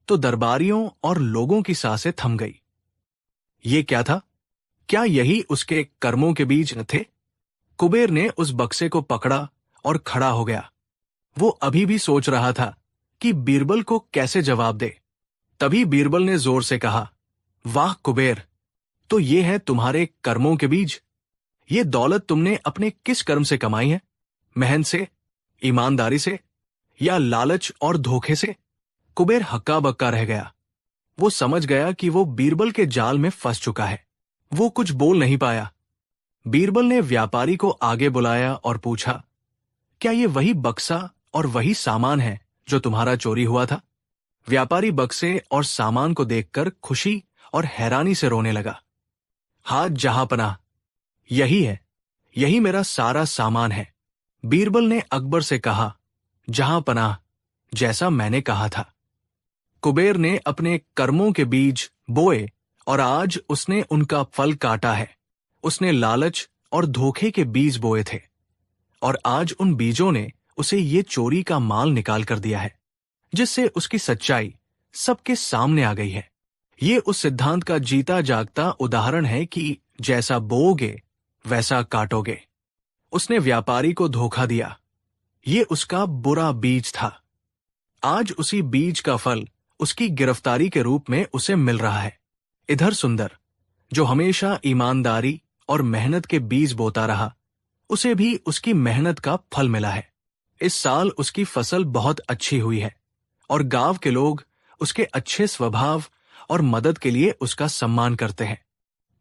A: तो दरबारियों और लोगों की सांसें थम गई। ये क्या था? क्या यही उसके कर्मों के बीज थे? कुबेर ने उस बक्से को पकड़ा और खड़ा हो गया। वो अभी भी सोच रहा था कि बीरबल को कैसे जवाब दे। तभी बीरबल ने जोर से कहा, वाह कुबेर, तो ये है तुम्हारे कर्मों के बीज। ये दौलत तुमने अपने किस कर्म से कमाई है? मेहनत से, ईमानदारी से, या लालच और धोखे से? कुबेर हक्का बक्का रह गया। वो समझ गया कि वो बीरबल के जाल में फंस चुका है। वो कुछ बोल नहीं पाया। बीरबल ने व्यापारी को आगे बुलाया और पूछा, क्या ये वही बक्सा और वही सामान है जो तुम्हारा चोरी हुआ था? व्यापारी बक्से और सामान को देखकर खुशी और हैरानी से रोने लगा। हाँ जहांपनाह, यही है, यही मेरा सारा सामान है। बीरबल ने अकबर से कहा, जहांपनाह, जैसा मैंने कहा था। कुबेर ने अपने कर्मों के बीज बोए और आज उसने उनका फल काटा है। उसने लालच और धोखे के बीज बोए थे और आज उन बीजों ने उसे ये चोरी का माल निकाल कर दिया है, जिससे उसकी सच्चाई सबके सामने आ गई है। ये उस सिद्धांत का जीता जागता उदाहरण है कि जैसा बोओगे वैसा काटोगे। उसने व्यापारी को धोखा दिया। ये उसका बुरा बीज था। आज उसी बीज का फल उसकी गिरफ्तारी के रूप में उसे मिल रहा है। इधर सुंदर, जो हमेशा ईमानदारी और मेहनत के बीज बोता रहा, उसे भी उसकी मेहनत का फल मिला है। इस साल उसकी फसल बहुत अच्छी हुई है और गांव के लोग उसके अच्छे स्वभाव और मदद के लिए उसका सम्मान करते हैं।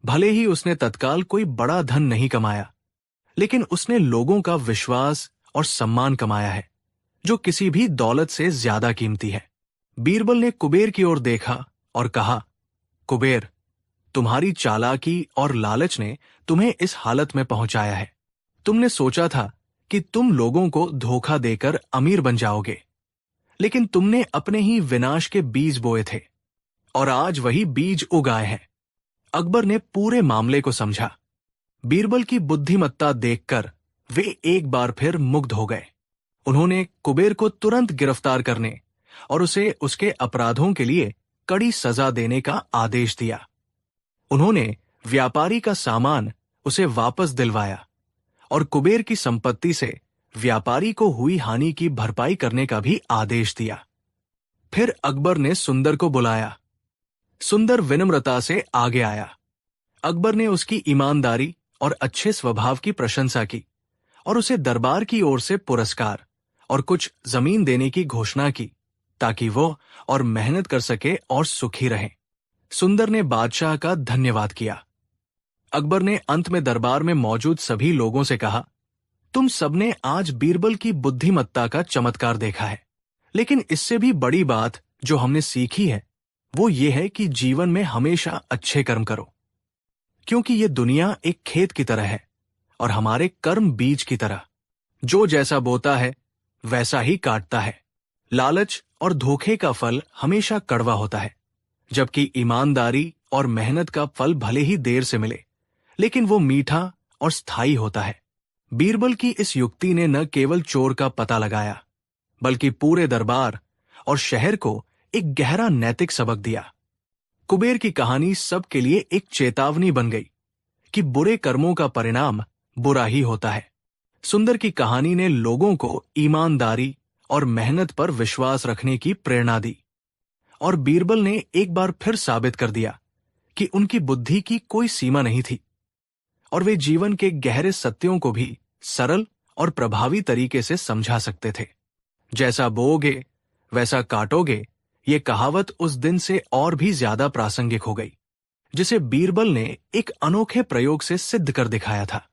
A: भले ही उसने तत्काल कोई बड़ा धन नहीं कमाया, लेकिन उसने लोगों का विश्वास और सम्मान कमाया है, जो किसी भी दौलत से ज्यादा कीमती है। बीरबल ने कुबेर की ओर देखा और कहा, कुबेर, तुम्हारी चालाकी और लालच ने तुम्हें इस हालत में पहुंचाया है। तुमने सोचा था कि तुम लोगों को धोखा देकर अमीर बन जाओगे, लेकिन तुमने अपने ही विनाश के बीज बोए थे और आज वही बीज उगाए हैं। अकबर ने पूरे मामले को समझा। बीरबल की बुद्धिमत्ता देखकर वे एक बार फिर मुग्ध हो गए। उन्होंने कुबेर को तुरंत गिरफ्तार करने और उसे उसके अपराधों के लिए कड़ी सजा देने का आदेश दिया। उन्होंने व्यापारी का सामान उसे वापस दिलवाया और कुबेर की संपत्ति से व्यापारी को हुई हानि की भरपाई करने का भी आदेश दिया। फिर अकबर ने सुंदर को बुलाया। सुंदर विनम्रता से आगे आया। अकबर ने उसकी ईमानदारी और अच्छे स्वभाव की प्रशंसा की और उसे दरबार की ओर से पुरस्कार और कुछ जमीन देने की घोषणा की, ताकि वो और मेहनत कर सके और सुखी रहे। सुंदर ने बादशाह का धन्यवाद किया। अकबर ने अंत में दरबार में मौजूद सभी लोगों से कहा, तुम सबने आज बीरबल की बुद्धिमत्ता का चमत्कार देखा है, लेकिन इससे भी बड़ी बात जो हमने सीखी है वो ये है कि जीवन में हमेशा अच्छे कर्म करो, क्योंकि ये दुनिया एक खेत की तरह है और हमारे कर्म बीज की तरह। जो जैसा बोता है वैसा ही काटता है। लालच और धोखे का फल हमेशा कड़वा होता है, जबकि ईमानदारी और मेहनत का फल भले ही देर से मिले, लेकिन वो मीठा और स्थायी होता है। बीरबल की इस युक्ति ने न केवल चोर का पता लगाया, बल्कि पूरे दरबार और शहर को एक गहरा नैतिक सबक दिया। कुबेर की कहानी सबके लिए एक चेतावनी बन गई कि बुरे कर्मों का परिणाम बुरा ही होता है। सुंदर की कहानी ने लोगों को ईमानदारी और मेहनत पर विश्वास रखने की प्रेरणा दी, और बीरबल ने एक बार फिर साबित कर दिया कि उनकी बुद्धि की कोई सीमा नहीं थी और वे जीवन के गहरे सत्यों को भी सरल और प्रभावी तरीके से समझा सकते थे। जैसा बोओगे वैसा काटोगे, ये कहावत उस दिन से और भी ज्यादा प्रासंगिक हो गई, जिसे बीरबल ने एक अनोखे प्रयोग से सिद्ध कर दिखाया था।